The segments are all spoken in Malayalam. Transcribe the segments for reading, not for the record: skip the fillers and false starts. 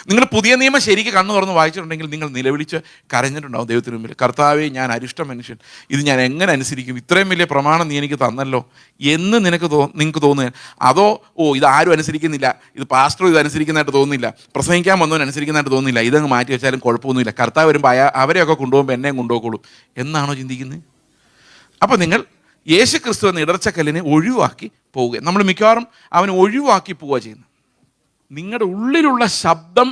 നിങ്ങൾ പുതിയ നിയമം ശരിക്ക് കണ്ണു തുറന്ന് വായിച്ചിട്ടുണ്ടെങ്കിൽ നിങ്ങൾ നിലവിളിച്ച് കരഞ്ഞിട്ടുണ്ടാവും ദൈവത്തിന് മുമ്പിൽ. കർത്താവേ, ഞാൻ അരിഷ്ട മനുഷ്യൻ, ഇത് ഞാൻ എങ്ങനെ അനുസരിക്കും? ഇത്രയും വലിയ പ്രമാണം നീ എനിക്ക് തന്നല്ലോ എന്ന് നിങ്ങൾക്ക് തോന്നുക. അതോ ഇത് ആരും അനുസരിക്കുന്നില്ല, ഇത് പാസ്റ്റർ ഇത് അനുസരിക്കുന്നതായിട്ട് തോന്നുന്നില്ല, പ്രസംഗിക്കാൻ വന്നവൻ അനുസരിക്കുന്നതായിട്ട് തോന്നുന്നില്ല, ഇതങ്ങ് മാറ്റി വെച്ചാലും കുഴപ്പമൊന്നുമില്ല, കർത്താവ് വരുമ്പോൾ അവരെയൊക്കെ കൊണ്ടുപോകുമ്പോൾ എന്നെയും കൊണ്ടുപോയിക്കോളും എന്നാണോ ചിന്തിക്കുന്നത്? അപ്പോൾ നിങ്ങൾ യേശു ക്രിസ്തു എന്ന ഇടർച്ചക്കല്ലിനെ ഒഴിവാക്കി പോവുക. നമ്മൾ മിക്കവാറും അവനെ ഒഴിവാക്കി പോവുക ചെയ്യുന്നത്. നിങ്ങളുടെ ഉള്ളിലുള്ള ശബ്ദം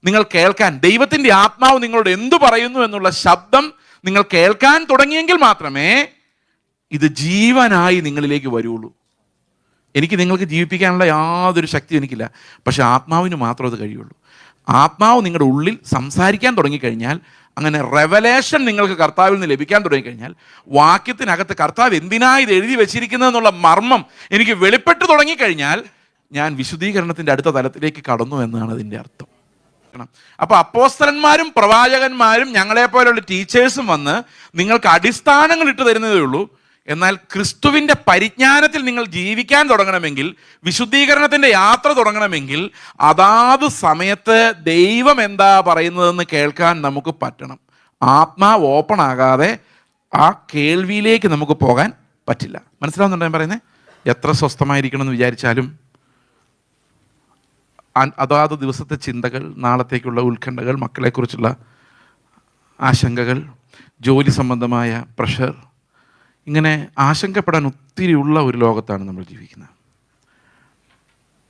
നിങ്ങൾ കേൾക്കാൻ, ദൈവത്തിൻ്റെ ആത്മാവ് നിങ്ങളോട് എന്തു പറയുന്നു എന്നുള്ള ശബ്ദം നിങ്ങൾ കേൾക്കാൻ തുടങ്ങിയെങ്കിൽ മാത്രമേ ഇത് ജീവനായി നിങ്ങളിലേക്ക് വരുള്ളൂ. എനിക്ക് നിങ്ങൾക്ക് ജീവിപ്പിക്കാനുള്ള യാതൊരു ശക്തിയും എനിക്കില്ല, പക്ഷെ ആത്മാവിന് മാത്രം അത് കഴിയുള്ളൂ. ആത്മാവ് നിങ്ങളുടെ ഉള്ളിൽ സംസാരിക്കാൻ തുടങ്ങിക്കഴിഞ്ഞാൽ, അങ്ങനെ റെവലേഷൻ നിങ്ങൾക്ക് കർത്താവിൽ നിന്ന് ലഭിക്കാൻ തുടങ്ങിക്കഴിഞ്ഞാൽ, വാക്യത്തിനകത്ത് കർത്താവ് എന്തിനാ ഇത് എഴുതി വെച്ചിരിക്കുന്നതെന്നുള്ള മർമ്മം എനിക്ക് വെളിപ്പെട്ട് തുടങ്ങിക്കഴിഞ്ഞാൽ ഞാൻ വിശുദ്ധീകരണത്തിൻ്റെ അടുത്ത തലത്തിലേക്ക് കടന്നു എന്നാണ് അതിൻ്റെ അർത്ഥം. അപ്പോൾ അപ്പോസ്തലന്മാരും പ്രവാചകന്മാരും ഞങ്ങളെപ്പോലുള്ള ടീച്ചേഴ്സും വന്ന് നിങ്ങൾക്ക് അടിസ്ഥാനങ്ങൾ ഇട്ട് തരുന്നതേ ഉള്ളൂ. എന്നാൽ ക്രിസ്തുവിൻ്റെ പരിജ്ഞാനത്തിൽ നിങ്ങൾ ജീവിക്കാൻ തുടങ്ങണമെങ്കിൽ, വിശുദ്ധീകരണത്തിൻ്റെ യാത്ര തുടങ്ങണമെങ്കിൽ, അതാത് സമയത്ത് ദൈവം എന്താ പറയുന്നതെന്ന് കേൾക്കാൻ നമുക്ക് പറ്റണം. ആത്മാവ് ഓപ്പൺ ആകാതെ ആ കേൾവിയിലേക്ക് നമുക്ക് പോകാൻ പറ്റില്ല. മനസ്സിലാവുന്നുണ്ടോ ഞാൻ പറയുന്നത്? എത്ര സ്വസ്ഥമായിരിക്കണം എന്ന് വിചാരിച്ചാലും അതാത് ദിവസത്തെ ചിന്തകൾ, നാളത്തേക്കുള്ള ഉത്കണ്ഠകൾ, മക്കളെക്കുറിച്ചുള്ള ആശങ്കകൾ, ജോലി സംബന്ധമായ പ്രഷർ, ഇങ്ങനെ ആശങ്കപ്പെടാൻ ഒത്തിരിയുള്ള ഒരു ലോകത്താണ് നമ്മൾ ജീവിക്കുന്നത്.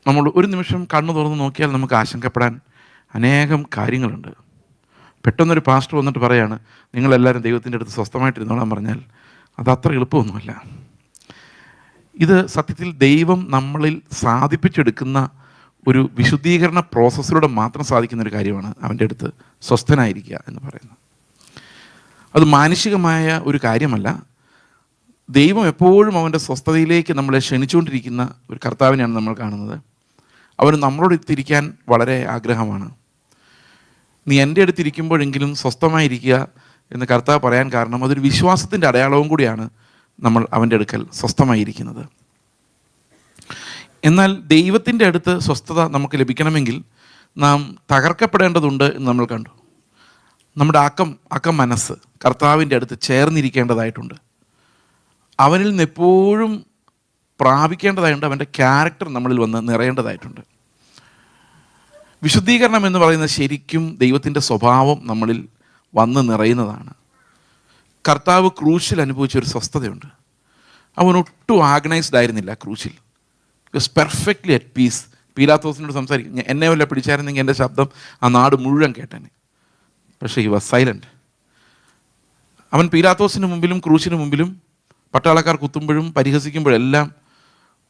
നമ്മൾ ഒരു നിമിഷം കണ്ണു തുറന്ന് നോക്കിയാൽ നമുക്ക് ആശങ്കപ്പെടാൻ അനേകം കാര്യങ്ങളുണ്ട്. പെട്ടെന്നൊരു പാസ്റ്റർ വന്നിട്ട് പറയാണ്, നിങ്ങളെല്ലാവരും ദൈവത്തിൻ്റെ അടുത്ത് സ്വസ്ഥമായിട്ടിരുന്നോളാൻ പറഞ്ഞാൽ അത് അത്ര എളുപ്പമൊന്നുമല്ല. ഇത് സത്യത്തിൽ ദൈവം നമ്മളിൽ സാധിപ്പിച്ചെടുക്കുന്ന ഒരു വിശുദ്ധീകരണ പ്രോസസ്സിലൂടെ മാത്രം സാധിക്കുന്നൊരു കാര്യമാണ് അവൻ്റെ അടുത്ത് സ്വസ്ഥനായിരിക്കുക എന്ന് പറയുന്നത്. അത് മാനുഷികമായ ഒരു കാര്യമല്ല. ദൈവം എപ്പോഴും അവൻ്റെ സ്വസ്ഥതയിലേക്ക് നമ്മളെ ക്ഷണിച്ചുകൊണ്ടിരിക്കുന്ന ഒരു കർത്താവിനെയാണ് നമ്മൾ കാണുന്നത്. അവന് നമ്മളോട് എത്തിയിരിക്കാൻ വളരെ ആഗ്രഹമാണ്. നീ എൻ്റെ അടുത്തിരിക്കുമ്പോഴെങ്കിലും സ്വസ്ഥമായിരിക്കുക എന്ന് കർത്താവ് പറയാൻ കാരണം അതൊരു വിശ്വാസത്തിൻ്റെ അടയാളവും കൂടിയാണ് നമ്മൾ അവൻ്റെ അടുക്കൽ സ്വസ്ഥമായിരിക്കുന്നത്. എന്നാൽ ദൈവത്തിൻ്റെ അടുത്ത് സ്വസ്ഥത നമുക്ക് ലഭിക്കണമെങ്കിൽ നാം തകർക്കപ്പെടേണ്ടതുണ്ട് എന്ന് നമ്മൾ കണ്ടു. നമ്മുടെ അക്കം മനസ്സ് കർത്താവിൻ്റെ അടുത്ത് ചേർന്നിരിക്കേണ്ടതായിട്ടുണ്ട്. അവനിൽ നിന്ന് എപ്പോഴും പ്രാപിക്കേണ്ടതായിട്ടുണ്ട്. അവൻ്റെ ക്യാരക്ടർ നമ്മളിൽ വന്ന് നിറയേണ്ടതായിട്ടുണ്ട്. വിശുദ്ധീകരണം എന്ന് പറയുന്നത് ശരിക്കും ദൈവത്തിൻ്റെ സ്വഭാവം നമ്മളിൽ വന്ന് നിറയുന്നതാണ്. കർത്താവ് ക്രൂശിൽ അനുഭവിച്ചൊരു സ്വസ്ഥതയുണ്ട്. അവനൊട്ടും ആർഗനൈസ്ഡ് ആയിരുന്നില്ല ക്രൂശിൽ. Perfectly at piece. പീലാത്തോസിനോട് സംസാരിക്കും, എന്നെ വല്ല പിടിച്ചായിരുന്നെങ്കിൽ എൻ്റെ ശബ്ദം ആ നാട് മുഴുവൻ കേട്ടേനെ. പക്ഷേ ഹി വാസ് സൈലൻറ്റ്. അവൻ പീലാത്തോസിന് മുമ്പിലും ക്രൂശിന് മുമ്പിലും പട്ടാളക്കാർ കുത്തുമ്പോഴും പരിഹസിക്കുമ്പോഴെല്ലാം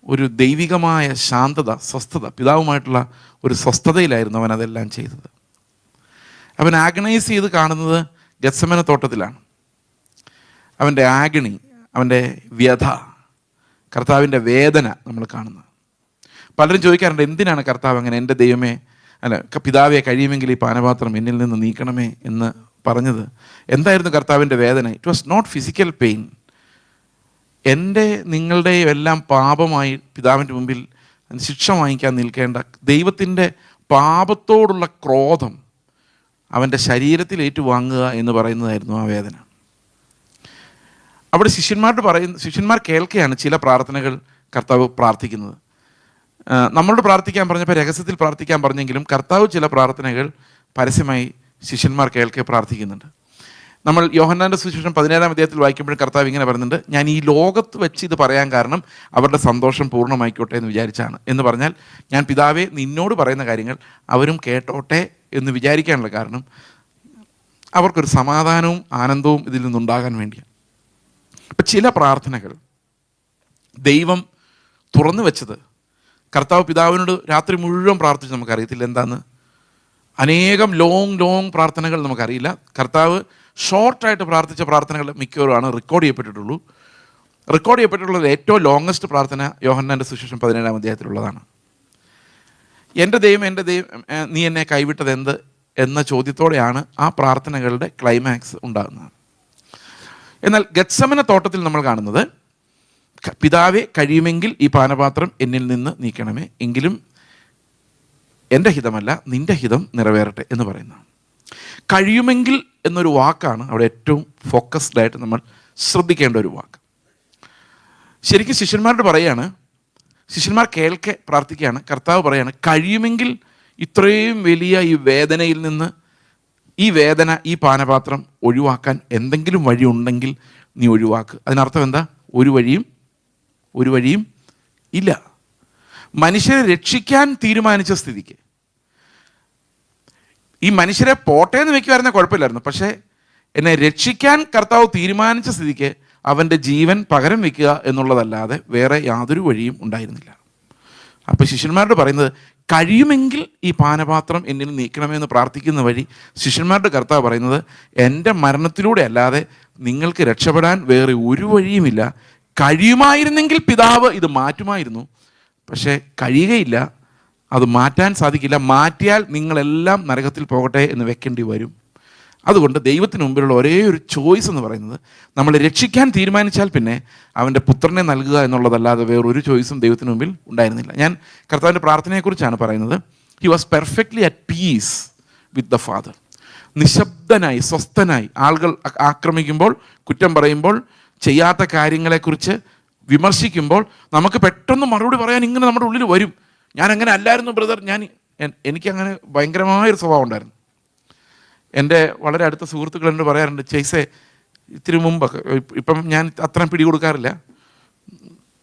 ഒരു ദൈവികമായ ശാന്തത, സ്വസ്ഥത, പിതാവുമായിട്ടുള്ള ഒരു സ്വസ്ഥതയിലായിരുന്നു അവൻ അതെല്ലാം ചെയ്തത്. അവൻ ആഗണൈസ് ചെയ്ത് കാണുന്നത് ഗത്സമന തോട്ടത്തിലാണ്. അവൻ്റെ ആഗണി, അവൻ്റെ വ്യഥ, കർത്താവിൻ്റെ വേദന നമ്മൾ കാണുന്നത്. പലരും ചോദിക്കാറുണ്ട്, എന്തിനാണ് കർത്താവ് അങ്ങനെ എൻ്റെ ദൈവമേ, പിതാവെ കഴിയുമെങ്കിൽ ഈ പാനപാത്രം എന്നിൽ നിന്ന് നീക്കണമേ എന്ന് പറഞ്ഞത്? എന്തായിരുന്നു കർത്താവിൻ്റെ വേദന? It was not physical pain. എൻ്റെ നിങ്ങളുടെയും എല്ലാം പാപമായി പിതാവിൻ്റെ മുമ്പിൽ ശിക്ഷ വാങ്ങിക്കാൻ നിൽക്കേണ്ട ദൈവത്തിൻ്റെ പാപത്തോടുള്ള ക്രോധം അവൻ്റെ ശരീരത്തിൽ ഏറ്റുവാങ്ങുക എന്ന് പറയുന്നതായിരുന്നു ആ വേദന. അവിടെ ശിഷ്യന്മാർ കേൾക്കുകയാണ് ചില പ്രാർത്ഥനകൾ കർത്താവ് പ്രാർത്ഥിക്കുന്നത്. നമ്മളോട് പ്രാർത്ഥിക്കാൻ പറഞ്ഞപ്പോൾ രഹസ്യത്തിൽ പ്രാർത്ഥിക്കാൻ പറഞ്ഞെങ്കിലും കർത്താവ് ചില പ്രാർത്ഥനകൾ പരസ്യമായി ശിഷ്യന്മാർ കേൾക്കെ പ്രാർത്ഥിക്കുന്നുണ്ട്. നമ്മൾ യോഹന്നാൻ്റെ സുവിശേഷം 17-ാം അധ്യായത്തിൽ വായിക്കുമ്പോഴും കർത്താവ് ഇങ്ങനെ പറയുന്നുണ്ട്, ഞാൻ ഈ ലോകത്ത് വെച്ച് ഇത് പറയാൻ കാരണം അവരുടെ സന്തോഷം പൂർണ്ണമായിക്കോട്ടെ എന്ന് വിചാരിച്ചാണ്. എന്ന് പറഞ്ഞാൽ ഞാൻ പിതാവേ നിന്നോട് പറയുന്ന കാര്യങ്ങൾ അവരും കേട്ടോട്ടെ എന്ന് വിചാരിക്കാനുള്ള കാരണം അവർക്കൊരു സമാധാനവും ആനന്ദവും ഇതിൽ നിന്നുണ്ടാകാൻ വേണ്ടിയാണ്. അപ്പം ചില പ്രാർത്ഥനകൾ ദൈവം തുറന്നു വെച്ചത് കർത്താവ് പിതാവിനോട് രാത്രി മുഴുവൻ പ്രാർത്ഥിച്ച് നമുക്കറിയത്തില്ല എന്താന്ന്. അനേകം ലോങ് പ്രാർത്ഥനകൾ നമുക്കറിയില്ല. കർത്താവ് ഷോർട്ടായിട്ട് പ്രാർത്ഥിച്ച പ്രാർത്ഥനകൾ മിക്കവാറുമാണ് റെക്കോർഡ് ചെയ്യപ്പെട്ടിട്ടുള്ളത്. ഏറ്റവും ലോങ്ങസ്റ്റ് പ്രാർത്ഥന യോഹന്നാൻ്റെ സുവിശേഷം 17-ാം അധ്യായത്തിലുള്ളതാണ്. എൻ്റെ ദൈവം നീ എന്നെ കൈവിട്ടത് എന്ത് എന്ന ചോദ്യത്തോടെയാണ് ആ പ്രാർത്ഥനകളുടെ ക്ലൈമാക്സ് ഉണ്ടാകുന്നത്. എന്നാൽ ഗത്സമന തോട്ടത്തിൽ നമ്മൾ കാണുന്നത്, പിതാവെ കഴിയുമെങ്കിൽ ഈ പാനപാത്രം എന്നിൽ നിന്ന് നീക്കണമേ, എങ്കിലും എൻ്റെ ഹിതമല്ല നിൻ്റെ ഹിതം നിറവേറട്ടെ എന്ന് പറയുന്നതാണ്. കഴിയുമെങ്കിൽ എന്നൊരു വാക്കാണ് അവിടെ ഏറ്റവും ഫോക്കസ്ഡ് ആയിട്ട് നമ്മൾ ശ്രദ്ധിക്കേണ്ട ഒരു വാക്ക്. ശരിക്കും ശിഷ്യന്മാരോട് പറയാണ്, ശിഷ്യന്മാർ കേൾക്കെ പ്രാർത്ഥിക്കുകയാണ്. കർത്താവ് പറയാണ്, കഴിയുമെങ്കിൽ ഇത്രയും വലിയ ഈ വേദനയിൽ നിന്ന്, ഈ വേദന, ഈ പാനപാത്രം ഒഴിവാക്കാൻ എന്തെങ്കിലും വഴി ഉണ്ടെങ്കിൽ നീ ഒഴിവാക്ക്. അതിനർത്ഥം എന്താ? ഒരു വഴിയും ഇല്ല. മനുഷ്യരെ രക്ഷിക്കാൻ തീരുമാനിച്ച സ്ഥിതിക്ക്, ഈ മനുഷ്യരെ പോട്ടെ എന്ന് വെക്കുമായിരുന്ന കുഴപ്പമില്ലായിരുന്നു, പക്ഷേ എന്നെ രക്ഷിക്കാൻ കർത്താവ് തീരുമാനിച്ച സ്ഥിതിക്ക് അവൻ്റെ ജീവൻ പകരം വെക്കുക എന്നുള്ളതല്ലാതെ വേറെ യാതൊരു വഴിയും ഉണ്ടായിരുന്നില്ല. അപ്പോൾ ശിഷ്യന്മാരോട് പറയുന്നത്, കഴിയുമെങ്കിൽ ഈ പാനപാത്രം എന്നിൽ നീക്കണമെന്ന് പ്രാർത്ഥിക്കുന്ന വഴി ശിഷ്യന്മാരുടെ കർത്താവ് പറയുന്നത്, എൻ്റെ മരണത്തിലൂടെ അല്ലാതെ നിങ്ങൾക്ക് രക്ഷപ്പെടാൻ വേറെ ഒരു വഴിയുമില്ല. കഴിയുമായിരുന്നെങ്കിൽ പിതാവ് ഇത് മാറ്റുമായിരുന്നു, പക്ഷേ കഴിയുകയില്ല, അത് മാറ്റാൻ സാധിക്കില്ല. മാറ്റിയാൽ നിങ്ങളെല്ലാം നരകത്തിൽ പോകട്ടെ എന്ന് വെക്കേണ്ടി വരും. അതുകൊണ്ട് ദൈവത്തിന് മുമ്പിലുള്ള ഒരേ ഒരു ചോയ്സ് എന്ന് പറയുന്നത്, നമ്മളെ രക്ഷിക്കാൻ തീരുമാനിച്ചാൽ പിന്നെ അവൻ്റെ പുത്രനെ നൽകുക എന്നുള്ളതല്ലാതെ വേറൊരു ചോയ്സും ദൈവത്തിന് മുമ്പിൽ ഉണ്ടായിരുന്നില്ല. ഞാൻ കർത്താവിൻ്റെ പ്രാർത്ഥനയെക്കുറിച്ചാണ് പറയുന്നത്. He was perfectly at peace with the father. നിശബ്ദനായി, സ്വസ്ഥനായി, ആളുകൾ ആക്രമിക്കുമ്പോൾ, കുറ്റം പറയുമ്പോൾ, ചെയ്യാത്ത കാര്യങ്ങളെക്കുറിച്ച് വിമർശിക്കുമ്പോൾ നമുക്ക് പെട്ടെന്ന് മറുപടി പറയാൻ ഇങ്ങനെ നമ്മുടെ ഉള്ളിൽ വരും. ഞാൻ അങ്ങനെ അല്ലായിരുന്നു ബ്രദർ, എനിക്കങ്ങനെ ഭയങ്കരമായൊരു സ്വഭാവം ഉണ്ടായിരുന്നു. എൻ്റെ വളരെ അടുത്ത സുഹൃത്തുക്കൾ എന്നോട് പറയാറുണ്ട്, ചേസേ ഇത്തിരി മുമ്പൊക്കെ, ഇപ്പം ഞാൻ അത്രയും പിടികൊടുക്കാറില്ല,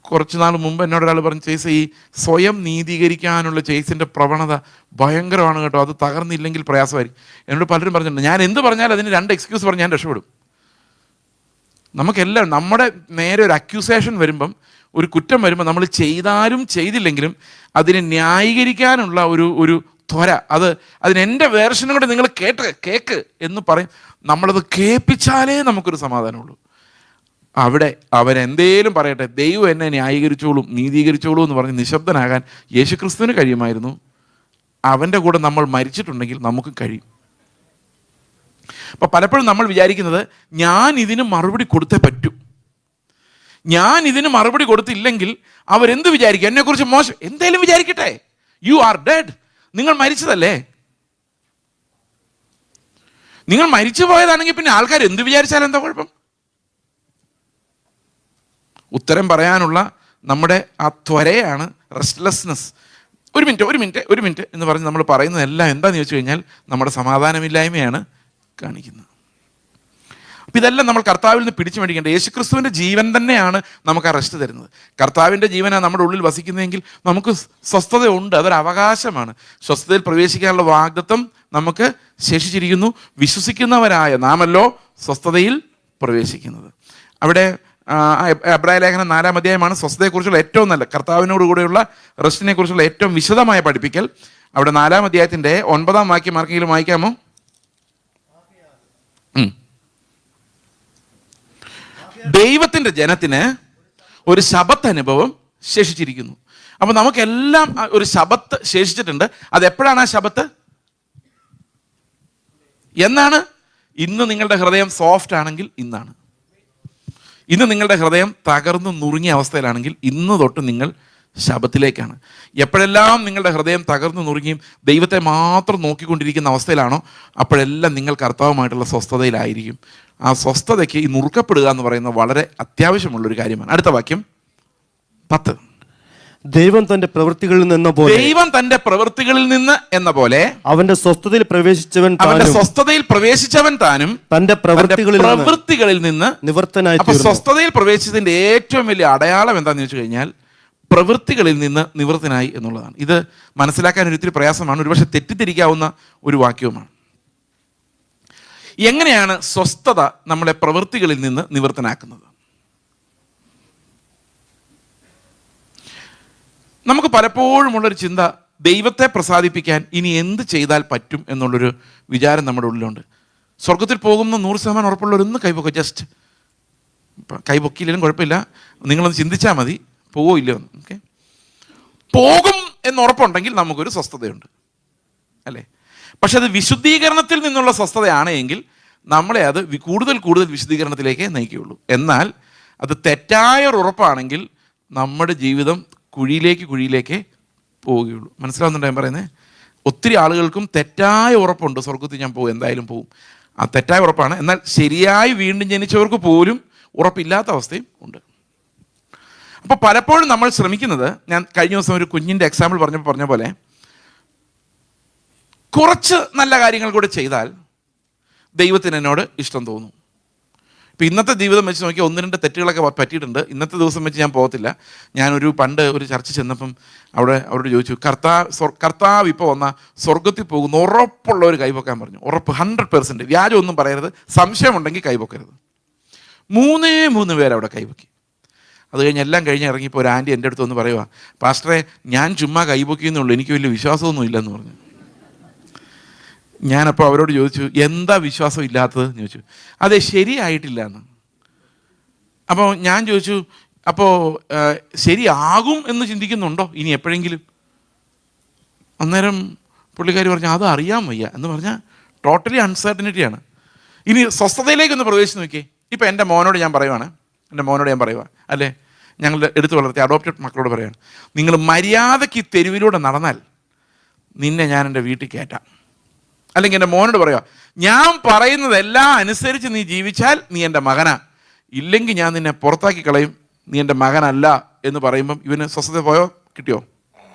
കുറച്ച് നാൾ മുമ്പ് എന്നോടൊരാൾ പറഞ്ഞു, ചേസ ഈ സ്വയം നീതീകരിക്കാനുള്ള ചേസിൻ്റെ പ്രവണത ഭയങ്കരമാണ് കേട്ടോ, അത് തകർന്നില്ലെങ്കിൽ പ്രയാസമായിരിക്കും. എന്നോട് പലരും പറഞ്ഞിട്ടുണ്ട്, ഞാൻ എന്ത് പറഞ്ഞാലും അതിന് 2 എക്സ്ക്യൂസ് പറഞ്ഞ് ഞാൻ രക്ഷപ്പെടും. നമുക്കെല്ലാം നമ്മുടെ നേരെ ഒരു അക്യൂസേഷൻ വരുമ്പം, ഒരു കുറ്റം വരുമ്പോൾ, നമ്മൾ ചെയ്താലും ചെയ്തില്ലെങ്കിലും അതിനെ ന്യായീകരിക്കാനുള്ള ഒരു ത്വര, അതിനെൻ്റെ വേർഷനും കൂടെ നിങ്ങൾ കേക്ക് എന്ന് പറയും. നമ്മളത് കേൾപ്പിച്ചാലേ നമുക്കൊരു സമാധാനമുള്ളൂ. അവിടെ അവരെന്തേലും പറയട്ടെ, ദൈവം എന്നെ ന്യായീകരിച്ചോളും, നീതീകരിച്ചോളൂ എന്ന് പറഞ്ഞ് നിശബ്ദനാകാൻ യേശുക്രിസ്തുവിന് കഴിയുമായിരുന്നു. അവൻ്റെ കൂടെ നമ്മൾ മരിച്ചിട്ടുണ്ടെങ്കിൽ നമുക്ക് കഴിയും. അപ്പം പലപ്പോഴും നമ്മൾ വിചാരിക്കുന്നത്, ഞാൻ ഇതിന് മറുപടി കൊടുത്തേ പറ്റൂ, ഞാൻ ഇതിന് മറുപടി കൊടുത്തില്ലെങ്കിൽ അവരെന്ത് വിചാരിക്കും, എന്നെക്കുറിച്ച് മോശം എന്തേലും വിചാരിക്കട്ടെ. യു ആർ ഡെഡ്, നിങ്ങൾ മരിച്ചതല്ലേ. നിങ്ങൾ മരിച്ചു പോയതാണെങ്കിൽ പിന്നെ ആൾക്കാർ എന്ത് വിചാരിച്ചാലും എന്താ കുഴപ്പം? ഉത്തരം പറയാനുള്ള നമ്മുടെ ആ ത്വരയാണ് റെസ്റ്റ്ലെസ്നെസ്. ഒരു മിനിറ്റ് എന്ന് പറഞ്ഞ് നമ്മൾ പറയുന്നതെല്ലാം എന്താണെന്ന് ചോദിച്ചു കഴിഞ്ഞാൽ നമ്മുടെ സമാധാനമില്ലായ്മയാണ് കാണിക്കുന്നത്. അപ്പം ഇതെല്ലാം നമ്മൾ കർത്താവിൽ നിന്ന് പിടിച്ചു മേടിക്കേണ്ട. യേശുക്രിസ്തുവിൻ്റെ ജീവൻ തന്നെയാണ് നമുക്ക് ആ റെസ്റ്റ് തരുന്നത്. കർത്താവിൻ്റെ ജീവനാണ് നമ്മുടെ ഉള്ളിൽ വസിക്കുന്നതെങ്കിൽ നമുക്ക് സ്വസ്ഥതയുണ്ട്, അതൊരു അവകാശമാണ്. സ്വസ്ഥതയിൽ പ്രവേശിക്കാനുള്ള വാഗ്ദത്തം നമുക്ക് ശേഷിച്ചിരിക്കുന്നു. വിശ്വസിക്കുന്നവരായ നാമല്ലോ സ്വസ്ഥതയിൽ പ്രവേശിക്കുന്നത്. അവിടെ എബ്രായ ലേഖനം 4-ാം അധ്യായമാണ് സ്വസ്ഥതയെക്കുറിച്ചുള്ള ഏറ്റവും നല്ല, കർത്താവിനോട് കൂടെയുള്ള റെസ്റ്റിനെ കുറിച്ചുള്ള ഏറ്റവും വിശദമായ പഠിപ്പിക്കൽ. അവിടെ 4-ാം അധ്യായത്തിൻ്റെ 9-ാം വാക്യം ആർക്കെങ്കിലും വായിക്കാമോ? ദൈവത്തിൻ്റെ ജനത്തിന് ഒരു ശബത്ത് അനുഭവം ശേഷിച്ചിരിക്കുന്നു. അപ്പം നമുക്കെല്ലാം ഒരു ശബത്ത് ശേഷിച്ചിട്ടുണ്ട്. അതെപ്പോഴാണ് ആ ശബത്ത്? എന്നാണ്? ഇന്ന് നിങ്ങളുടെ ഹൃദയം സോഫ്റ്റ് ആണെങ്കിൽ ഇന്നാണ്. ഇന്ന് നിങ്ങളുടെ ഹൃദയം തകർന്നു നുറുങ്ങിയ അവസ്ഥയിലാണെങ്കിൽ ഇന്ന് തൊട്ട് നിങ്ങൾ ശബത്തിലേക്കാണ്. എപ്പോഴെല്ലാം നിങ്ങളുടെ ഹൃദയം തകർന്നു നുറുങ്ങിയും ദൈവത്തെ മാത്രം നോക്കിക്കൊണ്ടിരിക്കുന്ന അവസ്ഥയിലാണോ, അപ്പോഴെല്ലാം നിങ്ങൾ കർത്താവുമായിട്ടുള്ള സ്വസ്ഥതയിലായിരിക്കും. ആ സ്വസ്ഥതയ്ക്ക് ഈ നുറുക്കപ്പെടുക എന്ന് പറയുന്നത് വളരെ അത്യാവശ്യമുള്ളൊരു കാര്യമാണ്. അടുത്ത വാക്യം 10. ദൈവം തന്റെ പ്രവൃത്തികളിൽ നിന്ന് എന്ന പോലെ അവന്റെ സ്വസ്ഥതയിൽ പ്രവേശിച്ചവൻ താനും തന്റെ പ്രവൃത്തികളിൽ നിന്ന് നിവർത്തനായി. അപ്പൊ സ്വസ്ഥതയിൽ പ്രവേശിച്ചതിന്റെ ഏറ്റവും വലിയ അടയാളം എന്താണെന്ന് വെച്ച് കഴിഞ്ഞാൽ പ്രവൃത്തികളിൽ നിന്ന് നിവൃത്തനായി എന്നുള്ളതാണ്. ഇത് മനസ്സിലാക്കാൻ ഒരിത്തിരി പ്രയാസമാണ്, ഒരുപക്ഷെ തെറ്റിദ്ധരിക്കാവുന്ന ഒരു വാക്യവുമാണ്. എങ്ങനെയാണ് സ്വസ്ഥത നമ്മളെ പ്രവൃത്തികളിൽ നിന്ന് നിവൃത്തനാക്കുന്നത്? നമുക്ക് പലപ്പോഴും ഉള്ളൊരു ചിന്ത, ദൈവത്തെ പ്രസാദിപ്പിക്കാൻ ഇനി എന്ത് ചെയ്താൽ പറ്റും എന്നുള്ളൊരു വിചാരം നമ്മുടെ ഉള്ളിലുണ്ട്. സ്വർഗത്തിൽ പോകുന്ന 100% ഉറപ്പുള്ളവരൊന്ന് കൈപൊക്കുക. ജസ്റ്റ് കൈപൊക്കിയില്ലെങ്കിലും കുഴപ്പമില്ല, നിങ്ങളൊന്ന് ചിന്തിച്ചാൽ മതി, പോവോ ഇല്ലയോ എന്ന്. ഓക്കെ, പോകും എന്ന് ഉറപ്പുണ്ടെങ്കിൽ നമുക്കൊരു സ്വസ്ഥതയുണ്ട്, അല്ലേ? പക്ഷെ അത് വിശുദ്ധീകരണത്തിൽ നിന്നുള്ള സ്വസ്ഥതയാണ് എങ്കിൽ നമ്മളെ അത് കൂടുതൽ വിശുദ്ധീകരണത്തിലേക്ക് നയിക്കുകയുള്ളൂ. എന്നാൽ അത് തെറ്റായ ഒരു ഉറപ്പാണെങ്കിൽ നമ്മുടെ ജീവിതം കുഴിയിലേക്ക് പോവുകയുള്ളൂ. മനസ്സിലാവുന്നുണ്ടോ ഞാൻ പറയുന്നത്? ഒത്തിരി ആളുകൾക്കും തെറ്റായ ഉറപ്പുണ്ട്, സ്വർഗത്തിൽ ഞാൻ പോകും, എന്തായാലും പോകും. ആ തെറ്റായ ഉറപ്പാണ്. എന്നാൽ ശരിയായി വീണ്ടും ജനിച്ചവർക്ക് പോലും ഉറപ്പില്ലാത്ത അവസ്ഥയും ഉണ്ട്. അപ്പോൾ പലപ്പോഴും നമ്മൾ ശ്രമിക്കുന്നത്, ഞാൻ കഴിഞ്ഞ ദിവസം ഒരു കുഞ്ഞിൻ്റെ എക്സാമ്പിൾ പറഞ്ഞ പോലെ, കുറച്ച് നല്ല കാര്യങ്ങൾ കൂടെ ചെയ്താൽ ദൈവത്തിന് എന്നോട് ഇഷ്ടം തോന്നും. ഇപ്പം ഇന്നത്തെ ജീവിതം വെച്ച് നോക്കിയാൽ 1-2 തെറ്റുകളൊക്കെ പറ്റിയിട്ടുണ്ട്. ഇന്നത്തെ ദിവസം വെച്ച് ഞാൻ പോകത്തില്ല. പണ്ട് ഒരു ചർച്ച ചെന്നപ്പം അവരോട് ചോദിച്ചു, കർത്താവ് ഇപ്പോൾ വന്നാൽ സ്വർഗത്തിൽ പോകുന്ന ഉറപ്പുള്ള ഒരു കൈപൊക്കാൻ പറഞ്ഞു. ഉറപ്പ് 100%, വ്യാജം ഒന്നും പറയരുത്, സംശയമുണ്ടെങ്കിൽ കൈപൊക്കരുത്. 3 പേര് അവിടെ കൈപൊക്കി. അത് കഴിഞ്ഞ് എല്ലാം കഴിഞ്ഞ് ഇറങ്ങിയപ്പോൾ ഒരു ആൻറ്റി എൻ്റെ അടുത്ത് വന്ന് പറയുക, പാസ്റ്ററെ ഞാൻ ചുമ്മാ കൈപൊക്കിയെന്നുള്ളൂ, എനിക്ക് വലിയ വിശ്വാസമൊന്നും ഇല്ലെന്ന് പറഞ്ഞു. ഞാനപ്പോൾ അവരോട് ചോദിച്ചു, എന്താ വിശ്വാസം ഇല്ലാത്തത് ചോദിച്ചു. അതെ, ശരിയായിട്ടില്ല എന്ന്. അപ്പോൾ ഞാൻ ചോദിച്ചു, അപ്പോൾ ശരിയാകും എന്ന് ചിന്തിക്കുന്നുണ്ടോ ഇനി എപ്പോഴെങ്കിലും? അന്നേരം പുള്ളിക്കാരി പറഞ്ഞു, അത് അറിയാൻ വയ്യ എന്ന് പറഞ്ഞാൽ ടോട്ടലി അൺസർട്ടനിറ്റിയാണ്. ഇനി സ്വസ്ഥതയിലേക്കൊന്ന് പ്രവേശിച്ച് നോക്കിയേ. ഇപ്പം എൻ്റെ മോനോട് ഞാൻ പറയുക അല്ലേ, ഞങ്ങളുടെ എടുത്തു വളർത്തിയ അഡോപ്റ്റഡ് മക്കളോട് പറയുകയാണ്, നിങ്ങൾ മര്യാദയ്ക്ക് തെരുവിലൂടെ നടന്നാൽ നിന്നെ ഞാൻ എൻ്റെ വീട്ടിൽ കയറ്റാം. അല്ലെങ്കിൽ എൻ്റെ മോനോട് പറയുക, ഞാൻ പറയുന്നതെല്ലാം അനുസരിച്ച് നീ ജീവിച്ചാൽ നീ എൻ്റെ മകനാ, ഇല്ലെങ്കിൽ ഞാൻ നിന്നെ പുറത്താക്കി കളയും, നീ എൻ്റെ മകനല്ല എന്ന് പറയുമ്പം ഇവന് സ്വസ്ഥത പോയോ, കിട്ടിയോ?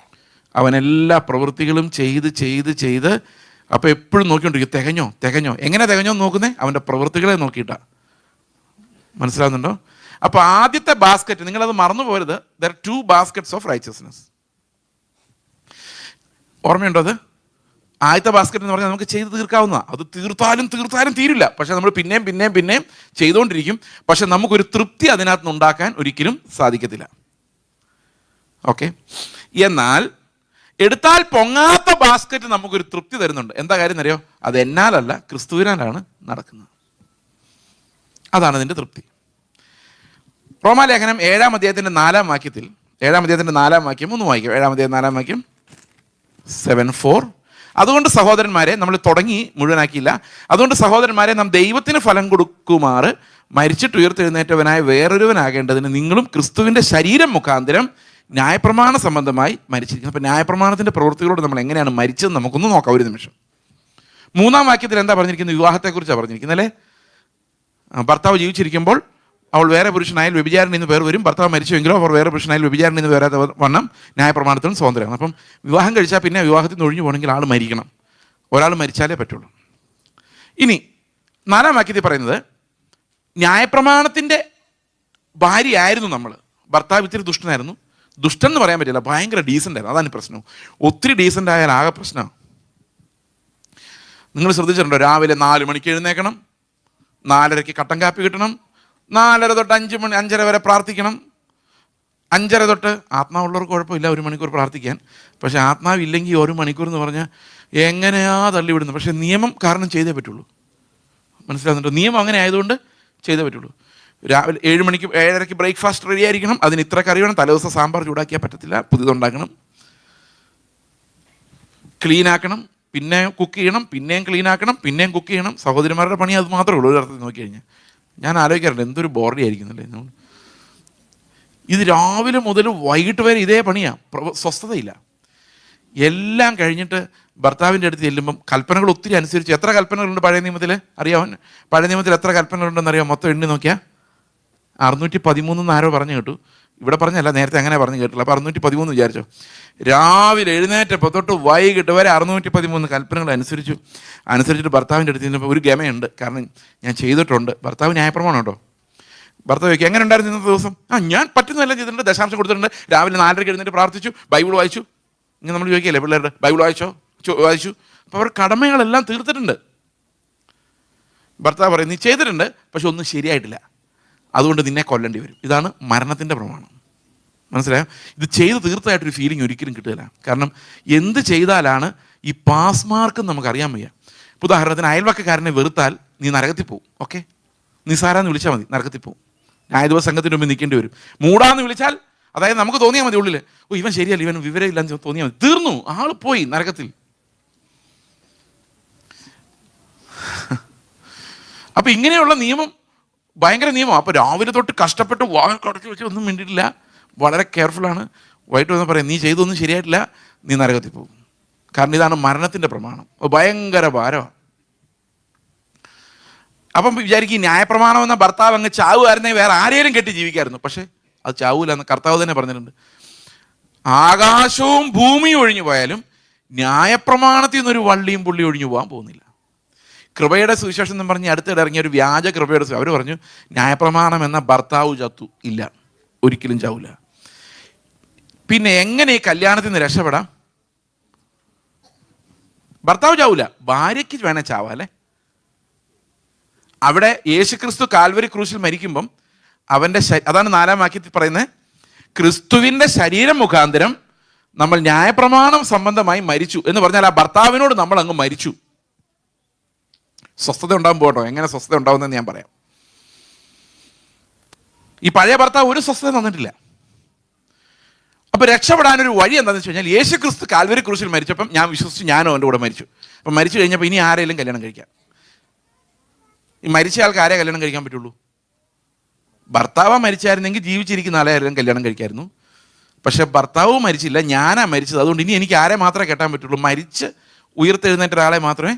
അവൻ എല്ലാ പ്രവൃത്തികളും ചെയ്ത് അപ്പോൾ എപ്പോഴും നോക്കിക്കൊണ്ടിരിക്കും, തികഞ്ഞോ. എങ്ങനെ തികഞ്ഞോ നോക്കുന്നേ? അവൻ്റെ പ്രവൃത്തികളെ നോക്കിയിട്ടാ. മനസ്സിലാവുന്നുണ്ടോ? അപ്പോൾ ആദ്യത്തെ ബാസ്ക്കറ്റ്, നിങ്ങളത് മറന്നു പോരുത്, there are 2 baskets of righteousness. ഓർമ്മയുണ്ടോ അത്? ആദ്യത്തെ ബാസ്ക്കറ്റ് എന്ന് പറഞ്ഞാൽ നമുക്ക് ചെയ്ത് തീർക്കാവുന്ന, അത് തീർത്താലും തീരില്ല. പക്ഷെ നമ്മൾ പിന്നെയും ചെയ്തുകൊണ്ടിരിക്കും. പക്ഷെ നമുക്കൊരു തൃപ്തി അതിനകത്ത് നിന്ന് ഉണ്ടാക്കാൻ ഒരിക്കലും സാധിക്കത്തില്ല. ഓക്കെ, എന്നാൽ എടുത്താൽ പൊങ്ങാത്ത ബാസ്ക്കറ്റ് നമുക്കൊരു തൃപ്തി തരുന്നുണ്ട്. എന്താ കാര്യം അറിയോ? അത് എന്നാലല്ല, ക്രിസ്തുവിനാലാണ് നടക്കുന്നത്. അതാണ് അതിൻ്റെ തൃപ്തി. റോമാലേഖനം 7-ാം അധ്യായത്തിൻ്റെ 4-ാം വാക്യത്തിൽ, 7-ാം അധ്യായത്തിൻ്റെ 4-ാം വാക്യം ഒന്ന് വായിക്കും. 7-ാം അധ്യായം 4-ാം വാക്യം 7:4. അതുകൊണ്ട് സഹോദരന്മാരെ, നമ്മൾ തുടങ്ങി മുഴുവനാക്കിയില്ല. അതുകൊണ്ട് സഹോദരന്മാരെ, നാം ദൈവത്തിന് ഫലം കൊടുക്കുമാറ് മരിച്ചിട്ട് ഉയർത്തെഴുന്നേറ്റവനായ വേറൊരുവനാകേണ്ടതിന് നിങ്ങളും ക്രിസ്തുവിൻ്റെ ശരീരം മുഖാന്തരം ന്യായപ്രമാണ സംബന്ധമായി മരിച്ചിരിക്കുന്നു. അപ്പോൾ ന്യായപ്രമാണത്തിൻ്റെ പ്രവൃത്തികളോട് നമ്മൾ എങ്ങനെയാണ് മരിച്ചതെന്ന് നമുക്കൊന്ന് നോക്കാം ഒരു നിമിഷം. 3-ാം വാക്യത്തിൽ എന്താ പറഞ്ഞിരിക്കുന്നത്? വിവാഹത്തെക്കുറിച്ചാണ് പറഞ്ഞിരിക്കുന്നത് അല്ലേ. ഭർത്താവ് ജീവിച്ചിരിക്കുമ്പോൾ അവൾ വേറെ പുരുഷനായാൽ വ്യഭിചാരിണി എന്ന് പേർ വരും. ഭർത്താവ് മരിച്ചുവെങ്കിലും അവർ വേറെ പുരുഷനായാൽ വ്യഭിചാരിണി എന്ന് വരാത്ത വണ്ണം ന്യായപ്രമാണത്തിനും സ്വാതന്ത്ര്യമാണ്. അപ്പം വിവാഹം കഴിച്ചാൽ പിന്നെ വിവാഹത്തിൽ നിന്ന് ഒഴിഞ്ഞു പോകണമെങ്കിൽ ആൾ മരിക്കണം. ഒരാൾ മരിച്ചാലേ പറ്റുള്ളൂ. ഇനി 4-ാം വാക്യത്തിൽ പറയുന്നത്, ന്യായപ്രമാണത്തിൻ്റെ ഭാര്യയായിരുന്നു നമ്മൾ. ഭർത്താവ് ഇത്തിരി ദുഷ്ടനായിരുന്നു. ദുഷ്ടൻ എന്ന് പറയാൻ പറ്റില്ല, ഭയങ്കര ഡീസൻ്റ് ആയിരുന്നു. അതാണ് പ്രശ്നം. ഒത്തിരി ഡീസൻ്റ് ആയാൽ ആകെ പ്രശ്നമാണ്. നിങ്ങൾ ശ്രദ്ധിച്ചിട്ടുണ്ടോ? രാവിലെ 4 മണിക്ക് എഴുന്നേക്കണം, 4:30 കട്ടൻ കാപ്പി കിട്ടണം, 4:30 തൊട്ട് 5:00 വരെ പ്രാർത്ഥിക്കണം, 5:30 തൊട്ട് ആത്മാവുള്ളവർക്ക് കുഴപ്പമില്ല 1 മണിക്കൂർ പ്രാർത്ഥിക്കാൻ. പക്ഷേ ആത്മാവില്ലെങ്കിൽ 1 മണിക്കൂർ എന്ന് പറഞ്ഞാൽ എങ്ങനെയാ തള്ളിവിടുന്നത്. പക്ഷേ നിയമം കാരണം ചെയ്തേ പറ്റുള്ളൂ. മനസ്സിലാകുന്നുണ്ടോ? നിയമം അങ്ങനെ ആയതുകൊണ്ട് ചെയ്തേ പറ്റുള്ളൂ. രാവിലെ 7 മണിക്ക് 7:30 ബ്രേക്ക്ഫാസ്റ്റ് റെഡി ആയിരിക്കണം. അതിന് ഇത്ര കറി വേണം. തലേദിവസം സാമ്പാർ ചൂടാക്കിയാൽ പറ്റത്തില്ല, പുതിയതുണ്ടാക്കണം, ക്ലീൻ ആക്കണം, പിന്നെ കുക്ക് ചെയ്യണം, പിന്നെയും ക്ലീൻ ആക്കണം, പിന്നെയും കുക്ക് ചെയ്യണം. സഹോദരിമാരുടെ പണി അത് മാത്രമേ ഉള്ളൂ ഒരു അർത്ഥത്തിൽ നോക്കിക്കഴിഞ്ഞാൽ. ഞാൻ ആലോചിക്കാറുണ്ട്, എന്തൊരു ബോറടി ആയിരിക്കുന്നല്ലേ. ഇത് രാവിലെ മുതൽ വൈകിട്ട് വരെ ഇതേ പണിയാണ്, സ്വസ്ഥതയില്ല. എല്ലാം കഴിഞ്ഞിട്ട് ഭർത്താവിൻ്റെ അടുത്ത് ചെല്ലുമ്പം കൽപ്പനകൾ ഒത്തിരി അനുസരിച്ച്, എത്ര കൽപ്പനകളുണ്ട് പഴയ നിയമത്തിൽ അറിയാമോ? പഴയ നിയമത്തിൽ എത്ര കൽപ്പനകളുണ്ടെന്ന് അറിയാമോ? മൊത്തം എണ്ണി നോക്കിയാൽ 613 ആരോ പറഞ്ഞു കേട്ടു. ഇവിടെ പറഞ്ഞല്ല, നേരത്തെ അങ്ങനെ പറഞ്ഞു കേട്ടില്ല. അപ്പോൾ 613 വിചാരിച്ചോ. രാവിലെ എഴുന്നേറ്റപ്പോൾ തൊട്ട് വൈകിട്ട് വരെ 613 കൽപ്പനകൾ അനുസരിച്ചിട്ട് ഭർത്താവിൻ്റെ അടുത്ത് ചെന്നപ്പോൾ ഒരു ഗമയുണ്ട്. കാരണം ഞാൻ ചെയ്തിട്ടുണ്ട്. ഭർത്താവ് ന്യായപ്രമാണം കേട്ടോ. ഭർത്താവ് ചോദിക്കും, എങ്ങനെ ഉണ്ടായിരുന്നു ഇന്നത്തെ ദിവസം? ഞാൻ പറ്റുന്നതെല്ലാം ചെയ്തിട്ടുണ്ട്, ദശാംശം കൊടുത്തിട്ടുണ്ട്, രാവിലെ 4:30 എഴുന്നേറ്റ് പ്രാർത്ഥിച്ചു, ബൈബിൾ വായിച്ചു. ഇങ്ങനെ നമ്മൾ ചോദിക്കില്ലേ പിള്ളേരുടെ, ബൈബിൾ വായിച്ചു. അപ്പോൾ അവർ കടമകളെല്ലാം തീർത്തിട്ടുണ്ട്. ഭർത്താവ് പറയും, നീ ചെയ്തിട്ടുണ്ട്, പക്ഷെ ഒന്നും ശരിയായിട്ടില്ല, അതുകൊണ്ട് നിന്നെ കൊല്ലേണ്ടി വരും. ഇതാണ് മരണത്തിൻ്റെ പ്രമാണം. മനസ്സിലായോ? ഇത് ചെയ്ത് തീർച്ചയായിട്ടൊരു ഫീലിംഗ് ഒരിക്കലും കിട്ടുകയില്ല. കാരണം എന്ത് ചെയ്താലാണ് ഈ പാസ് മാർക്ക് നമുക്കറിയാൻ വയ്യ. ഉദാഹരണത്തിന് അയൽവക്കക്കാരനെ വെറുത്താൽ നീ നരകത്തിൽ പോവും. ഓക്കെ, നിസാരാന്ന് വിളിച്ചാൽ മതി, നരകത്തിൽ പോവും. ന്യായദിവസ സംഘത്തിന് മുമ്പ് നിൽക്കേണ്ടി വരും. മൂടാന്ന് വിളിച്ചാൽ, അതായത് നമുക്ക് തോന്നിയാൽ മതി ഉള്ളിൽ, ഇവൻ ശരിയല്ല, ഇവൻ വിവരമില്ലാന്ന് തോന്നിയാൽ മതി, തീർന്നു, ആൾ പോയി നരകത്തിൽ. അപ്പം ഇങ്ങനെയുള്ള നിയമം ഭയങ്കര നിയമം. അപ്പോൾ രാവിലെ തൊട്ട് കഷ്ടപ്പെട്ട് കടച്ചു വെച്ച് ഒന്നും വേണ്ടിയിട്ടില്ല, വളരെ കെയർഫുള്ളാണ്. വൈകിട്ട് വന്ന് പറയാം, നീ ചെയ്തൊന്നും ശരിയായിട്ടില്ല, നീ നരകത്തിൽ പോകും. കാരണം ഇതാണ് മരണത്തിൻ്റെ പ്രമാണം. ഭയങ്കര ഭാരമാണ്. അപ്പം വിചാരിക്കും ന്യായപ്രമാണം എന്ന ഭർത്താവ് അങ്ങ് ചാവുമായിരുന്നെങ്കിൽ വേറെ ആരെയും കെട്ടി ജീവിക്കായിരുന്നു. പക്ഷേ അത് ചാവൂല എന്ന് കർത്താവ് തന്നെ പറഞ്ഞിട്ടുണ്ട്. ആകാശവും ഭൂമിയും ഒഴിഞ്ഞു പോയാലും ന്യായപ്രമാണത്തിൽ നിന്നൊരു വള്ളിയും പുള്ളി ഒഴിഞ്ഞു പോകാൻ പോകുന്നില്ല. കൃപയുടെ സുവിശേഷം എന്ന് പറഞ്ഞ് അടുത്തിടെ ഇറങ്ങിയ ഒരു വ്യാജ കൃപയുടെ അവർ പറഞ്ഞു ന്യായപ്രമാണം എന്ന ഭർത്താവ് ചത്തു. ഇല്ല, ഒരിക്കലും ചാവൂല. പിന്നെ എങ്ങനെ ഈ കല്യാണത്തിൽ നിന്ന് രക്ഷപ്പെടാം? ഭർത്താവ് ചാവൂല, ഭാര്യയ്ക്ക് വേണേ ചാവാ അല്ലേ. അവിടെ യേശുക്രിസ്തു കാൽവരി ക്രൂശിൽ മരിക്കുമ്പം അവൻ്റെ അതാണ് 4-ാം വാക്യത്തിൽ പറയുന്നത്, ക്രിസ്തുവിൻ്റെ ശരീരം മുഖാന്തരം നമ്മൾ ന്യായപ്രമാണം സംബന്ധമായി മരിച്ചു എന്ന് പറഞ്ഞാൽ ആ ഭർത്താവിനോട് നമ്മൾ അങ്ങ് മരിച്ചു. സ്വസ്ഥത ഉണ്ടാകും പോട്ടോ. എങ്ങനെ സ്വസ്ഥത ഉണ്ടാകുന്നതെന്ന് ഞാൻ പറയാം. ഈ പഴയ ഭർത്താവ് ഒരു സ്വസ്ഥത തന്നിട്ടില്ല. അപ്പൊ രക്ഷപ്പെടാനൊരു വഴി എന്താണെന്ന് വെച്ച് കഴിഞ്ഞാൽ യേശു ക്രിസ്തു കാൽവരി ക്രൂശിൽ മരിച്ചപ്പം ഞാൻ വിശ്വസിച്ചു, ഞാനും അവൻ്റെ കൂടെ മരിച്ചു. അപ്പം മരിച്ചു കഴിഞ്ഞപ്പോൾ ഇനി ആരെങ്കിലും കല്യാണം കഴിക്കാം? ഈ മരിച്ച ആൾക്ക് ആരെ കല്യാണം കഴിക്കാൻ പറ്റുള്ളൂ? ഭർത്താവ് മരിച്ചായിരുന്നെങ്കിൽ ജീവിച്ചിരിക്കുന്ന ആളെ ആരെങ്കിലും കല്യാണം കഴിക്കായിരുന്നു. പക്ഷെ ഭർത്താവ് മരിച്ചില്ല, ഞാനാ മരിച്ചത്. അതുകൊണ്ട് ഇനി എനിക്ക് ആരെ മാത്രമേ കെട്ടാൻ പറ്റുള്ളൂ? മരിച്ച് ഉയർത്തെഴുന്നേറ്റ ഒരാളെ മാത്രമേ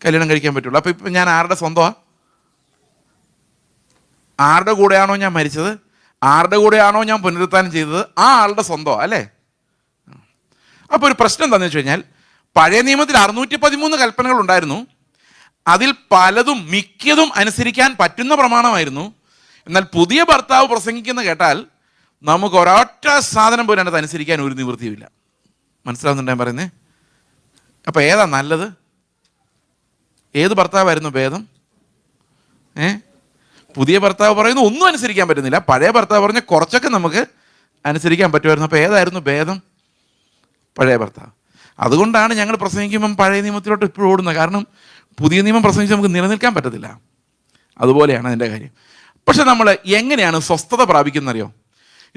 കല്യാണം കഴിക്കാൻ പറ്റുള്ളൂ. അപ്പൊ ഇപ്പം ഞാൻ ആരുടെ സ്വന്തമാണ്? ആരുടെ കൂടെയാണോ ഞാൻ മരിച്ചത്, ആരുടെ കൂടെയാണോ ഞാൻ പുനരുത്ഥാനം ചെയ്തത്, ആ ആളുടെ സ്വന്തമാണ് അല്ലേ. അപ്പോൾ ഒരു പ്രശ്നം എന്താണെന്ന് വെച്ച് കഴിഞ്ഞാൽ പഴയ നിയമത്തിൽ 613 കൽപ്പനകൾ ഉണ്ടായിരുന്നു. അതിൽ പലതും മിക്കതും അനുസരിക്കാൻ പറ്റുന്ന പ്രമാണമായിരുന്നു. എന്നാൽ പുതിയ ഭർത്താവ് പ്രസംഗിക്കുന്ന കേട്ടാൽ നമുക്ക് ഒരൊറ്റ സാധനം പോലും അതിനകത്ത് അനുസരിക്കാൻ ഒരു നിവൃത്തിയുമില്ല. മനസ്സിലാവുന്നുണ്ടോ ഞാൻ പറയുന്നത്? അപ്പം ഏതാ നല്ലത്? ഏത് ഭർത്താവായിരുന്നു ഭേദം? പുതിയ ഭർത്താവ് പറയുന്നു ഒന്നും അനുസരിക്കാൻ പറ്റുന്നില്ല, പഴയ ഭർത്താവ് പറഞ്ഞ കുറച്ചൊക്കെ നമുക്ക് അനുസരിക്കാൻ പറ്റുമായിരുന്നു. അപ്പോൾ ഏതായിരുന്നു ഭേദം? പഴയ ഭർത്താവ്. അതുകൊണ്ടാണ് ഞങ്ങൾ പ്രസംഗിക്കുമ്പം പഴയ നിയമത്തിലോട്ട് ഇപ്പോഴും ഓടുന്നത്. കാരണം പുതിയ നിയമം പ്രസംഗിച്ച് നമുക്ക് നിലനിൽക്കാൻ പറ്റത്തില്ല. അതുപോലെയാണ് അതിൻ്റെ കാര്യം. പക്ഷെ നമ്മൾ എങ്ങനെയാണ് സ്വസ്ഥത പ്രാപിക്കുന്നറിയോ?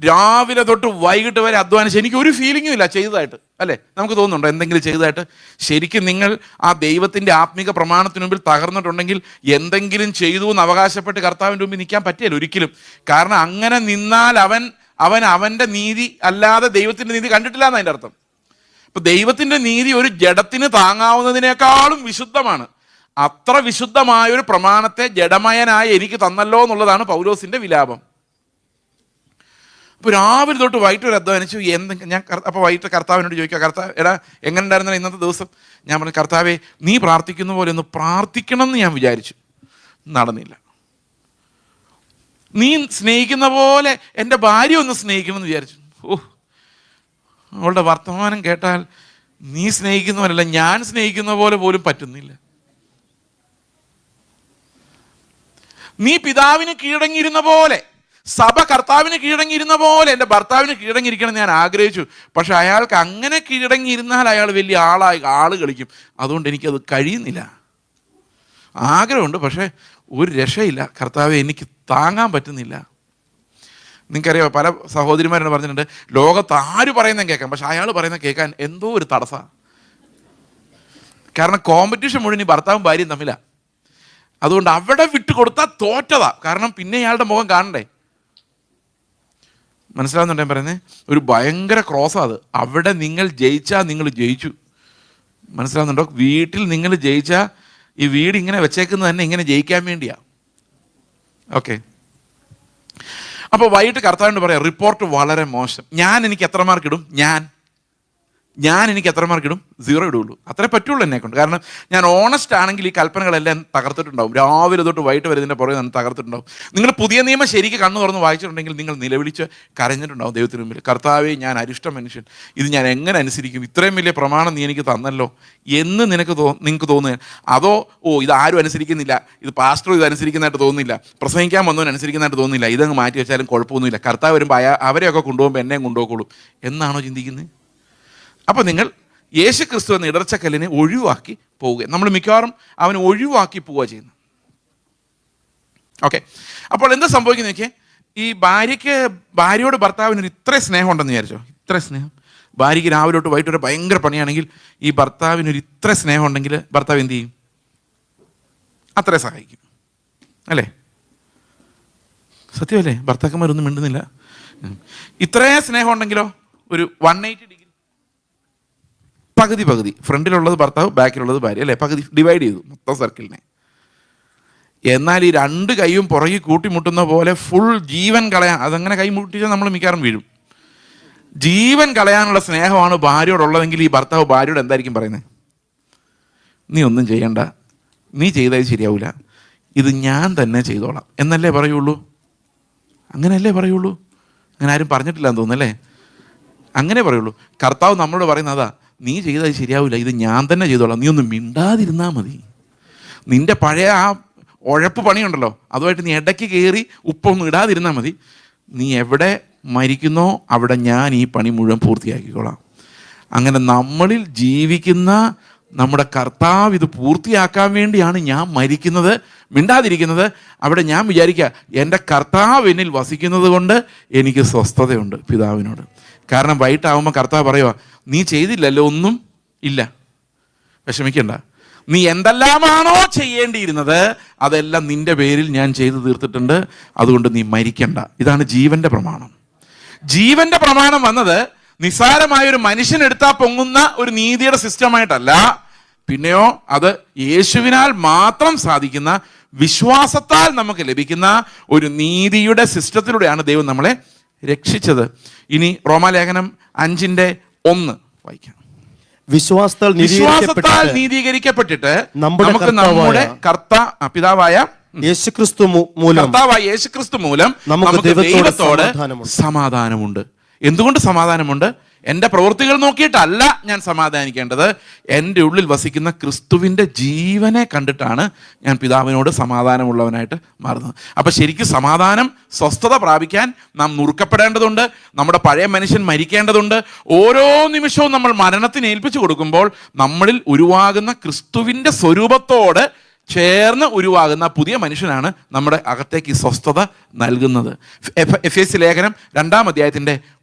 രാവിലെ തൊട്ട് വൈകിട്ട് വരെ അധ്വാനിച്ച് എനിക്ക് ഒരു ഫീലിങ്ങും ഇല്ല ചെയ്തതായിട്ട്, അല്ലേ? നമുക്ക് തോന്നുന്നുണ്ടോ എന്തെങ്കിലും ചെയ്തതായിട്ട്? ശരിക്കും നിങ്ങൾ ആ ദൈവത്തിൻ്റെ ആത്മീക പ്രമാണത്തിന് മുമ്പിൽ തകർന്നിട്ടുണ്ടെങ്കിൽ എന്തെങ്കിലും ചെയ്തു എന്ന് അവകാശപ്പെട്ട് കർത്താവിൻ്റെ മുമ്പിൽ നിൽക്കാൻ പറ്റില്ല ഒരിക്കലും. കാരണം അങ്ങനെ നിന്നാൽ അവൻ്റെ നീതി അല്ലാതെ ദൈവത്തിൻ്റെ നീതി കണ്ടിട്ടില്ല എന്ന് അതിൻ്റെ അർത്ഥം. ഇപ്പം ദൈവത്തിൻ്റെ നീതി ഒരു ജഡത്തിന് താങ്ങാവുന്നതിനേക്കാളും വിശുദ്ധമാണ്. അത്ര വിശുദ്ധമായൊരു പ്രമാണത്തെ ജഡമയനായ എനിക്ക് തന്നല്ലോ എന്നുള്ളതാണ് പൗലോസിൻ്റെ വിലാപം. അപ്പോൾ രാവിലെ തൊട്ട് വൈകിട്ട് ഒരു അധ്വാനിച്ചു. ഞാൻ അപ്പോൾ വൈകിട്ട് കർത്താവിനോട് ചോദിക്കുക, കർത്താവ് എടാ എങ്ങനെ ഉണ്ടായിരുന്നില്ല ഇന്നത്തെ ദിവസം? ഞാൻ പറഞ്ഞു, കർത്താവേ നീ പ്രാർത്ഥിക്കുന്ന പോലെ ഒന്ന് പ്രാർത്ഥിക്കണം എന്ന് ഞാൻ വിചാരിച്ചു, നടന്നില്ല. നീ സ്നേഹിക്കുന്ന പോലെ എൻ്റെ ഭാര്യ ഒന്ന് സ്നേഹിക്കണം എന്ന് വിചാരിച്ചു. അവളുടെ വർത്തമാനം കേട്ടാൽ നീ സ്നേഹിക്കുന്ന പോലെയല്ല, ഞാൻ സ്നേഹിക്കുന്ന പോലെ പോലും പറ്റുന്നില്ല. നീ പിതാവിന് കീഴടങ്ങിയിരുന്ന പോലെ, സഭ കർത്താവിന് കീഴടങ്ങിയിരുന്ന പോലെ എൻ്റെ ഭർത്താവിന് കീഴടങ്ങിയിരിക്കണം ഞാൻ ആഗ്രഹിച്ചു. പക്ഷെ അയാൾക്ക് അങ്ങനെ കീഴടങ്ങിയിരുന്നാൽ അയാൾ വലിയ ആള് കളിക്കും. അതുകൊണ്ട് എനിക്കത് കഴിയുന്നില്ല. ആഗ്രഹമുണ്ട്, പക്ഷേ ഒരു രക്ഷയില്ല. കർത്താവെ എനിക്ക് താങ്ങാൻ പറ്റുന്നില്ല. നിങ്ങൾക്കറിയാമോ, പല സഹോദരിമാരോട് പറഞ്ഞിട്ടുണ്ട്, ലോകത്ത് ആര് പറയുന്നത് കേൾക്കാം, പക്ഷെ അയാൾ പറയുന്നത് കേൾക്കാൻ എന്തോ ഒരു തടസ്സമാണ്. കാരണം കോമ്പറ്റീഷൻ മുഴുവൻ ഈ ഭർത്താവും ഭാര്യയും തമ്മിലാണ്. അതുകൊണ്ട് അവിടെ വിട്ടുകൊടുത്താൽ തോറ്റതാ. കാരണം പിന്നെ ഇയാളുടെ മുഖം കാണണ്ടേ. മനസ്സിലാവുന്നുണ്ടോ ഞാൻ പറയുന്നത്? ഒരു ഭയങ്കര ക്രോസാണ് അത്. അവിടെ നിങ്ങൾ ജയിച്ചാൽ നിങ്ങൾ ജയിച്ചു. മനസ്സിലാവുന്നുണ്ടോ? വീട്ടിൽ നിങ്ങൾ ജയിച്ചാൽ ഈ വീട് ഇങ്ങനെ വെച്ചേക്കുന്നത് തന്നെ ഇങ്ങനെ ജയിക്കാൻ വേണ്ടിയാ. ഓക്കെ. അപ്പോൾ വൈകിട്ട് കർത്താവിനോട് പറയാം, റിപ്പോർട്ട് വളരെ മോശം. എനിക്ക് എത്ര മാർക്ക് ഇടും? എനിക്ക് എത്ര മാർക്ക് ഇടും? 0 ഇടുള്ളൂ. അത്രേ പറ്റുള്ളൂ എന്നെ കൊണ്ട്. കാരണം ഞാൻ ഓണസ്റ്റ് ആണെങ്കിൽ ഈ കൽപ്പനകളെല്ലാം തകർത്തിട്ടുണ്ടാവും. രാവിലെ തൊട്ട് വൈകിട്ട് വരെ ഇതിൻ്റെ പുറകെ ഞാൻ തകർത്തിട്ടുണ്ടാവും. നിങ്ങൾ പുതിയ നിയമം ശരിക്ക് കണ്ണു തുറന്ന് വായിച്ചിട്ടുണ്ടെങ്കിൽ നിങ്ങൾ നിലവിളിച്ച് കരഞ്ഞിട്ടുണ്ടാവും ദൈവത്തിന് മുമ്പിൽ. കർത്താവേ ഞാൻ അരിഷ്ട മനുഷ്യൻ, ഇത് ഞാൻ എങ്ങനെ അനുസരിക്കും? ഇത്രയും വലിയ പ്രമാണം നീ എനിക്ക് തന്നല്ലോ എന്ന് നിങ്ങൾക്ക് തോന്നുക. അതോ ഇത് ആരും അനുസരിക്കുന്നില്ല, ഇത് പാസ്റ്റർ ഇത് അനുസരിക്കുന്നതായിട്ട് തോന്നുന്നില്ല, പ്രസംഗിക്കാൻ വന്നവൻ അനുസരിക്കുന്നതായിട്ട് തോന്നുന്നില്ല, ഇതങ്ങ് മാറ്റി വെച്ചാലും കുഴപ്പമൊന്നുമില്ല, കർത്താവ് വരുമ്പോൾ അവരെയൊക്കെ കൊണ്ടുപോകുമ്പോൾ എന്നെയും കൊണ്ടുപോകുള്ളൂ എന്നാണോ ചിന്തിക്കുന്നത്? അപ്പോൾ നിങ്ങൾ യേശു ക്രിസ്തു എന്ന ഇടർച്ചക്കല്ലിനെ ഒഴിവാക്കി പോവുക. നമ്മൾ മിക്കവാറും അവനെ ഒഴിവാക്കി പോവുക ചെയ്യുന്നത്. ഓക്കെ. അപ്പോൾ എന്താ സംഭവിക്കുന്നത് നോക്കിയേ, ഈ ഭാര്യയോട് ഭർത്താവിനൊരു ഇത്ര സ്നേഹം ഉണ്ടെന്ന് വിചാരിച്ചോ. ഇത്ര സ്നേഹം. ഭാര്യയ്ക്ക് രാവിലെ തൊട്ട് വൈകിട്ട് വരെ ഭയങ്കര പണിയാണെങ്കിൽ ഈ ഭർത്താവിനൊരു ഇത്ര സ്നേഹം ഉണ്ടെങ്കിൽ ഭർത്താവ് എന്ത് ചെയ്യും? അത്രേ സഹായിക്കും, അല്ലേ? സത്യമല്ലേ? ഭർത്താക്കന്മാരൊന്നും മിണ്ടുന്നില്ല. ഇത്രയും സ്നേഹം ഉണ്ടെങ്കിലോ ഒരു 180 ഡിഗ്രി പകുതി പകുതി, ഫ്രണ്ടിലുള്ളത് ഭർത്താവ്, ബാക്കിലുള്ളത് ഭാര്യ, അല്ലേ? പകുതി ഡിവൈഡ് ചെയ്തു മൊത്തം സർക്കിളിനെ. എന്നാൽ ഈ രണ്ട് കൈയും പുറകിൽ കൂട്ടിമുട്ടുന്ന പോലെ ഫുൾ ജീവൻ കളയാൻ, അതങ്ങനെ കൈ മുട്ടിച്ചാൽ നമ്മൾ മിക്കവാറും വീഴും. ജീവൻ കളയാനുള്ള സ്നേഹമാണ് ഭാര്യയോടുള്ളതെങ്കിൽ ഈ ഭർത്താവ് ഭാര്യയോട് എന്തായിരിക്കും പറയുന്നത്? നീ ഒന്നും ചെയ്യണ്ട, നീ ചെയ്താൽ ശരിയാവില്ല, ഇത് ഞാൻ തന്നെ ചെയ്തോളാം എന്നല്ലേ പറയുള്ളൂ? അങ്ങനെയല്ലേ പറയുള്ളൂ? അങ്ങനെ ആരും പറഞ്ഞിട്ടില്ല എന്ന് തോന്നുന്നല്ലേ? അങ്ങനെ പറയുള്ളൂ. കർത്താവ് നമ്മളോട് പറയുന്നത് അതാ, നീ ചെയ്താൽ ശരിയാവില്ല, ഇത് ഞാൻ തന്നെ ചെയ്തോളാം, നീ ഒന്നും മിണ്ടാതിരുന്നാൽ മതി. നിന്റെ പഴയ ആ ഉഴപ്പ് പണിയുണ്ടല്ലോ, അതുമായിട്ട് നീ ഇടയ്ക്ക് കയറി ഉപ്പൊന്നും ഇടാതിരുന്നാൽ മതി. നീ എവിടെ മരിക്കുന്നോ അവിടെ ഞാൻ ഈ പണി മുഴുവൻ പൂർത്തിയാക്കിക്കോളാം. അങ്ങനെ നമ്മളിൽ ജീവിക്കുന്ന നമ്മുടെ കർത്താവ് ഇത് പൂർത്തിയാക്കാൻ വേണ്ടിയാണ് ഞാൻ മരിക്കുന്നത്, മിണ്ടാതിരിക്കുന്നത്. അവിടെ ഞാൻ വിചാരിക്കുക, എൻ്റെ കർത്താവ് എന്നിൽ വസിക്കുന്നത് കൊണ്ട് എനിക്ക് സ്വസ്ഥതയുണ്ട് പിതാവിനോട്. കാരണം വൈകിട്ടാവുമ്പോൾ കർത്താവ് പറയുക, നീ ചെയ്തില്ലല്ലോ, ഒന്നും ഇല്ല, വിഷമിക്കണ്ട, നീ എന്തെല്ലാമാണോ ചെയ്യേണ്ടിയിരുന്നത് അതെല്ലാം നിന്റെ പേരിൽ ഞാൻ ചെയ്തു തീർത്തിട്ടുണ്ട്, അതുകൊണ്ട് നീ മരിക്കണ്ട. ഇതാണ് ജീവന്റെ പ്രമാണം. ജീവന്റെ പ്രമാണം വന്നത് നിസ്സാരമായ ഒരു മനുഷ്യനെടുത്താൽ പൊങ്ങുന്ന ഒരു നീതിയുടെ സിസ്റ്റമായിട്ടല്ല, പിന്നെയോ അത് യേശുവിനാൽ മാത്രം സാധിക്കുന്ന, വിശ്വാസത്താൽ നമുക്ക് ലഭിക്കുന്ന ഒരു നീതിയുടെ സിസ്റ്റത്തിലൂടെയാണ് ദൈവം നമ്മളെ രക്ഷിച്ചത്. ഇനി റോമാലേഖനം 5:1 വായിക്കാം. വിശ്വാസത്താൽ നീതീകരിക്കപ്പെട്ടിട്ട് നമുക്ക് നമ്മുടെ പിതാവായ യേശുക്രിസ്തു മൂലം നമുക്ക് ദൈവത്തോട് സമാധാനമുണ്ട്. എന്തുകൊണ്ട് സമാധാനമുണ്ട്? എൻ്റെ പ്രവൃത്തികൾ നോക്കിയിട്ടല്ല ഞാൻ സമാധാനിക്കേണ്ടത്, എൻ്റെ ഉള്ളിൽ വസിക്കുന്ന ക്രിസ്തുവിൻ്റെ ജീവനെ കണ്ടിട്ടാണ് ഞാൻ പിതാവിനോട് സമാധാനമുള്ളവനായിട്ട് മാറുന്നത്. അപ്പം ശരിക്കും സമാധാനം, സ്വസ്ഥത പ്രാപിക്കാൻ നാം നുറുക്കപ്പെടേണ്ടതുണ്ട്. നമ്മുടെ പഴയ മനുഷ്യൻ മരിക്കേണ്ടതുണ്ട്. ഓരോ നിമിഷവും നമ്മൾ മരണത്തിന് ഏൽപ്പിച്ചു കൊടുക്കുമ്പോൾ നമ്മളിൽ ഉരുവാകുന്ന ക്രിസ്തുവിൻ്റെ സ്വരൂപത്തോട് ചേർന്ന് ഉരുവാകുന്ന പുതിയ മനുഷ്യനാണ് നമ്മുടെ അകത്തേക്ക് ഈ സ്വസ്ഥത നൽകുന്നത്. എഫേസ്യ ലേഖനം 2-ാം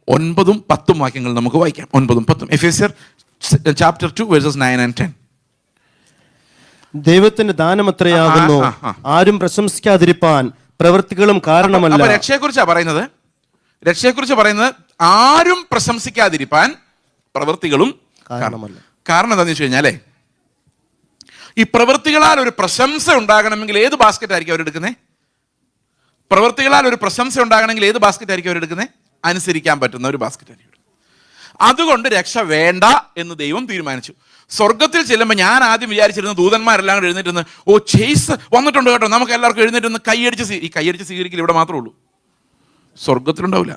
9-10 വാക്യങ്ങൾ നമുക്ക് വായിക്കാം. 9-10 എഫേസ്യർ chapter 2 verses 9 and 10. ദൈവത്തിന്റെ ദാനമത്രയാകുന്നു, ആരും പ്രശംസിക്കാതിരിപ്പാൻ പ്രവൃത്തികളും കാരണമല്ല. രക്ഷയെക്കുറിച്ചാണ് പറയുന്നത്. ആരും പ്രശംസിക്കാതിരിപ്പാൻ പ്രവൃത്തികളും കാരണമല്ല. കാരണം എന്താണെന്ന് വെച്ച് കഴിഞ്ഞാലേ, ഈ പ്രവൃത്തികളാൽ ഒരു പ്രശംസ ഉണ്ടാകണമെങ്കിൽ ഏത് ബാസ്ക്കറ്റ് ആയിരിക്കും അവരെടുക്കുന്നത്? പ്രവൃത്തികളാൽ ഒരു പ്രശംസ ഉണ്ടാകണമെങ്കിൽ ഏത് ബാസ്ക്കറ്റ് ആയിരിക്കും അവരെടുക്കുന്നത്? അനുസരിക്കാൻ പറ്റുന്ന ഒരു ബാസ്ക്കറ്റ് ആയിരിക്കും. അതുകൊണ്ട് രക്ഷ വേണ്ട എന്ന് ദൈവം തീരുമാനിച്ചു. സ്വർഗത്തിൽ ചെല്ലുമ്പോൾ ഞാൻ ആദ്യം വിചാരിച്ചിരുന്ന ദൂതന്മാരെല്ലാം കൂടെ എഴുന്നേറ്റ്, ഓ ചേസ് വന്നിട്ടുണ്ട് കേട്ടോ, നമുക്ക് എല്ലാവർക്കും എഴുന്നേറ്റ് കൈയടിച്ച് സ്വീകരിക്കില്ല ഇവിടെ മാത്രമേ ഉള്ളൂ, സ്വർഗത്തിലുണ്ടാവില്ല.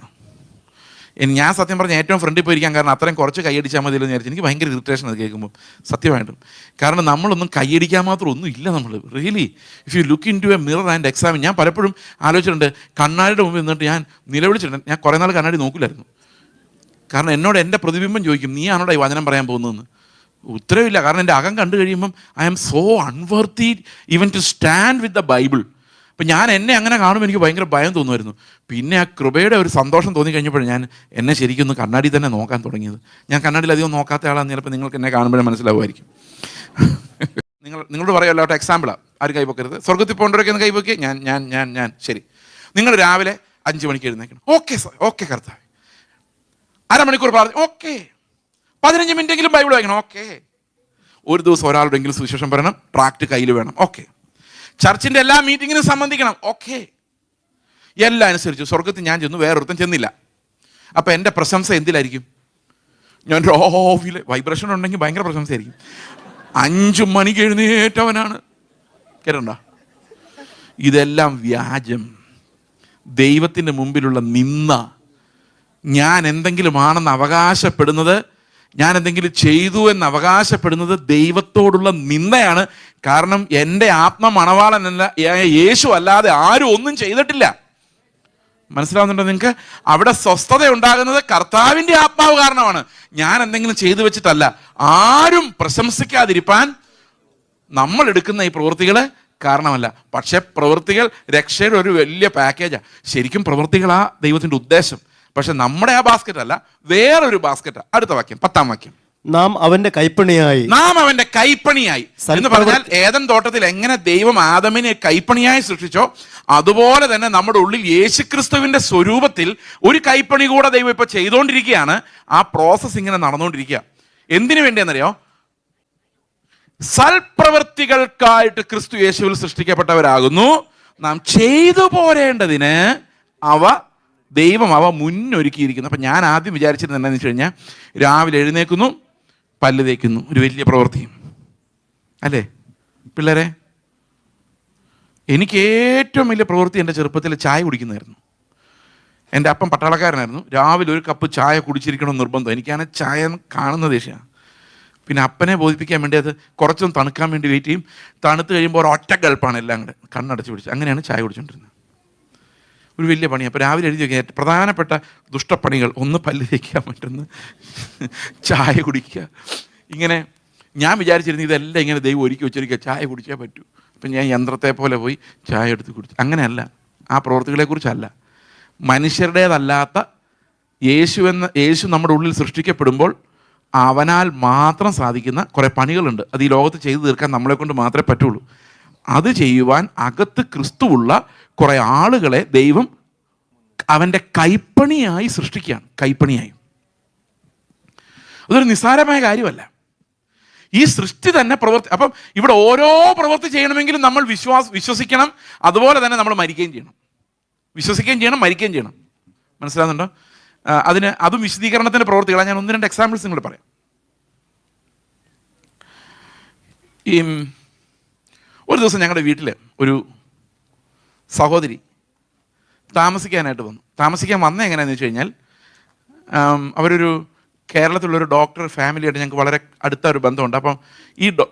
ഞാൻ സത്യം പറഞ്ഞാൽ ഏറ്റവും ഫ്രണ്ടിൽ പോയിരിക്കാൻ കാരണം അത്രയും കുറച്ച് കൈയടിച്ചാൽ മതിയെന്ന് വിചാരിച്ചു. എനിക്ക് ഭയങ്കര ഇറിറ്റേഷൻ അത് കേൾക്കുമ്പോൾ, സത്യമായിട്ടും. കാരണം നമ്മളൊന്നും കൈയടിക്കാൻ മാത്രം ഒന്നും ഇല്ല നമ്മൾ. Really if you look into a mirror and examine. ഞാൻ പലപ്പോഴും ആലോചിച്ചിട്ടുണ്ട്, കണ്ണാടിയുടെ മുമ്പിൽ നിന്നിട്ട് ഞാൻ നിലവിളിച്ചിട്ടുണ്ട്. ഞാൻ കുറേ നാൾ കണ്ണാടി നോക്കില്ലായിരുന്നു. കാരണം എന്നോട് എൻ്റെ പ്രതിബിംബം ചോദിക്കും, നീ ആണോടാ ഈ വചനം പറയാൻ പോകുന്നതെന്ന്. ഉത്തരവില്ല. കാരണം എൻ്റെ അകം കണ്ടു കഴിയുമ്പം I am so unworthy even to stand with the Bible. അപ്പം ഞാൻ എന്നെ അങ്ങനെ കാണുമ്പോൾ എനിക്ക് ഭയങ്കര ഭയം തോന്നുമായിരുന്നു. പിന്നെ ആ കൃപയുടെ ഒരു സന്തോഷം തോന്നിക്കഴിഞ്ഞപ്പോൾ ഞാൻ എന്നെ ശരിക്കും ഒന്ന് കണ്ണാടി തന്നെ നോക്കാൻ തുടങ്ങിയത്. ഞാൻ കണ്ണാടിയിൽ അധികം നോക്കാത്ത ആളാന്ന് ചിലപ്പോൾ നിങ്ങൾക്ക് എന്നെ കാണുമ്പോഴേ മനസ്സിലാവുമായിരിക്കും. നിങ്ങളോട് പറയുമല്ലോ, എക്സാമ്പിളാണ്, ആരും കൈപ്പൊക്കരുത്. സ്വർഗത്തിൽ പോകേണ്ടവരൊക്കെ ഒന്ന് കൈപ്പൊക്കെ. ഞാൻ ശരി. നിങ്ങൾ രാവിലെ 5 മണിക്ക് എഴുന്നേക്കണം. ഓക്കെ സാർ, ഓക്കെ കർത്താവ്. അരമണിക്കൂർ പ്രാർത്ഥന, ഓക്കെ. 15 മിനിറ്റെങ്കിലും ബൈബിൾ വായിക്കണം, ഓക്കെ. ഒരു ദിവസം ഒരാളുടെങ്കിലും സുവിശേഷം പറയണം, ട്രാക്ട് കയ്യിൽ വേണം, ഓക്കെ. ചർച്ചിൻ്റെ എല്ലാ മീറ്റിങ്ങിനും സംബന്ധിക്കണം, ഓക്കെ. എല്ലാം അനുസരിച്ചു. സ്വർഗത്തിൽ ഞാൻ ചെന്നു, വേറൊരുത്തം ചെന്നില്ല. അപ്പം എൻ്റെ പ്രശംസ എന്തിലായിരിക്കും? ഞാൻ രാവിലെ വൈബ്രേഷൻ ഉണ്ടെങ്കിൽ ഭയങ്കര പ്രശംസയായിരിക്കും. 5 മണിക്ക് എഴുന്നേറ്റവനാണ്. കേട്ടോ? ഇതെല്ലാം വ്യാജം, ദൈവത്തിൻ്റെ മുമ്പിലുള്ള നിന്ന. ഞാൻ എന്തെങ്കിലും ആണെന്ന് അവകാശപ്പെടുന്നത്, ഞാൻ എന്തെങ്കിലും ചെയ്തു എന്ന് അവകാശപ്പെടുന്നത് ദൈവത്തോടുള്ള നിന്ദയാണ്. കാരണം എൻ്റെ ആത്മമണവാളനല്ല യേശു അല്ലാതെ ആരും ഒന്നും ചെയ്തിട്ടില്ല. മനസ്സിലാവുന്നുണ്ടോ നിങ്ങൾക്ക്? അവിടെ സ്വസ്ഥത ഉണ്ടാകുന്നത് കർത്താവിൻ്റെ ആത്മാവ് കാരണമാണ്. ഞാൻ എന്തെങ്കിലും ചെയ്തു വെച്ചിട്ടല്ല. ആരും പ്രശംസിക്കാതിരിപ്പാൻ നമ്മൾ എടുക്കുന്ന ഈ പ്രവൃത്തികൾ കാരണമല്ല. പക്ഷെ പ്രവൃത്തികൾ രക്ഷയുടെ ഒരു വലിയ പാക്കേജാണ്. ശരിക്കും പ്രവൃത്തികളാ ദൈവത്തിൻ്റെ ഉദ്ദേശം. പക്ഷെ നമ്മുടെ ആ ബാസ്ക്കറ്റ് അല്ല, വേറൊരു ബാസ്ക്കറ്റ്. അടുത്ത വാക്യം, 10-ാം വാക്യം. നാം അവന്റെ കൈപ്പണിയായി എന്ന് പറഞ്ഞാൽ ഏദൻ തോട്ടത്തിൽ എങ്ങനെ ദൈവം ആദമിനെ കൈപ്പണിയായി സൃഷ്ടിച്ചോ അതുപോലെ തന്നെ നമ്മുടെ ഉള്ളിൽ യേശുക്രിസ്തുവിന്റെ സ്വരൂപത്തിൽ ഒരു കൈപ്പണി കൂടെ ദൈവം ഇപ്പൊ ചെയ്തുകൊണ്ടിരിക്കുകയാണ്. ആ പ്രോസസ് ഇങ്ങനെ നടന്നുകൊണ്ടിരിക്കുക. എന്തിനു വേണ്ടിയെന്നറിയോ? സൽപ്രവൃത്തികൾക്കായിട്ട് ക്രിസ്തു യേശുവിൽ സൃഷ്ടിക്കപ്പെട്ടവരാകുന്നു. നാം ചെയ്തു പോരേണ്ടതിന് ദൈവം മുന്നൊരുക്കിയിരിക്കുന്നു. അപ്പം ഞാൻ ആദ്യം വിചാരിച്ചിരുന്നത് എന്താണെന്ന് വെച്ച് കഴിഞ്ഞാൽ, രാവിലെ എഴുന്നേൽക്കുന്നു, പല്ല് തേക്കുന്നു, ഒരു വലിയ പ്രവൃത്തിയും അല്ലേ പിള്ളേരെ? എനിക്ക് ഏറ്റവും വലിയ പ്രവൃത്തി എൻ്റെ ചെറുപ്പത്തിൽ ചായ കുടിക്കുന്നതായിരുന്നു. എൻ്റെ അപ്പം പട്ടാളക്കാരനായിരുന്നു. രാവിലെ ഒരു കപ്പ് ചായ കുടിച്ചിരിക്കണമെന്ന് നിർബന്ധം. എനിക്കാണ് ചായ കാണുന്ന ദേഷ്യമാണ്. പിന്നെ അപ്പനെ ബോധിപ്പിക്കാൻ വേണ്ടി അത് കുറച്ചൊന്ന് തണുക്കാൻ വേണ്ടി വെയിറ്റ് ചെയ്യും. തണുത്ത് കഴിയുമ്പോൾ ഒറ്റ ഗൾപ്പാണ് എല്ലാം കൂടെ കണ്ണടച്ച് പിടിച്ച്. അങ്ങനെയാണ് ചായ കുടിച്ചുകൊണ്ടിരുന്നത്. ഒരു വലിയ പണി. അപ്പോൾ രാവിലെ എഴുതി വയ്ക്കുക പ്രധാനപ്പെട്ട ദുഷ്ടപ്പണികൾ: ഒന്ന് പല്ല് തേക്കുക, മറ്റൊന്ന് ചായ കുടിക്കുക. ഇങ്ങനെ ഞാൻ വിചാരിച്ചിരുന്നു ഇതെല്ലാം ഇങ്ങനെ ദൈവം ഒരുക്കി വെച്ചിരിക്കുക, ചായ കുടിച്ചേ പറ്റൂ. അപ്പം ഞാൻ യന്ത്രത്തെ പോലെ പോയി ചായ എടുത്ത് കുടിച്ചു. അങ്ങനെയല്ല, ആ പ്രവൃത്തികളെക്കുറിച്ചല്ല. മനുഷ്യരുടേതല്ലാത്ത യേശു നമ്മുടെ ഉള്ളിൽ സൃഷ്ടിക്കപ്പെടുമ്പോൾ അവനാൽ മാത്രം സാധിക്കുന്ന കുറേ പണികളുണ്ട്. അത് ഈ ലോകത്ത് ചെയ്തു തീർക്കാൻ നമ്മളെ കൊണ്ട് മാത്രമേ പറ്റുള്ളൂ. അത് ചെയ്യുവാൻ അകത്ത് ക്രിസ്തുവുള്ള കുറേ ആളുകളെ ദൈവം അവൻ്റെ കൈപ്പണിയായി സൃഷ്ടിക്കുകയാണ്. കൈപ്പണിയായി. അതൊരു നിസ്സാരമായ കാര്യമല്ല. ഈ സൃഷ്ടി തന്നെ അപ്പം ഇവിടെ ഓരോ പ്രവൃത്തി ചെയ്യണമെങ്കിലും നമ്മൾ വിശ്വസിക്കണം. അതുപോലെ തന്നെ നമ്മൾ മരിക്കുകയും ചെയ്യണം. വിശ്വസിക്കുകയും ചെയ്യണം, മരിക്കുകയും ചെയ്യണം. മനസ്സിലാകുന്നുണ്ടോ? അതും വിശദീകരണത്തിൻ്റെ പ്രവൃത്തികളാണ്. ഞാൻ 1-2 എക്സാമ്പിൾസ് നിങ്ങൾ പറയാം. ഒരു ദിവസം ഞങ്ങളുടെ വീട്ടിൽ ഒരു സഹോദരി താമസിക്കാനായിട്ട് വന്നു. താമസിക്കാൻ വന്നത് എങ്ങനെയാണെന്ന് വെച്ച് കഴിഞ്ഞാൽ, അവരൊരു കേരളത്തിലുള്ളൊരു ഡോക്ടർ ഫാമിലിയായിട്ട് ഞങ്ങൾക്ക് വളരെ അടുത്ത ഒരു ബന്ധമുണ്ട്. അപ്പം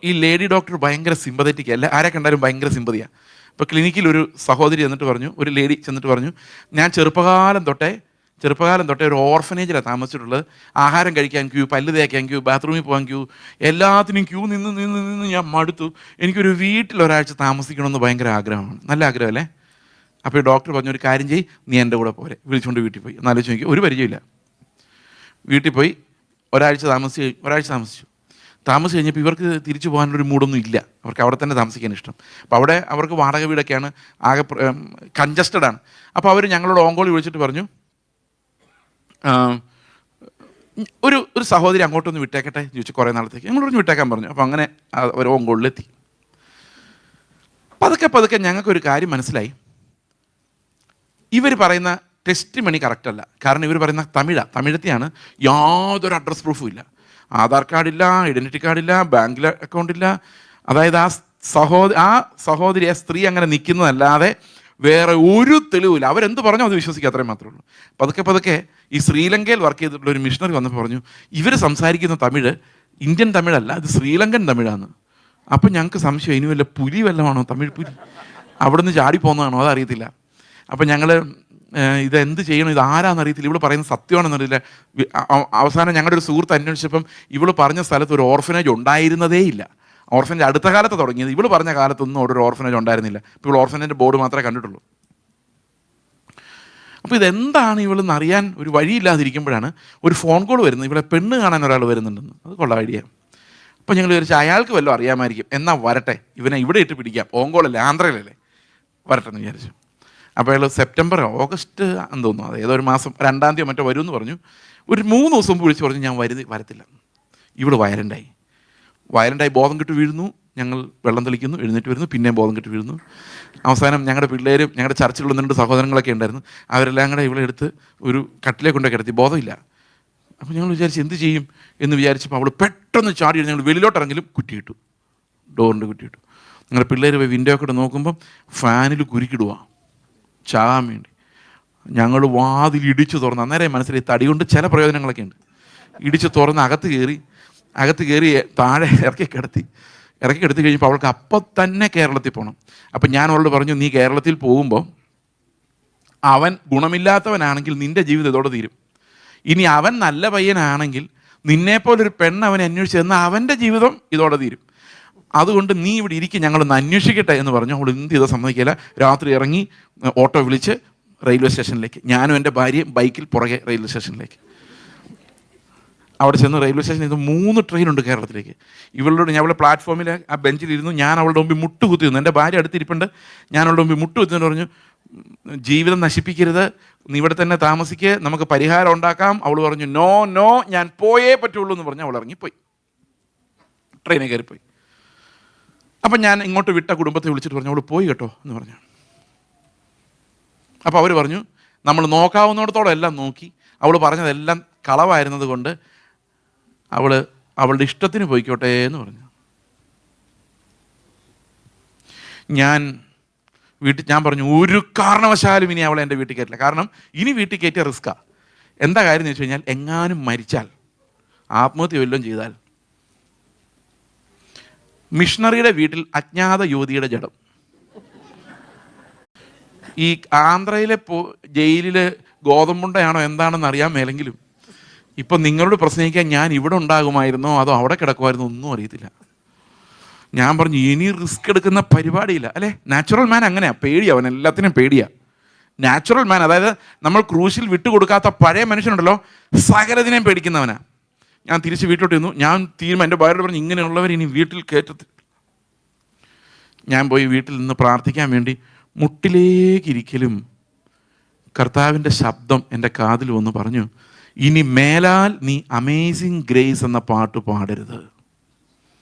ഈ ലേഡി ഡോക്ടർ ഭയങ്കര സിമ്പതറ്റിക് അല്ല, ആരെ കണ്ടാലും ഭയങ്കര സിമ്പതിയാണ്. അപ്പോൾ ക്ലിനിക്കിൽ ഒരു സഹോദരി ഒരു ലേഡി ചെന്നിട്ട് പറഞ്ഞു, ഞാൻ ചെറുപ്പകാലം തൊട്ടേ ഒരു ഓർഫനേജിലാണ് താമസിച്ചിട്ടുള്ളത്. ആഹാരം കഴിക്കാൻ ക്യൂ, പല്ല് തേക്കാൻ ക്യൂ, ബാത്റൂമിൽ പോകാൻ ക്യൂ, എല്ലാത്തിനും ക്യൂ നിന്ന് ഞാൻ മടുത്തു. എനിക്കൊരു വീട്ടിൽ ഒരാഴ്ച താമസിക്കണമെന്ന് ഭയങ്കര ആഗ്രഹമാണ്. നല്ല ആഗ്രഹമല്ലേ? അപ്പോൾ ഈ ഡോക്ടർ പറഞ്ഞു, ഒരു കാര്യം ചെയ്യ്, നീ എൻ്റെ കൂടെ പോരെ. വിളിച്ചുകൊണ്ട് വീട്ടിൽ പോയി. എന്നാലോചിച്ച് നോക്കി, ഒരു പരിചയമില്ല. വീട്ടിൽ പോയി ഒരാഴ്ച താമസിച്ചു. കഴിഞ്ഞപ്പോൾ ഇവർക്ക് തിരിച്ചു പോകാനൊരു മൂഡൊന്നും ഇല്ല. അവർക്ക് അവിടെ തന്നെ താമസിക്കാൻ ഇഷ്ടം. അപ്പോൾ അവിടെ അവർക്ക് വാടക വീടൊക്കെയാണ്, ആകെ കൺജസ്റ്റഡാണ്. അപ്പോൾ അവർ ഞങ്ങളോട് ഓങ്കോളി വിളിച്ചിട്ട് പറഞ്ഞു, ഒരു സഹോദരി അങ്ങോട്ടൊന്ന് വിട്ടേക്കട്ടെ ചോദിച്ചു. കുറേ നാളത്തേക്ക് ഞങ്ങൾ പറഞ്ഞു വിട്ടേക്കാൻ പറഞ്ഞു. അപ്പോൾ അങ്ങനെ ഒരു ഓങ്കോളിലെത്തി. പതുക്കെ ഞങ്ങൾക്കൊരു കാര്യം മനസ്സിലായി. ഇവർ പറയുന്ന ടെസ്റ്റ് മണി കറക്റ്റ് അല്ല. കാരണം ഇവർ പറയുന്ന തമിഴത്തെയാണ്. യാതൊരു അഡ്രസ് പ്രൂഫും ഇല്ല, ആധാർ കാർഡില്ല, ഐഡൻറ്റിറ്റി കാർഡില്ല, ബാങ്കിൽ അക്കൗണ്ടില്ല. അതായത് ആ സഹോദരി, ആ സ്ത്രീ അങ്ങനെ നിൽക്കുന്നതല്ലാതെ വേറെ ഒരു തെളിവില്ല. അവരെന്ത് പറഞ്ഞോ അത് വിശ്വസിക്കുക, അത്രയും മാത്രമേ ഉള്ളൂ. പതുക്കെ ഈ ശ്രീലങ്കയിൽ വർക്ക് ചെയ്തിട്ടുള്ള ഒരു മിഷണറി വന്നപ്പോൾ പറഞ്ഞു, ഇവർ സംസാരിക്കുന്ന തമിഴ് ഇന്ത്യൻ തമിഴല്ല, ഇത് ശ്രീലങ്കൻ തമിഴാണ്. അപ്പം ഞങ്ങൾക്ക് സംശയം, ഇനി വല്ല പുലി വല്ലതാണോ, തമിഴ് പുലി അവിടെ നിന്ന് ചാടിപ്പോകുന്നതാണോ, അതറിയത്തില്ല. അപ്പം ഞങ്ങൾ ഇതെന്ത് ചെയ്യണം, ഇത് ആരാന്നറിയത്തില്ല, ഇവള് പറയുന്നത് സത്യമാണെന്നറിയില്ല. അവസാനം ഞങ്ങളുടെ ഒരു സുഹൃത്ത് അന്വേഷിച്ചപ്പം ഇവള് പറഞ്ഞ സ്ഥലത്ത് ഒരു ഓർഫനേജ് ഉണ്ടായിരുന്നതേ ഇല്ല. ഓർഫനേജ് അടുത്ത കാലത്ത് തുടങ്ങിയത്. ഇവള് പറഞ്ഞ കാലത്തൊന്നും അവിടെ ഒരു ഓർഫനേജ് ഉണ്ടായിരുന്നില്ല. ഇപ്പോൾ ഇവൾ ഓർഫനേജിൻ്റെ ബോർഡ് മാത്രമേ കണ്ടിട്ടുള്ളൂ. അപ്പോൾ ഇതെന്താണ് ഇവളെന്ന് അറിയാൻ ഒരു വഴിയില്ലാതിരിക്കുമ്പോഴാണ് ഒരു ഫോൺ കോൾ വരുന്നത്. ഇവിടെ പെണ്ണ് കാണാൻ ഒരാൾ വരുന്നുണ്ടെന്ന്. അത് കൊള്ളാം ഐഡിയ. അപ്പോൾ ഞങ്ങൾ വിചാരിച്ചു അയാൾക്ക് വല്ലതും അറിയാമായിരിക്കും, എന്നാൽ വരട്ടെ, ഇവനെ ഇവിടെ ഇട്ട് പിടിക്കാം, ഓങ്കോളല്ലേ, ആന്ധ്രയിലല്ലേ, വരട്ടെ എന്ന് വിചാരിച്ചു. അപ്പോൾ അയാൾ ഓഗസ്റ്റ് എന്ന് തോന്നുന്നു, അത് ഏതോ ഒരു മാസം 2-ാം തീയതി മറ്റോ വരുമെന്ന് പറഞ്ഞു. ഒരു 3 ദിവസം മുമ്പ് വിളിച്ച് പറഞ്ഞു ഞാൻ വരത്തില്ല. ഇവള് വയലൻ്റായി ബോധം കെട്ട് വീഴുന്നു. ഞങ്ങൾ വെള്ളം തെളിക്കുന്നു, എഴുന്നേറ്റ് വരുന്നു, പിന്നെയും ബോധം കെട്ട് വീഴുന്നു. അവസാനം ഞങ്ങളുടെ പിള്ളേരും ഞങ്ങളുടെ ചർച്ചിലുള്ള 2 സഹോദരങ്ങളൊക്കെ ഉണ്ടായിരുന്നു. അവരെല്ലാം കൂടെ ഇവളെ എടുത്ത് ഒരു കട്ടിലേക്ക് കൊണ്ടൊക്കെ കിടത്തി. ബോധമില്ല. അപ്പോൾ ഞങ്ങൾ വിചാരിച്ച് എന്ത് ചെയ്യും എന്ന് വിചാരിച്ചപ്പോൾ അവൾ പെട്ടെന്ന് ചാടി ഞങ്ങൾ വെളിയിലോട്ടിറങ്ങിലും കുറ്റിയിട്ടു, ഡോറിൻ്റെ കുറ്റിയിട്ടു. ഞങ്ങളുടെ പിള്ളേർ പോയി വിൻഡോ ഒക്കെ നോക്കുമ്പം ഫാനിൽ കുരുക്കിടുക ചാകാൻ വേണ്ടി. ഞങ്ങൾ വാതിൽ ഇടിച്ചു തുറന്ന്, അന്നേരം മനസ്സിലായി തടി കൊണ്ട് ചില പ്രയോജനങ്ങളൊക്കെ ഉണ്ട്. ഇടിച്ച് തുറന്ന് അകത്ത് കയറി താഴെ ഇറക്കി കിടത്തി കഴിഞ്ഞപ്പോൾ അവൾക്ക് അപ്പം തന്നെ കേരളത്തിൽ പോകണം. അപ്പം ഞാൻ അവളോട് പറഞ്ഞു, നീ കേരളത്തിൽ പോകുമ്പോൾ അവൻ ഗുണമില്ലാത്തവനാണെങ്കിൽ നിൻ്റെ ജീവിതം ഇതോടെ തീരും. ഇനി അവൻ നല്ല പയ്യനാണെങ്കിൽ നിന്നെപ്പോലൊരു പെണ്ണ് അവനെ അന്വേഷിച്ച് എന്നാൽ അവൻ്റെ ജീവിതം ഇതോടെ തീരും. അതുകൊണ്ട് നീ ഇവിടെ ഇരിക്കും, ഞങ്ങളൊന്ന് അന്വേഷിക്കട്ടെ എന്ന് പറഞ്ഞു. അവൾ എന്ത് ചെയ്താൽ സമ്മതിക്കില്ല. രാത്രി ഇറങ്ങി ഓട്ടോ വിളിച്ച് റെയിൽവേ സ്റ്റേഷനിലേക്ക്, ഞാനും എൻ്റെ ഭാര്യയും ബൈക്കിൽ പുറകെ റെയിൽവേ സ്റ്റേഷനിലേക്ക്. അവിടെ ചെന്ന് റെയിൽവേ സ്റ്റേഷനിൽ നിന്ന് 3 ട്രെയിനുണ്ട് കേരളത്തിലേക്ക്. ഇവളോട് ഞാൻ അവളുടെ പ്ലാറ്റ്ഫോമിൽ ആ ബെഞ്ചിലിരുന്നു. ഞാൻ അവളുടെ മുമ്പിൽ മുട്ടുകുത്തി നിന്നു. എൻ്റെ ഭാര്യ അടുത്തിരിപ്പുണ്ട്. ഞാൻ അവളുടെ മുമ്പിൽ മുട്ടുകുത്തിന്ന് പറഞ്ഞു, ജീവിതം നശിപ്പിക്കരുത്, നീ ഇവിടെ തന്നെ താമസിക്കുക, നമുക്ക് പരിഹാരം ഉണ്ടാക്കാം. അവൾ പറഞ്ഞു നോ ഞാൻ പോയേ പറ്റുള്ളൂ എന്ന് പറഞ്ഞ് അവൾ ഇറങ്ങിപ്പോയി. ട്രെയിനിൽ കയറിപ്പോയി. അപ്പം ഞാൻ ഇങ്ങോട്ട് വിട്ട കുടുംബത്തെ വിളിച്ചിട്ട് പറഞ്ഞു, അവൾ പോയി കേട്ടോ എന്ന് പറഞ്ഞു. അപ്പോൾ അവർ പറഞ്ഞു, നമ്മൾ നോക്കാവുന്നിടത്തോളം എല്ലാം നോക്കി, അവൾ പറഞ്ഞതെല്ലാം കളവായിരുന്നത് കൊണ്ട് അവളുടെ ഇഷ്ടത്തിന് പോയിക്കോട്ടെ എന്ന് പറഞ്ഞു. ഞാൻ പറഞ്ഞു, ഒരു കാരണവശാലും ഇനി അവളെ എൻ്റെ വീട്ടിൽ കയറ്റില്ല. കാരണം ഇനി വീട്ടിൽ കയറ്റിയ റിസ്ക്കാണ്. എന്താ കാര്യം എന്ന് വെച്ച് കഴിഞ്ഞാൽ, എങ്ങാനും മരിച്ചാൽ, ആത്മഹത്യ വല്ലതും ചെയ്താൽ, മിഷണറിയുടെ വീട്ടിൽ അജ്ഞാത യുവതിയുടെ ജഡം, ഈ ആന്ധ്രയിലെ ജയിലിൽ ഗോതമ്പുണ്ടയാണോ എന്താണെന്ന് അറിയാൻ മേലെങ്കിലും ഇപ്പം നിങ്ങളോട് പ്രസംഗിക്കാൻ ഞാൻ ഇവിടെ ഉണ്ടാകുമായിരുന്നോ അതോ അവിടെ കിടക്കുമായിരുന്നോ ഒന്നും അറിയത്തില്ല. ഞാൻ പറഞ്ഞു, ഇനി റിസ്ക് എടുക്കുന്ന പരിപാടിയില്ല അല്ലേ. നാച്ചുറൽ മാൻ അങ്ങനെയാ, പേടിയാ, അവൻ എല്ലാത്തിനും പേടിയാ. നാച്ചുറൽ മാൻ, അതായത് നമ്മൾ ക്രൂശിൽ വിട്ടുകൊടുക്കാത്ത പഴയ മനുഷ്യനുണ്ടല്ലോ, സകലതിനെയും പേടിക്കുന്നവനാ. ഞാൻ തിരിച്ച് വീട്ടിലോട്ട് ചെന്നു. ഞാൻ എൻ്റെ ഭാര്യയോട് പറഞ്ഞു, ഇങ്ങനെയുള്ളവർ ഇനി വീട്ടിൽ കയറ്റത്തില്ല. ഞാൻ പോയി വീട്ടിൽ നിന്ന് പ്രാർത്ഥിക്കാൻ വേണ്ടി മുട്ടിലേക്കിരിക്കലും കർത്താവിൻ്റെ ശബ്ദം എൻ്റെ കാതിൽ വന്ന് പറഞ്ഞു, ഇനി മേലാൽ നീ അമേസിങ് ഗ്രേസ് എന്ന പാട്ട് പാടരുത്.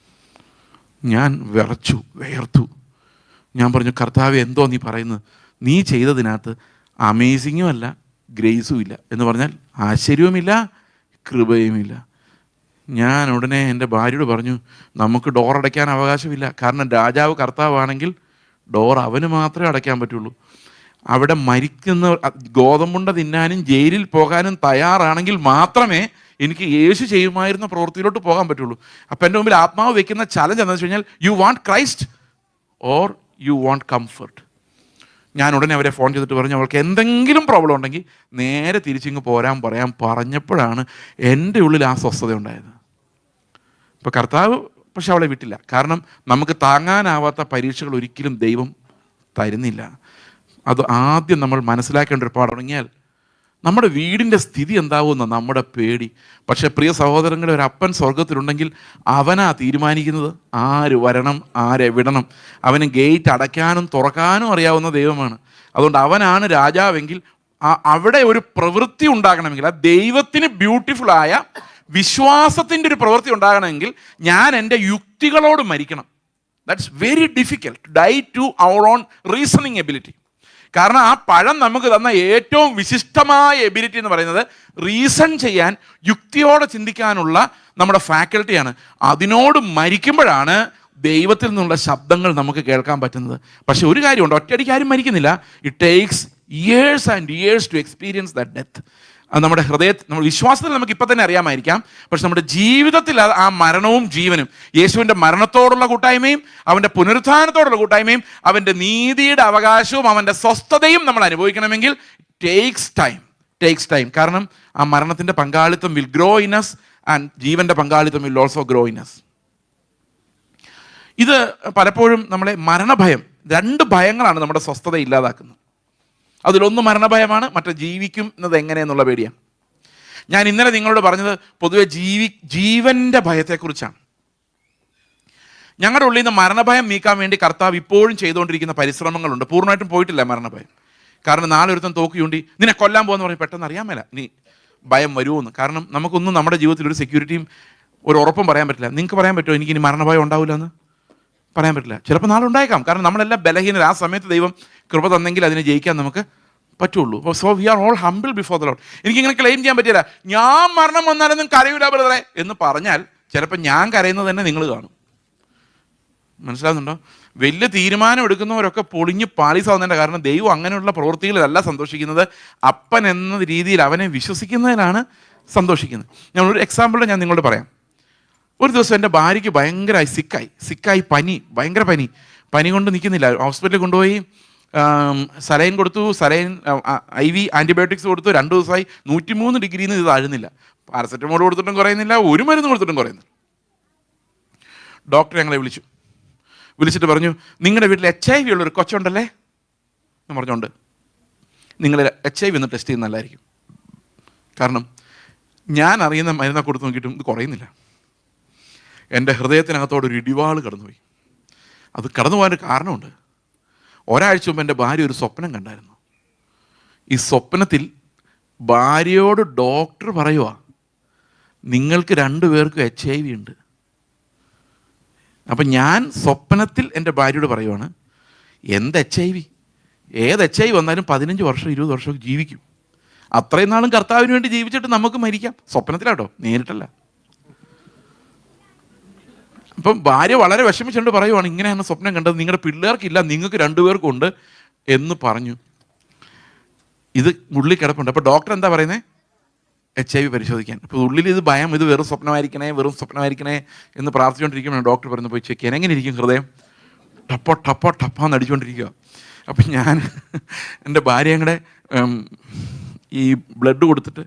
ഞാൻ വിയർത്തു. ഞാൻ പറഞ്ഞു, കർത്താവേ, എന്തോ നീ പറയുന്നത്? നീ ചെയ്തതിനകത്ത് അമേസിങ്ങും അല്ല ഗ്രേസും ഇല്ല എന്ന് പറഞ്ഞാൽ ആശ്ചര്യവുമില്ല കൃപയുമില്ല. ഞാൻ ഉടനെ എൻ്റെ ഭാര്യയോട് പറഞ്ഞു, നമുക്ക് ഡോർ അടയ്ക്കാൻ അവകാശമില്ല. കാരണം രാജാവ് കർത്താവാണെങ്കിൽ ഡോർ അവന് മാത്രമേ അടയ്ക്കാൻ പറ്റുള്ളൂ. അവിടെ മരിക്കുന്ന ഗോതമ്പുണ്ട തിന്നാനും ജയിലിൽ പോകാനും തയ്യാറാണെങ്കിൽ മാത്രമേ എനിക്ക് യേശു ചെയ്യുമായിരുന്ന പ്രവൃത്തിയിലോട്ട് പോകാൻ പറ്റുള്ളൂ. അപ്പം എൻ്റെ മുമ്പിൽ ആത്മാവ് വെക്കുന്ന ചലഞ്ച് എന്താണെന്ന് വെച്ച് കഴിഞ്ഞാൽ, you want Christ or you want comfort. ഞാൻ ഉടനെ അവരെ ഫോൺ ചെയ്തിട്ട് പറഞ്ഞു, അവൾക്ക് എന്തെങ്കിലും പ്രോബ്ലം ഉണ്ടെങ്കിൽ നേരെ തിരിച്ചിങ്ങ് പറയാൻ പറഞ്ഞപ്പോഴാണ് എൻ്റെ ഉള്ളിൽ ആ സ്വസ്ഥത ഉണ്ടായത്. ഇപ്പോൾ കർത്താവ് പക്ഷെ അവളെ വിട്ടില്ല. കാരണം നമുക്ക് താങ്ങാനാവാത്ത പരീക്ഷകൾ ഒരിക്കലും ദൈവം തരുന്നില്ല. അത് ആദ്യം നമ്മൾ മനസ്സിലാക്കേണ്ട ഒരു പാഠം. തുടങ്ങിയാൽ നമ്മുടെ വീടിൻ്റെ സ്ഥിതി എന്താവുമെന്ന നമ്മുടെ പേടി. പക്ഷേ പ്രിയ സഹോദരങ്ങളെ, ഒരു അപ്പൻ സ്വർഗത്തിലുണ്ടെങ്കിൽ അവനാ തീരുമാനിക്കുന്നത് ആര് വരണം, ആരെ വിടണം. അവന് ഗേറ്റ് അടയ്ക്കാനും തുറക്കാനും അറിയാവുന്ന ദൈവമാണ്. അതുകൊണ്ട് അവനാണ് രാജാവെങ്കിൽ അവിടെ ഒരു പ്രവൃത്തി ഉണ്ടാകണമെങ്കിൽ, ആ ദൈവത്തിന് ബ്യൂട്ടിഫുള്ളായ വിശ്വാസത്തിൻ്റെ ഒരു പ്രവൃത്തി ഉണ്ടാകണമെങ്കിൽ ഞാൻ എൻ്റെ യുക്തികളോട് മരിക്കണം. That's very difficult. Die to our own reasoning ability. കാരണം ആ പഴം നമുക്ക് തന്ന ഏറ്റവും വിശിഷ്ടമായ എബിലിറ്റി എന്ന് പറയുന്നത് റീസൺ ചെയ്യാൻ, യുക്തിയോടെ ചിന്തിക്കാനുള്ള നമ്മുടെ ഫാക്കൽറ്റിയാണ്. അതിനോട് മരിക്കുമ്പോഴാണ് ദൈവത്തിൽ നിന്നുള്ള ശബ്ദങ്ങൾ നമുക്ക് കേൾക്കാൻ പറ്റുന്നത്. പക്ഷെ ഒരു കാര്യമുണ്ട്, ഒറ്റയടിക്ക് ആരും മരിക്കുന്നില്ല. It takes years and years to experience that death. അത് നമ്മുടെ നമ്മുടെ വിശ്വാസത്തിൽ നമുക്ക് ഇപ്പം തന്നെ അറിയാമായിരിക്കാം. പക്ഷെ നമ്മുടെ ജീവിതത്തിൽ ആ മരണവും ജീവനും, യേശുവിൻ്റെ മരണത്തോടുള്ള കൂട്ടായ്മയും അവൻ്റെ പുനരുത്ഥാനത്തോടുള്ള കൂട്ടായ്മയും അവൻ്റെ നീതിയുടെ അവകാശവും അവൻ്റെ സ്വസ്ഥതയും നമ്മൾ അനുഭവിക്കണമെങ്കിൽ ടേക്സ് ടൈം. കാരണം ആ മരണത്തിൻ്റെ പങ്കാളിത്തം will grow in us and ജീവൻ്റെ പങ്കാളിത്തം will also grow in us. ഇത് പലപ്പോഴും നമ്മളെ മരണഭയം, രണ്ട് ഭയങ്ങളാണ് നമ്മുടെ സ്വസ്ഥത ഇല്ലാതാക്കുന്നത്. അതിലൊന്ന് മരണഭയമാണ്, മറ്റേ ജീവിക്കുന്നത് എങ്ങനെയെന്നുള്ള പേടിയാണ്. ഞാൻ ഇന്നലെ നിങ്ങളോട് പറഞ്ഞത് പൊതുവെ ജീവൻ്റെ ഭയത്തെക്കുറിച്ചാണ്. ഞങ്ങളുടെ ഉള്ളിൽ നിന്ന് മരണഭയം നീക്കാൻ വേണ്ടി കർത്താവ് ഇപ്പോഴും ചെയ്തുകൊണ്ടിരിക്കുന്ന പരിശ്രമങ്ങളുണ്ട്. പൂർണ്ണമായിട്ടും പോയിട്ടില്ല മരണഭയം. കാരണം നാളെ ഒരുത്തൻ തോക്ക് ചൂണ്ടി നിന്നെ കൊല്ലാൻ പോകുന്ന പറഞ്ഞ് പെട്ടെന്ന് അറിയാൻ മേല ഇനി ഭയം വരുമോന്ന്. കാരണം നമുക്കൊന്നും നമ്മുടെ ജീവിതത്തിൽ ഒരു സെക്യൂരിറ്റിയും ഒരു ഉറപ്പും പറയാൻ പറ്റില്ല. നിങ്ങൾക്ക് പറയാൻ പറ്റുമോ എനിക്കിനി മരണഭയം ഉണ്ടാവില്ല എന്ന്? പറയാൻ പറ്റില്ല. ചിലപ്പോൾ നാളെ ഉണ്ടായേക്കാം. കാരണം നമ്മളെല്ലാം ബലഹീനർ. ആ സമയത്ത് ദൈവം കൃപ തന്നെങ്കിൽ അതിനെ ജയിക്കാൻ നമുക്ക് പറ്റുള്ളൂ. So we are all humble before the Lord. എനിക്കിങ്ങനെ ക്ലെയിം ചെയ്യാൻ പറ്റില്ല, ഞാൻ മരണം വന്നാലൊന്നും കരയൂല ബ്രദറെ എന്ന് പറഞ്ഞാൽ ചിലപ്പോൾ ഞാൻ കരയുന്നത് തന്നെ നിങ്ങൾ കാണും. മനസ്സിലാകുന്നുണ്ടോ? വലിയ തീരുമാനം എടുക്കുന്നവരൊക്കെ പൊളിഞ്ഞ് പാളീസാവുന്നതിൻ്റെ കാരണം ദൈവം അങ്ങനെയുള്ള പ്രവൃത്തികളിലല്ല സന്തോഷിക്കുന്നത്. അപ്പൻ എന്ന രീതിയിൽ അവനെ വിശ്വസിക്കുന്നതിലാണ് സന്തോഷിക്കുന്നത്. ഞാൻ ഒരു എക്സാമ്പിൾ ഞാൻ നിങ്ങളോട് പറയാം. ഒരു ദിവസം എൻ്റെ ഭാര്യയ്ക്ക് ഭയങ്കരമായി സിക്കായി ഭയങ്കര പനി കൊണ്ട് നിൽക്കുന്നില്ല. ഹോസ്പിറ്റലിൽ കൊണ്ടുപോയി സലൈൻ കൊടുത്തു, IV ആൻറ്റിബയോട്ടിക്സ് കൊടുത്തു. 2 ദിവസമായി 103 ഡിഗ്രിയിൽ നിന്ന് ഇത് താഴുന്നില്ല. പാരസെറ്റമോൾ കൊടുത്തിട്ടും കുറയുന്നില്ല, ഒരു മരുന്ന് കൊടുത്തിട്ടും കുറയുന്നില്ല. ഡോക്ടർ ഞങ്ങളെ വിളിച്ചിട്ട് പറഞ്ഞു, നിങ്ങളുടെ വീട്ടിൽ HIV ഉള്ളൊരു കൊച്ചുണ്ടല്ലേ എന്ന് പറഞ്ഞുകൊണ്ട് നിങ്ങൾ HIV ഒന്ന് ടെസ്റ്റ് ചെയ്യുന്ന നല്ലതായിരിക്കും. കാരണം ഞാൻ അറിയുന്ന മരുന്ന് കൊടുത്ത് നോക്കിയിട്ടും ഇത് കുറയുന്നില്ല. എൻ്റെ ഹൃദയത്തിനകത്തോടൊരു ഇടിവാൾ കടന്നുപോയി. അത് കടന്നു പോകാനൊരു കാരണമുണ്ട്. ഒരാഴ്ച മുമ്പ് എൻ്റെ ഭാര്യ ഒരു സ്വപ്നം കണ്ടായിരുന്നു. ഈ സ്വപ്നത്തിൽ ഭാര്യയോട് ഡോക്ടർ പറയുക, നിങ്ങൾക്ക് 2 പേർക്കും HIV ഉണ്ട്. അപ്പം ഞാൻ സ്വപ്നത്തിൽ എൻ്റെ ഭാര്യയോട് പറയുവാണ്, എന്ത് HIV, ഏത് HIV വന്നാലും 15 വർഷം 20 വർഷം ജീവിക്കും. അത്രയും നാളും കർത്താവിന് വേണ്ടി ജീവിച്ചിട്ട് നമുക്ക് മരിക്കാം. സ്വപ്നത്തിലാട്ടോ, നേരിട്ടല്ല. അപ്പം ഭാര്യ വളരെ വിഷമിച്ചുകൊണ്ട് പറയുവാണ്, ഇങ്ങനെയാണ് സ്വപ്നം കണ്ടത്, നിങ്ങളുടെ പിള്ളേർക്കില്ല, നിങ്ങൾക്ക് 2 പേർക്കും ഉണ്ട് എന്ന് പറഞ്ഞു. ഇത് ഉള്ളിൽ കിടപ്പുണ്ട്. അപ്പോൾ ഡോക്ടർ എന്താ പറയുന്നത്? HIV പരിശോധിക്കാൻ. അപ്പോൾ ഉള്ളിൽ ഇത് ഭയം, ഇത് വെറും സ്വപ്നമായിരിക്കണേ എന്ന് പ്രാർത്ഥിച്ചുകൊണ്ടിരിക്കുമ്പോൾ ഡോക്ടർ പറഞ്ഞു, പോയി ചെക്ക് ചെയ്യാൻ. എങ്ങനെ ഇരിക്കും ഹൃദയം? ടപ്പാന്ന് അടിച്ചുകൊണ്ടിരിക്കുക. അപ്പം ഞാൻ എൻ്റെ ഭാര്യയും കൂടെ ഈ ബ്ലഡ് കൊടുത്തിട്ട്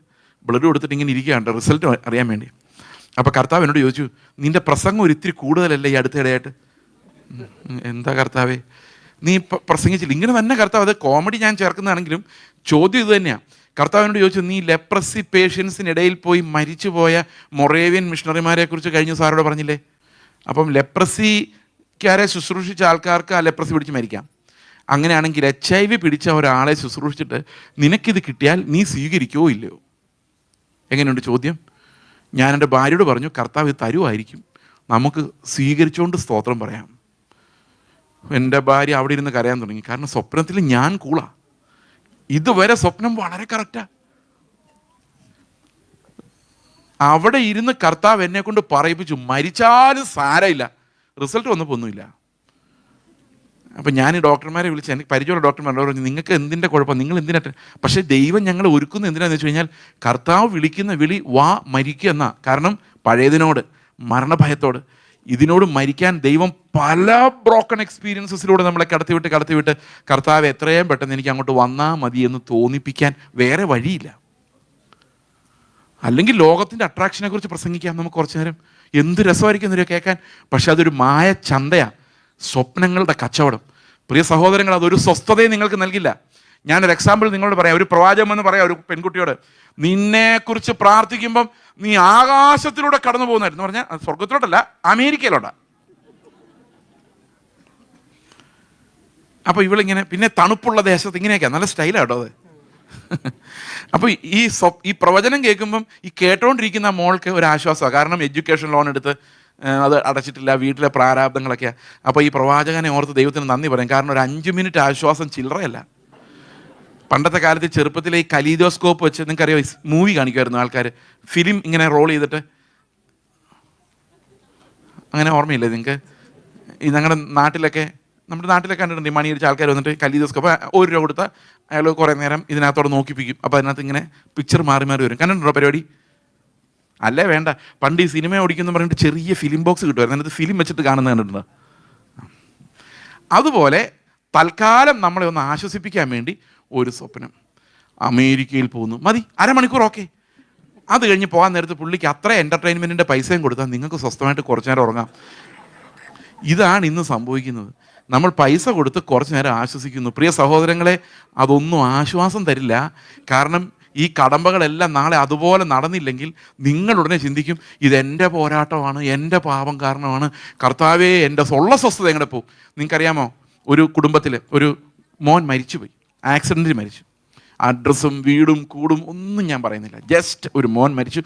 ഇങ്ങനെ ഇരിക്കുകയാണ് റിസൾട്ട് അറിയാൻ വേണ്ടി. അപ്പോൾ കർത്താവ് എന്നോട് ചോദിച്ചു, നിൻ്റെ പ്രസംഗം ഒരിത്തിരി കൂടുതലല്ലേ ഈ അടുത്തിടെയായിട്ട്? എന്താ കർത്താവേ, നീ പ്രസംഗിച്ചില്ല? ഇങ്ങനെ തന്നെ കർത്താവ്, അത് കോമഡി ഞാൻ ചേർക്കുന്നതാണെങ്കിലും ചോദ്യം ഇത് തന്നെയാണ്. കർത്താവിനോട് ചോദിച്ചു, നീ ലെപ്രസി പേഷ്യൻസിനിടയിൽ പോയി മരിച്ചുപോയ മൊറേവിയൻ മിഷണറിമാരെ കുറിച്ച് കഴിഞ്ഞ സാറോട് പറഞ്ഞില്ലേ? അപ്പം ലെപ്രസിക്കാരെ ശുശ്രൂഷിച്ച ആൾക്കാർക്ക് ആ ലെപ്രസി പിടിച്ച് മരിക്കാം. അങ്ങനെയാണെങ്കിൽ HIV പിടിച്ച ഒരാളെ ശുശ്രൂഷിച്ചിട്ട് നിനക്കിത് കിട്ടിയാൽ നീ സ്വീകരിക്കുമോ ഇല്ലയോ? എങ്ങനെയുണ്ട് ചോദ്യം? ഞാൻ എൻ്റെ ഭാര്യയോട് പറഞ്ഞു, കർത്താവ് ഇത് തരുമായിരിക്കും, നമുക്ക് സ്വീകരിച്ചുകൊണ്ട് സ്തോത്രം പറയാം. എൻ്റെ ഭാര്യ അവിടെ ഇരുന്ന് കരയാൻ തുടങ്ങി. കാരണം സ്വപ്നത്തിൽ ഞാൻ കൂളാ, ഇതുവരെ സ്വപ്നം വളരെ കറക്റ്റാ. അവിടെ ഇരുന്ന് കർത്താവ് എന്നെ കൊണ്ട് പറയിപ്പിച്ചു, മരിച്ചാലും സാരമില്ല. റിസൾട്ട് വന്നപ്പോൾ ഒന്നുമില്ല. അപ്പം ഞാൻ ഈ ഡോക്ടർമാരെ വിളിച്ച്, എനിക്ക് പരിചയമുള്ള ഡോക്ടർമാരോട് പറഞ്ഞു, നിങ്ങൾക്ക് എന്തിൻ്റെ കുഴപ്പം, നിങ്ങൾ എന്തിനായിട്ട്? പക്ഷേ ദൈവം ഞങ്ങളെ ഒരുക്കുന്നത് എന്തിനാന്ന് വെച്ച് കഴിഞ്ഞാൽ, കർത്താവ് വിളിക്കുന്ന വിളി വാ മരിക്കുക എന്നാ. കാരണം പഴയതിനോട്, മരണഭയത്തോട്, ഇതിനോട് മരിക്കാൻ ദൈവം പല ബ്രോക്കൺ എക്സ്പീരിയൻസസിലൂടെ നമ്മളെ കടത്തിവിട്ട് കർത്താവ് എത്രയും പെട്ടെന്ന് എനിക്ക് അങ്ങോട്ട് വന്നാൽ മതി എന്ന് തോന്നിപ്പിക്കാൻ വേറെ വഴിയില്ല. അല്ലെങ്കിൽ ലോകത്തിൻ്റെ അട്രാക്ഷനെ കുറിച്ച് പ്രസംഗിക്കാം നമുക്ക് കുറച്ചു നേരം, എന്ത് രസമായിരിക്കും എന്നൊരു കേൾക്കാൻ. പക്ഷെ അതൊരു മായ ചന്തയാണ്, സ്വപ്നങ്ങളുടെ കച്ചവടം. പ്രിയ സഹോദരങ്ങൾ, അതൊരു സ്വസ്ഥതയും നിങ്ങൾക്ക് നൽകില്ല. ഞാനൊരു എക്സാമ്പിൾ നിങ്ങളോട് പറയാം. ഒരു പ്രവാചകൻ എന്ന് പറയാം ഒരു പെൺകുട്ടിയോട്, നിന്നെക്കുറിച്ച് പ്രാർത്ഥിക്കുമ്പം നീ ആകാശത്തിലൂടെ കടന്നു പോകുന്നായിരുന്നു പറഞ്ഞാൽ, സ്വർഗത്തിലോട്ടല്ല, അമേരിക്കയിലോട്ടാ. അപ്പോൾ ഇവളിങ്ങനെ, പിന്നെ തണുപ്പുള്ള ദേശത്ത് ഇങ്ങനെയൊക്കെയാണ്, നല്ല സ്റ്റൈലാട്ടോ അത്. അപ്പോൾ ഈ പ്രവചനം കേൾക്കുമ്പം ഈ കേട്ടോണ്ടിരിക്കുന്ന മോൾക്ക് ഒരു ആശ്വാസമാണ്. കാരണം എഡ്യൂക്കേഷൻ ലോൺ എടുത്ത് അത് അടച്ചിട്ടില്ല, വീട്ടിലെ പ്രാരാബ്ദങ്ങളൊക്കെയാണ്. അപ്പോൾ ഈ പ്രവാചകനെ ഓർത്ത് ദൈവത്തിന് നന്ദി പറയും. കാരണം ഒരു 5 മിനിറ്റ് ആശ്വാസം ചില്ലറയല്ല. പണ്ടത്തെ കാലത്ത് ചെറുപ്പത്തിലെ ഈ കലീഡോസ്കോപ്പ് വെച്ച്, നിങ്ങൾക്കറിയാം, മൂവി കാണിക്കുമായിരുന്നു ആൾക്കാർ, ഫിലിം ഇങ്ങനെ റോൾ ചെയ്തിട്ട്. അങ്ങനെ ഓർമ്മയില്ലേ നിങ്ങൾക്ക്? ഈ നമ്മുടെ നാട്ടിലൊക്കെ കണ്ടിട്ടുണ്ട്, മണി അടിച്ച ആൾക്കാർ വന്നിട്ട് കലീഡോസ്കോപ്പ് 1 രൂപ കൊടുത്താൽ അയാൾ കുറേ നേരം ഇതിനകത്തോടെ നോക്കിപ്പിക്കും. അപ്പോൾ അതിനകത്ത് ഇങ്ങനെ പിക്ചർ മാറി വരും. കണ്ടിട്ടുണ്ടോ പരിപാടി? അല്ലേ വേണ്ട. പണ്ട് ഈ സിനിമ ഓടിക്കുന്നു പറഞ്ഞിട്ട് ചെറിയ ഫിലിം ബോക്സ് കിട്ടുമായിരുന്നു, അതിനകത്ത് ഫിലിം വെച്ചിട്ട് കാണുന്നത് കണ്ടിട്ടുണ്ട്. അതുപോലെ തൽക്കാലം നമ്മളെ ഒന്ന് ആശ്വസിപ്പിക്കാൻ വേണ്ടി ഒരു സ്വപ്നം, അമേരിക്കയിൽ പോകുന്നു, മതി, അരമണിക്കൂർ ഓക്കെ. അത് കഴിഞ്ഞ് പോകാൻ നേരത്ത് പുള്ളിക്ക് അത്ര എൻ്റർടൈൻമെൻറ്റിൻ്റെ പൈസയും കൊടുത്താൽ നിങ്ങൾക്ക് സ്വസ്ഥമായിട്ട് കുറച്ച് നേരം ഉറങ്ങാം. ഇതാണ് ഇന്ന് സംഭവിക്കുന്നത്. നമ്മൾ പൈസ കൊടുത്ത് കുറച്ച് നേരം ആശ്വസിക്കുന്നു. പ്രിയ സഹോദരങ്ങളെ, അതൊന്നും ആശ്വാസം തരില്ല. കാരണം ഈ കടമ്പകളെല്ലാം നാളെ അതുപോലെ നടന്നില്ലെങ്കിൽ നിങ്ങൾ ഉടനെ ചിന്തിക്കും, ഇതെൻ്റെ പോരാട്ടമാണ്, എൻ്റെ പാപം കാരണമാണ്, കർത്താവേ എൻ്റെ ഉള്ള സ്വസ്ഥത എങ്ങനെ പോകും. നിങ്ങൾക്കറിയാമോ, ഒരു കുടുംബത്തിൽ ഒരു മോൻ മരിച്ചുപോയി, ആക്സിഡൻറ്റിൽ മരിച്ചു. അഡ്രസ്സും വീടും കൂടും ഒന്നും ഞാൻ പറയുന്നില്ല, ജസ്റ്റ് ഒരു മോൻ മരിച്ചു.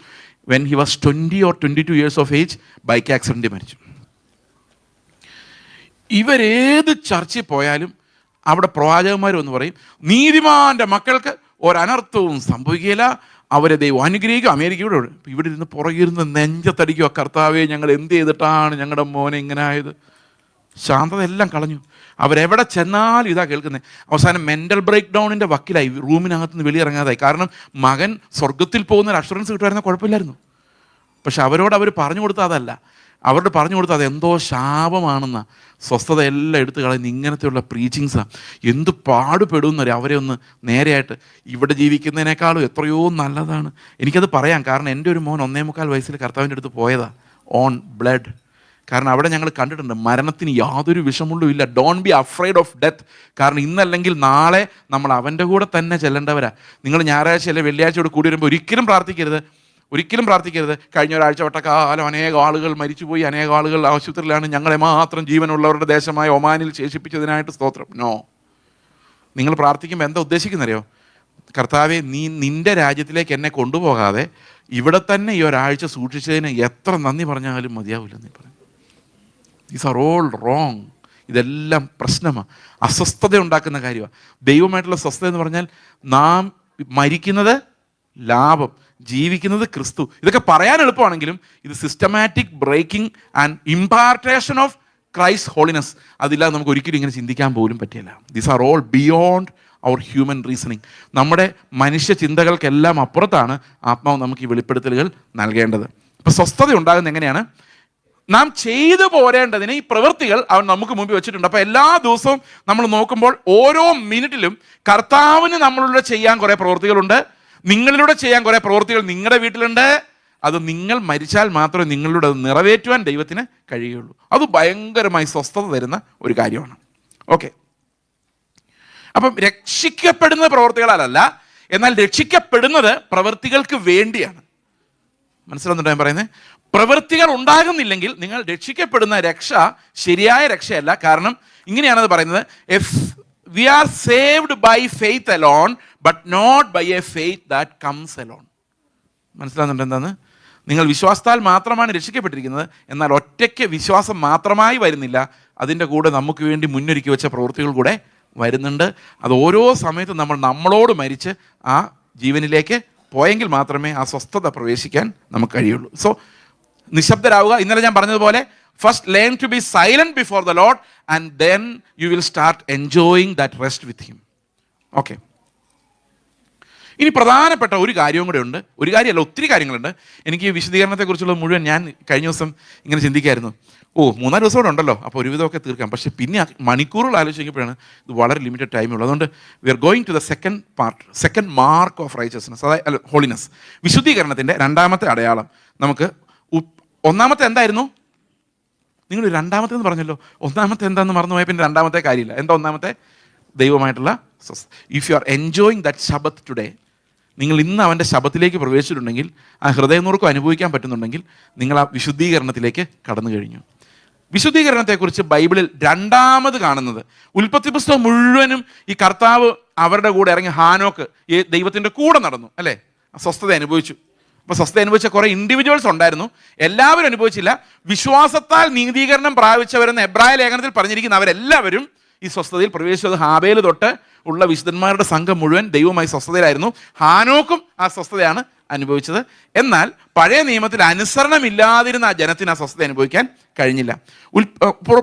When he was 20 or 22 years of age, bike ആക്സിഡൻറ്റിൽ മരിച്ചു. ഇവരേത് ചർച്ചിൽ പോയാലും അവിടെ പ്രവാചകന്മാരെന്ന് പറയും, നീതിമാന്റെ മക്കൾക്ക് ഒരനർത്ഥവും സംഭവിക്കില്ല, അവരെ ദൈവം അനുഗ്രഹിക്കും. അമേരിക്കയുടെ ഇവിടെ ഇരുന്ന് പുറകിരുന്ന് നെഞ്ചത്തടിക്കുക, കർത്താവേ ഞങ്ങൾ എന്ത് ചെയ്തിട്ടാണ് ഞങ്ങളുടെ മോനെ ഇങ്ങനെ ആയത്. ശാന്തത എല്ലാം കളഞ്ഞു. അവരെവിടെ ചെന്നാലും ഇതാ കേൾക്കുന്നത്. അവസാനം മെൻ്റൽ ബ്രേക്ക് ഡൗണിൻ്റെ വക്കിലായി, റൂമിനകത്തുനിന്ന് വെളിയിറങ്ങാതായി. കാരണം മകൻ സ്വർഗത്തിൽ പോകുന്ന ഒരു അഷുറൻസ് കിട്ടുമായിരുന്ന കുഴപ്പമില്ലായിരുന്നു. പക്ഷെ അവരോട് അവർ പറഞ്ഞു കൊടുത്താൽ അതല്ല, അവരോട് പറഞ്ഞു കൊടുത്താൽ അതെന്തോ ശാപമാണെന്ന. സ്വസ്ഥത എല്ലാം എടുത്തു കളയുന്ന ഇങ്ങനത്തെയുള്ള പ്രീച്ചിങ്സാണ്. എന്ത് പാടുപെടുന്നവരെ അവരെ ഒന്ന് നേരെയായിട്ട്, ഇവിടെ ജീവിക്കുന്നതിനേക്കാളും എത്രയോ നല്ലതാണ്. എനിക്കത് പറയാം, കാരണം എൻ്റെ ഒരു മോൻ 1.25 വയസ്സിൽ കർത്താവിൻ്റെ അടുത്ത് പോയതാ, ഓൺ ബ്ലഡ്. കാരണം അവിടെ ഞങ്ങൾ കണ്ടിട്ടുണ്ട്, മരണത്തിന് യാതൊരു വിഷമുള്ളും ഇല്ല. Don't be afraid of death. കാരണം ഇന്നല്ലെങ്കിൽ നാളെ നമ്മൾ അവൻ്റെ കൂടെ തന്നെ ചെല്ലേണ്ടവരാ. നിങ്ങൾ ഞായറാഴ്ച അല്ലെ വെള്ളിയാഴ്ചയോട് കൂടി വരുമ്പോൾ ഒരിക്കലും പ്രാർത്ഥിക്കരുത് കഴിഞ്ഞ ഒരാഴ്ച വട്ടക്കാലം അനേക ആളുകൾ മരിച്ചുപോയി, അനേക ആളുകൾ ആശുപത്രിയിലാണ്, ഞങ്ങളെ മാത്രം ജീവനുള്ളവരുടെ ദേശമായ ഒമാനിൽ ശേഷിപ്പിച്ചതിനായിട്ട് സ്തോത്രം. നോ. നിങ്ങൾ പ്രാർത്ഥിക്കുമ്പോൾ എന്താ ഉദ്ദേശിക്കുന്നറിയോ? കർത്താവെ, നീ നിൻ്റെ രാജ്യത്തിലേക്ക് എന്നെ കൊണ്ടുപോകാതെ ഇവിടെ തന്നെ ഈ ഒരാഴ്ച സൂക്ഷിച്ചതിന് എത്ര നന്ദി പറഞ്ഞാലും മതിയാവില്ല. നീ പറയും ദീസ് ആർ ഓൾ റോങ്. ഇതെല്ലാം പ്രശ്നമാണ്, അസ്വസ്ഥത ഉണ്ടാക്കുന്ന കാര്യമാണ്. ദൈവമായിട്ടുള്ള സ്വസ്ഥത എന്ന് പറഞ്ഞാൽ നാം മരിക്കുന്നത് ലാഭം, ജീവിക്കുന്നത് ക്രിസ്തു. ഇതൊക്കെ പറയാൻ എളുപ്പമാണെങ്കിലും ഇത് systematic breaking and impartation of Christ holiness, അതില്ലാതെ നമുക്ക് ഒരിക്കലും ഇങ്ങനെ ചിന്തിക്കാൻ പോലും പറ്റില്ല. These are all beyond our human reasoning. നമ്മുടെ മനുഷ്യ ചിന്തകൾക്കെല്ലാം അപ്പുറത്താണ് ആത്മാവ് നമുക്ക് ഈ വെളിപ്പെടുത്തലുകൾ നൽകേണ്ടത്. അപ്പോൾ സ്വസ്ഥത ഉണ്ടാകുന്നത് എങ്ങനെയാണ്? നാം ചെയ്തു പോരേണ്ടതിന് ഈ പ്രവൃത്തികൾ അവൻ നമുക്ക് മുമ്പിൽ വെച്ചിട്ടുണ്ട്. അപ്പോൾ എല്ലാ ദിവസവും നമ്മൾ നോക്കുമ്പോൾ ഓരോ മിനിറ്റിലും കർത്താവിന് നമ്മളിലൂടെ ചെയ്യാൻ കുറേ പ്രവൃത്തികളുണ്ട്, നിങ്ങളിലൂടെ ചെയ്യാൻ കുറേ പ്രവൃത്തികൾ നിങ്ങളുടെ വീട്ടിലുണ്ട്. അത് നിങ്ങൾ മരിച്ചാൽ മാത്രമേ നിങ്ങളിലൂടെ അത് നിറവേറ്റുവാൻ ദൈവത്തിന് കഴിയുകയുള്ളൂ. അത് ഭയങ്കരമായി സ്വസ്ഥത തരുന്ന ഒരു കാര്യമാണ്. ഓക്കെ, അപ്പം രക്ഷിക്കപ്പെടുന്ന പ്രവൃത്തികളല്ല, എന്നാൽ രക്ഷിക്കപ്പെടുന്നത് പ്രവൃത്തികൾക്ക് വേണ്ടിയാണ്. മനസ്സിലാവുന്നുണ്ടോ ഞാൻ പറയുന്നത്? പ്രവൃത്തികൾ ഉണ്ടാകുന്നില്ലെങ്കിൽ നിങ്ങൾ രക്ഷിക്കപ്പെടുന്ന രക്ഷ ശരിയായ രക്ഷയല്ല. കാരണം ഇങ്ങനെയാണത് പറയുന്നത്, we are saved by faith alone but not by a faith that comes alone. മനസ്സിലാവുന്നുണ്ട് എന്താന്ന്? നിങ്ങൾ വിശ്വാസത്താൽ മാത്രമാണ് രക്ഷിക്കപ്പെട്ടിരിക്കുന്നത്, എന്നാൽ ഒറ്റയ്ക്ക് വിശ്വാസം മാത്രമായി വരുന്നില്ല, അതിൻ്റെ കൂടെ നമുക്ക് വേണ്ടി മുന്നൊരുക്കി വെച്ച പ്രവൃത്തികൾ കൂടെ വരുന്നുണ്ട്. അത് ഓരോ സമയത്തും നമ്മളോട് മരിച്ച് ആ ജീവനിലേക്ക് പോയെങ്കിൽ മാത്രമേ ആ സ്വസ്ഥത പ്രവേശിക്കാൻ നമുക്ക് കഴിയുള്ളൂ. സോ നിശബ്ദരാവുക. ഇന്നലെ ഞാൻ പറഞ്ഞതുപോലെ, first learn to be silent before the Lord and then you will start enjoying that rest with him. Okay, ഇനി പ്രധാനപ്പെട്ട ഒരു കാര്യവും കൂടെ ഉണ്ട്. ഒരു കാര്യമല്ല, ഒത്തിരി കാര്യങ്ങളുണ്ട്. എനിക്ക് വിശദീകരണത്തെക്കുറിച്ചുള്ള മുഴുവൻ ഞാൻ കഴിഞ്ഞ ദിവസം ഇങ്ങനെ ചിന്തിക്കായിരുന്നു, 3-4 ദിവസം കൂടെ ഉണ്ടല്ലോ, അപ്പോൾ ഒരുവിധമൊക്കെ തീർക്കാം. പക്ഷേ പിന്നെ മണിക്കൂറുകൾ ആലോചിക്കുമ്പോഴാണ് ഇത് വളരെ ലിമിറ്റഡ് ടൈമുള്ളൂ. അതുകൊണ്ട് we are going to the second mark of righteousness, അതായത് ഹോളിനെസ്. വിശുദ്ധീകരണത്തിൻ്റെ രണ്ടാമത്തെ അടയാളം. നമുക്ക് ഒന്നാമത്തെ എന്തായിരുന്നു? നിങ്ങൾ രണ്ടാമത്തെ എന്ന് പറഞ്ഞല്ലോ, ഒന്നാമത്തെ എന്താണെന്ന് മറന്നുപോയ പിന്നെ രണ്ടാമത്തെ കാര്യമില്ല. എന്താ ഒന്നാമത്തെ? ദൈവമായിട്ടുള്ള സ്വസ്ഥത. If you are enjoying that ശബത്ത് ടുഡേ, നിങ്ങൾ ഇന്ന് അവൻ്റെ ശബത്തിലേക്ക് പ്രവേശിച്ചിട്ടുണ്ടെങ്കിൽ, ആ ഹൃദയനൂർക്കും അനുഭവിക്കാൻ പറ്റുന്നുണ്ടെങ്കിൽ, നിങ്ങൾ ആ വിശുദ്ധീകരണത്തിലേക്ക് കടന്നു കഴിഞ്ഞു. വിശുദ്ധീകരണത്തെക്കുറിച്ച് ബൈബിളിൽ രണ്ടാമത് കാണുന്നത്, ഉൽപ്പത്തി പുസ്തകം മുഴുവനും ഈ കർത്താവ് അവരുടെ കൂടെ ഇറങ്ങി ഹാനോക്ക് ഈ ദൈവത്തിൻ്റെ കൂടെ നടന്നു, അല്ലേ? സ്വസ്ഥത അനുഭവിച്ചു. അപ്പോൾ സ്വസ്ഥത അനുഭവിച്ച കുറേ ഇൻഡിവിജ്വൽസ് ഉണ്ടായിരുന്നു, എല്ലാവരും അനുഭവിച്ചില്ല. വിശ്വാസത്താൽ നീതീകരണം പ്രാപിച്ചവരെന്ന് എബ്രായ ലേഖനത്തിൽ പറഞ്ഞിരിക്കുന്ന അവരെല്ലാവരും ഈ സ്വസ്ഥതയിൽ പ്രവേശിച്ചത്. ഹാബേൽ തൊട്ട് ഉള്ള വിശുദ്ധന്മാരുടെ സംഘം മുഴുവൻ ദൈവമായി സ്വസ്ഥതയിലായിരുന്നു. ഹാനോക്കും ആ സ്വസ്ഥതയാണ് അനുഭവിച്ചത്. എന്നാൽ പഴയ നിയമത്തിൽ അനുസരണമില്ലാതിരുന്ന ആ ജനത്തിന് ആ സ്വസ്ഥത അനുഭവിക്കാൻ കഴിഞ്ഞില്ല.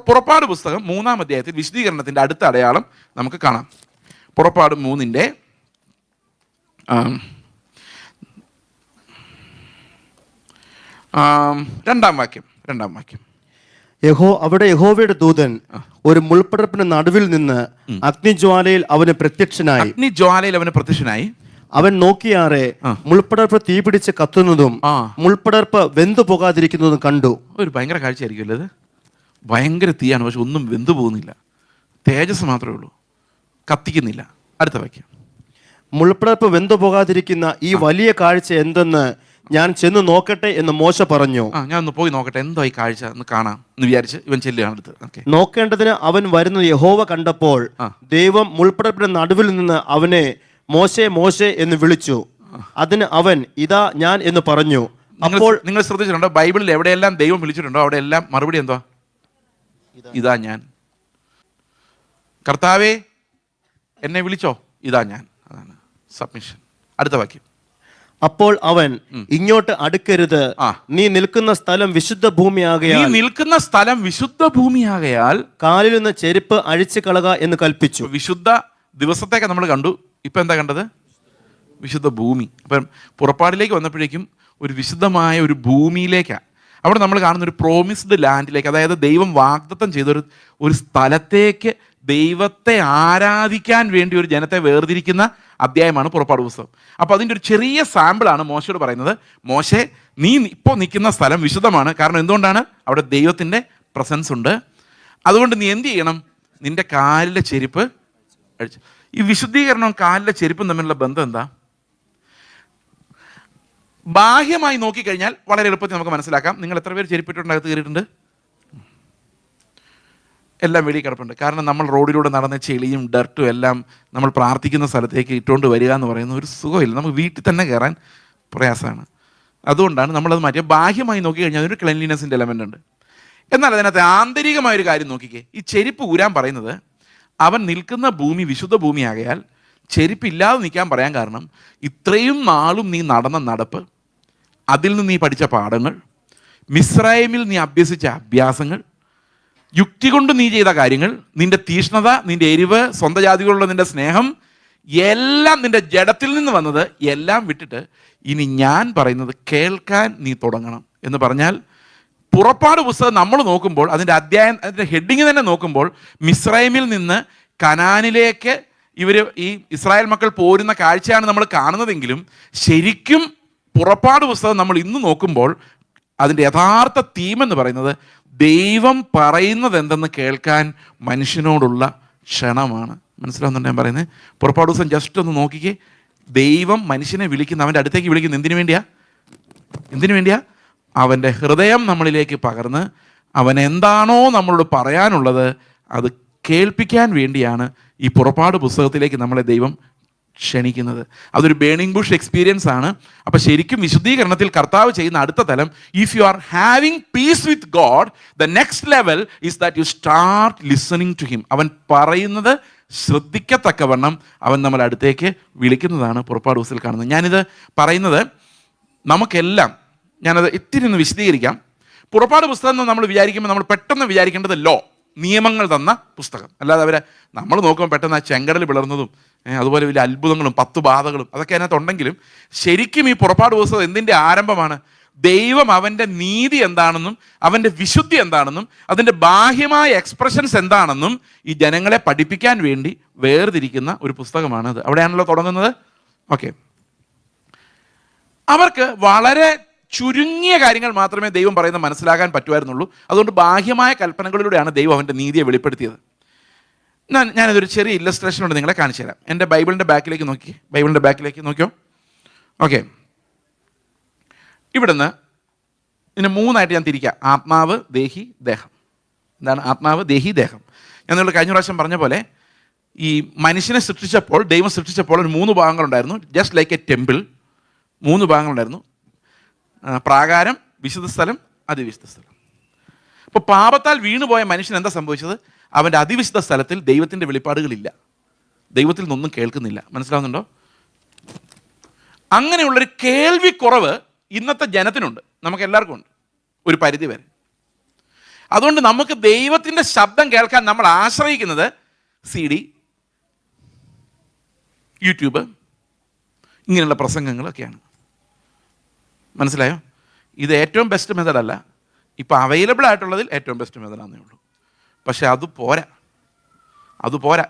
പുറപ്പാട് പുസ്തകം 3-ാം അധ്യായത്തിൽ വിശുദ്ധീകരണത്തിൻ്റെ അടുത്ത അടയാളം നമുക്ക് കാണാം. പുറപ്പാട് 3-ന്റെ 2-ാം വാക്യം. അവിടെ യഹോവയുടെ ദൂതൻ ഒരു മുൾപ്പടർപ്പിന് നടുവിൽ നിന്ന് അഗ്നിജ്വാലയിൽ അവന് പ്രത്യക്ഷനായി. അവൻ നോക്കിയാറെ മുൾപ്പടർപ്പ് തീപിടിച്ച് കത്തുന്നതും മുൾപ്പടർപ്പ് വെന്തു പോകാതിരിക്കുന്നതും കണ്ടു. ഒരു ഭയങ്കര കാഴ്ചയായിരിക്കുമല്ലോ അത്. ഭയങ്കര തീയാണ്, പക്ഷെ ഒന്നും വെന്തു പോകുന്നില്ല, തേജസ് മാത്രമേ ഉള്ളൂ, കത്തിക്കുന്നില്ല. അടുത്ത വാക്യം. മുൾപ്പടർപ്പ് വെന്തു പോകാതിരിക്കുന്ന ഈ വലിയ കാഴ്ച എന്തെന്ന് ഞാൻ ചെന്ന് നോക്കട്ടെ എന്ന് മോശ പറഞ്ഞു. ഞാൻ ഒന്ന് പോയി നോക്കട്ടെ, എന്തോ ഈ കാഴ്ച ഒന്ന് കാണാം എന്ന് വിചാരിച്ച് ഇവൻ ചെല്ലുകയാണ് അടുത്ത്. നോക്കേണ്ടതിന് അവൻ വരുന്നത് യഹോവ കണ്ടപ്പോൾ ദൈവം മുൾപ്പടർപ്പിന്റെ നടുവിൽ നിന്ന് അവനെ മോശെ മോശെ എന്ന് വിളിച്ചു. അതിന് അവൻ ഇതാ ഞാൻ എന്ന് പറഞ്ഞു. അപ്പോൾ നിങ്ങൾ ശ്രദ്ധിച്ചിട്ടുണ്ടോ, ബൈബിളിൽ എവിടെയെല്ലാം ദൈവം വിളിച്ചിട്ടുണ്ടോ അവിടെയെല്ലാം മറുപടി എന്തുവാ? ഇതാ ഞാൻ. കർത്താവേ എന്നെ വിളിച്ചോ, ഇതാ ഞാൻ. അതാണ് സബ്മിഷൻ. അടുത്ത വാക്യം. അപ്പോൾ അവൻ ഇങ്ങോട്ട് അടുക്കരുത്, നീ നിൽക്കുന്ന സ്ഥലം വിശുദ്ധ ഭൂമിയാകയാൽ കാലിൽ നിന്ന് ചെരുപ്പ് അഴിച്ചു കളക എന്ന് കൽപ്പിച്ചു. വിശുദ്ധ ദിവസത്തേക്ക് നമ്മൾ കണ്ടു, ഇപ്പൊ എന്താ കണ്ടത്? വിശുദ്ധ ഭൂമി. അപ്പം പുറപ്പാടിലേക്ക് വന്നപ്പോഴേക്കും ഒരു വിശുദ്ധമായ ഒരു ഭൂമിയിലേക്കാണ്. അവിടെ നമ്മൾ കാണുന്ന ഒരു പ്രോമിസ്ഡ് ലാൻഡിലേക്ക്, അതായത് ദൈവം വാഗ്ദത്തം ചെയ്തൊരു സ്ഥലത്തേക്ക് ദൈവത്തെ ആരാധിക്കാൻ വേണ്ടി ഒരു ജനത്തെ വേർതിരിക്കുന്ന അധ്യായമാണ് പുറപ്പാട് പുസ്തകം. അപ്പോൾ അതിൻ്റെ ഒരു ചെറിയ സാമ്പിളാണ് മോശയോട് പറയുന്നത്. മോശെ, നീ ഇപ്പോൾ നിൽക്കുന്ന സ്ഥലം വിശുദ്ധമാണ്. കാരണം എന്തുകൊണ്ടാണ്? അവിടെ ദൈവത്തിൻ്റെ പ്രസൻസ് ഉണ്ട്. അതുകൊണ്ട് നീ എന്ത് ചെയ്യണം? നിന്റെ കാലിലെ ചെരുപ്പ് അഴിച്ചു. ഈ വിശുദ്ധീകരണവും കാലിലെ ചെരുപ്പും തമ്മിലുള്ള ബന്ധം എന്താ? ബാഹ്യമായി നോക്കിക്കഴിഞ്ഞാൽ വളരെ എളുപ്പത്തിൽ നമുക്ക് മനസ്സിലാക്കാം. നിങ്ങൾ എത്ര പേര് ചെരുപ്പിട്ടുണ്ടകത്ത് കയറിയിട്ടുണ്ട്? എല്ലാം വെളിയിൽ കിടപ്പുണ്ട്. കാരണം നമ്മൾ റോഡിലൂടെ നടന്ന ചെളിയും ഡർട്ടും എല്ലാം നമ്മൾ പ്രാർത്ഥിക്കുന്ന സ്ഥലത്തേക്ക് ഇട്ടുകൊണ്ട് വരിക എന്ന് പറയുന്ന ഒരു സുഖമില്ല. നമുക്ക് വീട്ടിൽ തന്നെ കയറാൻ പ്രയാസമാണ്. അതുകൊണ്ടാണ് നമ്മളത് മാറ്റിയത്. ബാഹ്യമായി നോക്കിക്കഴിഞ്ഞാൽ അതൊരു ക്ലെൻലിനെസ്സിൻ്റെ എലമെൻ്റ് ഉണ്ട്. എന്നാൽ അതിനകത്ത് ആന്തരികമായ ഒരു കാര്യം നോക്കിക്കേ. ഈ ചെരുപ്പ് ഊരാൻ പറയുന്നത് അവൻ നിൽക്കുന്ന ഭൂമി വിശുദ്ധ ഭൂമിയാകയാൽ ചെരുപ്പില്ലാതെ നിൽക്കാൻ പറയാൻ കാരണം ഇത്രയും നാളും നീ നടന്ന നടപ്പ്, അതിൽ നിന്ന് നീ പഠിച്ച പാഠങ്ങൾ, മിസ്രൈമിൽ നീ അഭ്യസിച്ച അഭ്യാസങ്ങൾ, യുക്തി കൊണ്ട് നീ ചെയ്ത കാര്യങ്ങൾ, നിന്റെ തീഷ്ണത, നിന്റെ എരിവ്, സ്വന്തം ജാതികളുള്ള നിന്റെ സ്നേഹം, എല്ലാം നിന്റെ ജഡത്തിൽ നിന്ന് വന്നത് എല്ലാം വിട്ടിട്ട് ഇനി ഞാൻ പറയുന്നത് കേൾക്കാൻ നീ തുടങ്ങണം എന്ന് പറഞ്ഞാൽ, പുറപ്പാട് പുസ്തകം നമ്മൾ നോക്കുമ്പോൾ അതിൻ്റെ അതിൻ്റെ ഹെഡിങ് തന്നെ നോക്കുമ്പോൾ മിസ്രൈമിൽ നിന്ന് കനാനിലേക്ക് ഈ ഇസ്രായേൽ മക്കൾ പോരുന്ന കാഴ്ചയാണ് നമ്മൾ കാണുന്നതെങ്കിലും ശരിക്കും പുറപ്പാട് പുസ്തകം നമ്മൾ ഇന്ന് നോക്കുമ്പോൾ അതിൻ്റെ യഥാർത്ഥ തീം എന്ന് പറയുന്നത് ദൈവം പറയുന്നത് എന്തെന്ന് കേൾക്കാൻ മനുഷ്യനോടുള്ള ക്ഷണമാണ്. മനസ്സിലാവുന്നുണ്ട് ഞാൻ പറയുന്നത്? പുറപ്പാട് ദിവസം ജസ്റ്റ് ഒന്ന് നോക്കിക്കേ. ദൈവം മനുഷ്യനെ വിളിക്കുന്ന, അവൻ്റെ അടുത്തേക്ക് വിളിക്കുന്ന എന്തിനു വേണ്ടിയാ? അവൻ്റെ ഹൃദയം നമ്മളിലേക്ക് പകർന്ന് അവൻ എന്താണോ നമ്മളോട് പറയാനുള്ളത് അത് കേൾപ്പിക്കാൻ വേണ്ടിയാണ് ഈ പുറപ്പാട് പുസ്തകത്തിലേക്ക് നമ്മളെ ദൈവം ക്ഷണിക്കുന്നത്. അതൊരു ബേണിംഗ് ബുഷ് എക്സ്പീരിയൻസ് ആണ്. അപ്പം ശരിക്കും വിശുദ്ധീകരണത്തിൽ കർത്താവ് ചെയ്യുന്ന അടുത്ത തലം, if you are having peace with God, the next level is that you start listening to him. അവൻ പറയുന്നത് ശ്രദ്ധിക്കത്തക്കവണ്ണം അവൻ നമ്മളെ അടുത്തേക്ക് വിളിക്കുന്നതാണ് പുറപ്പാട് പുസ്തകത്തിൽ കാണുന്നത്. ഞാനിത് പറയുന്നത് നമുക്കെല്ലാം, ഞാനത് ഇത്തിരി ഒന്ന് വിശദീകരിക്കാം. പുറപ്പാട് പുസ്തകം എന്ന് നമ്മൾ വിചാരിക്കുമ്പോൾ നമ്മൾ പെട്ടെന്ന് വിചാരിക്കേണ്ടത് നിയമങ്ങൾ തന്ന പുസ്തകം. അല്ലാതെ അവരെ നമ്മൾ നോക്കുമ്പോൾ പെട്ടെന്ന് ആ ചെങ്കടൽ പിളർന്നതും അതുപോലെ വലിയ അത്ഭുതങ്ങളും 10 ബാധകളും അതൊക്കെ അതിനകത്തുണ്ടെങ്കിലും ശരിക്കും ഈ പുറപ്പാട് പുസ്തകം എന്തിൻ്റെ ആരംഭമാണ്? ദൈവം അവൻ്റെ നീതി എന്താണെന്നും അവൻ്റെ വിശുദ്ധി എന്താണെന്നും അതിൻ്റെ ബാഹ്യമായ എക്സ്പ്രഷൻസ് എന്താണെന്നും ഈ ജനങ്ങളെ പഠിപ്പിക്കാൻ വേണ്ടി വേർതിരിക്കുന്ന ഒരു പുസ്തകമാണത്. അവിടെയാണല്ലോ തുടങ്ങുന്നത്. ഓക്കെ, അവർക്ക് വളരെ ചുരുങ്ങിയ കാര്യങ്ങൾ മാത്രമേ ദൈവം പറയുന്നത് മനസ്സിലാക്കാൻ പറ്റുമായിരുന്നുള്ളൂ. അതുകൊണ്ട് ബാഹ്യമായ കൽപ്പനകളിലൂടെയാണ് ദൈവം അവൻ്റെ നീതിയെ വെളിപ്പെടുത്തിയത്. ഞാനിതൊരു ചെറിയ ഇല്ലസ്ട്രേഷനോട് നിങ്ങളെ കാണിച്ചു തരാം. എൻ്റെ ബൈബിളിൻ്റെ ബാക്കിലേക്ക് നോക്കിയോ. ഓക്കെ, ഇവിടുന്ന് ഇതിനെ 3ആയിട്ട് ഞാൻ തിരിക്കാം. ആത്മാവ്, ദേഹി, ദേഹം. എന്താണ് ആത്മാവ്, ദേഹി, ദേഹം? ഞാൻ നിങ്ങൾ കഴിഞ്ഞ പ്രാവശ്യം പറഞ്ഞ പോലെ ഈ മനുഷ്യനെ സൃഷ്ടിച്ചപ്പോൾ, ദൈവം സൃഷ്ടിച്ചപ്പോൾ ഒരു 3 ഭാഗങ്ങളുണ്ടായിരുന്നു. ജസ്റ്റ് ലൈക്ക് എ ടെമ്പിൾ 3 ഭാഗങ്ങളുണ്ടായിരുന്നു. പ്രാകാരം, വിശുദ്ധ സ്ഥലം, അതിവിശുദ്ധ സ്ഥലം. ഇപ്പോൾ പാപത്താൽ വീണുപോയ മനുഷ്യൻ എന്താ സംഭവിച്ചത്? അവൻ്റെ അതിവിശുദ്ധ സ്ഥലത്തിൽ ദൈവത്തിൻ്റെ വെളിപ്പാടുകളില്ല, ദൈവത്തിൽ നിന്നൊന്നും കേൾക്കുന്നില്ല. മനസ്സിലാവുന്നുണ്ടോ? അങ്ങനെയുള്ളൊരു കേൾവിക്കുറവ് ഇന്നത്തെ ജനത്തിനുണ്ട്, നമുക്ക് എല്ലാവർക്കും ഉണ്ട് ഒരു പരിധി വരെ. അതുകൊണ്ട് നമുക്ക് ദൈവത്തിൻ്റെ ശബ്ദം കേൾക്കാൻ നമ്മൾ ആശ്രയിക്കുന്നത് CD, യൂട്യൂബ്, ഇങ്ങനെയുള്ള പ്രസംഗങ്ങളൊക്കെയാണ്. മനസ്സിലായോ? ഇത് ഏറ്റവും ബെസ്റ്റ് മെത്തഡല്ല, ഇപ്പോൾ അവൈലബിൾ ആയിട്ടുള്ളതിൽ ഏറ്റവും ബെസ്റ്റ് മെത്തഡാണെന്നേ ഉള്ളൂ. പക്ഷെ അത് പോരാ.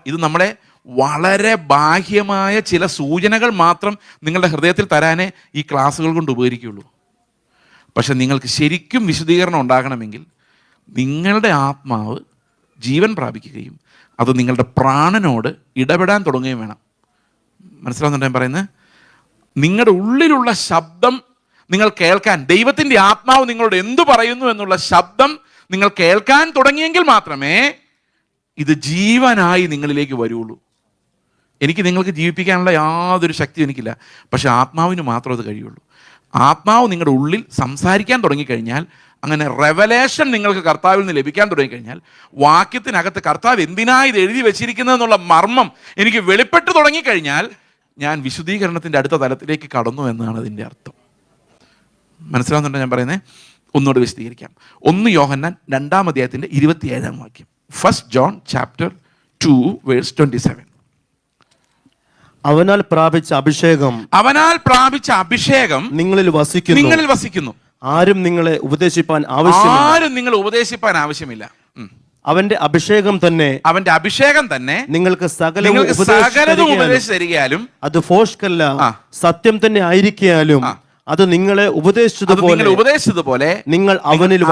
ഇത് നമ്മളെ വളരെ ബാഹ്യമായ ചില സൂചനകൾ മാത്രം നിങ്ങളുടെ ഹൃദയത്തിൽ തരാനേ ഈ ക്ലാസ്സുകൾ കൊണ്ട് ഉപകരിക്കുകയുള്ളൂ. പക്ഷെ നിങ്ങൾക്ക് ശരിക്കും വിശുദ്ധീകരണം ഉണ്ടാകണമെങ്കിൽ നിങ്ങളുടെ ആത്മാവ് ജീവൻ പ്രാപിക്കുകയും അത് നിങ്ങളുടെ പ്രാണനോട് ഇടപെടാൻ തുടങ്ങുകയും വേണം. മനസ്സിലാവുന്നുണ്ടോ ഞാൻ പറയുന്നത്? നിങ്ങളുടെ ഉള്ളിലുള്ള ശബ്ദം നിങ്ങൾ കേൾക്കാൻ, ദൈവത്തിൻ്റെ ആത്മാവ് നിങ്ങളോട് എന്തു പറയുന്നു എന്നുള്ള ശബ്ദം നിങ്ങൾ കേൾക്കാൻ തുടങ്ങിയെങ്കിൽ മാത്രമേ ഇത് ജീവനായി നിങ്ങളിലേക്ക് വരുള്ളൂ. എനിക്ക് നിങ്ങൾക്ക് ജീവിപ്പിക്കാനുള്ള യാതൊരു ശക്തിയും എനിക്കില്ല, പക്ഷെ ആത്മാവിന് മാത്രം അത് കഴിയുള്ളൂ. ആത്മാവ് നിങ്ങളുടെ ഉള്ളിൽ സംസാരിക്കാൻ തുടങ്ങിക്കഴിഞ്ഞാൽ, അങ്ങനെ റെവലേഷൻ നിങ്ങൾക്ക് കർത്താവിൽ നിന്ന് ലഭിക്കാൻ തുടങ്ങിക്കഴിഞ്ഞാൽ, വാക്യത്തിനകത്ത് കർത്താവ് എന്തിനാ ഇത് എഴുതി വെച്ചിരിക്കുന്നതെന്നുള്ള മർമ്മം എനിക്ക് വെളിപ്പെട്ട് തുടങ്ങിക്കഴിഞ്ഞാൽ ഞാൻ വിശുദ്ധീകരണത്തിൻ്റെ അടുത്ത തലത്തിലേക്ക് കടന്നു എന്നാണ് അതിൻ്റെ അർത്ഥം. മനസ്സിലാവുന്നുണ്ടോ ഞാൻ പറയുന്നത്? ഒന്നുകൂടെ വിശദീകരിക്കാം. 1 യോഹന്നാൻ 2-ാം അധ്യായത്തിൻ്റെ 27-ാം വാക്യം. 1 John chapter 2 verse 27. അവനാൽ പ്രാപിച്ച അഭിഷേകം നിങ്ങളിൽ വസിക്കുന്നു. ആരും നിങ്ങളെ ഉപദേശിപ്പാൻ ആവശ്യമില്ല. അവന്റെ അഭിഷേകം തന്നെ നിങ്ങൾക്ക് സകലവും ഉപദേശിച്ചു തരികയാലും അത് ഫോഷ്കല്ല, സത്യം തന്നെ ആയിരിക്കാലും അത് നിങ്ങളെ ഉപദേശിച്ചതുപോലെ നിങ്ങൾ അവനിൽ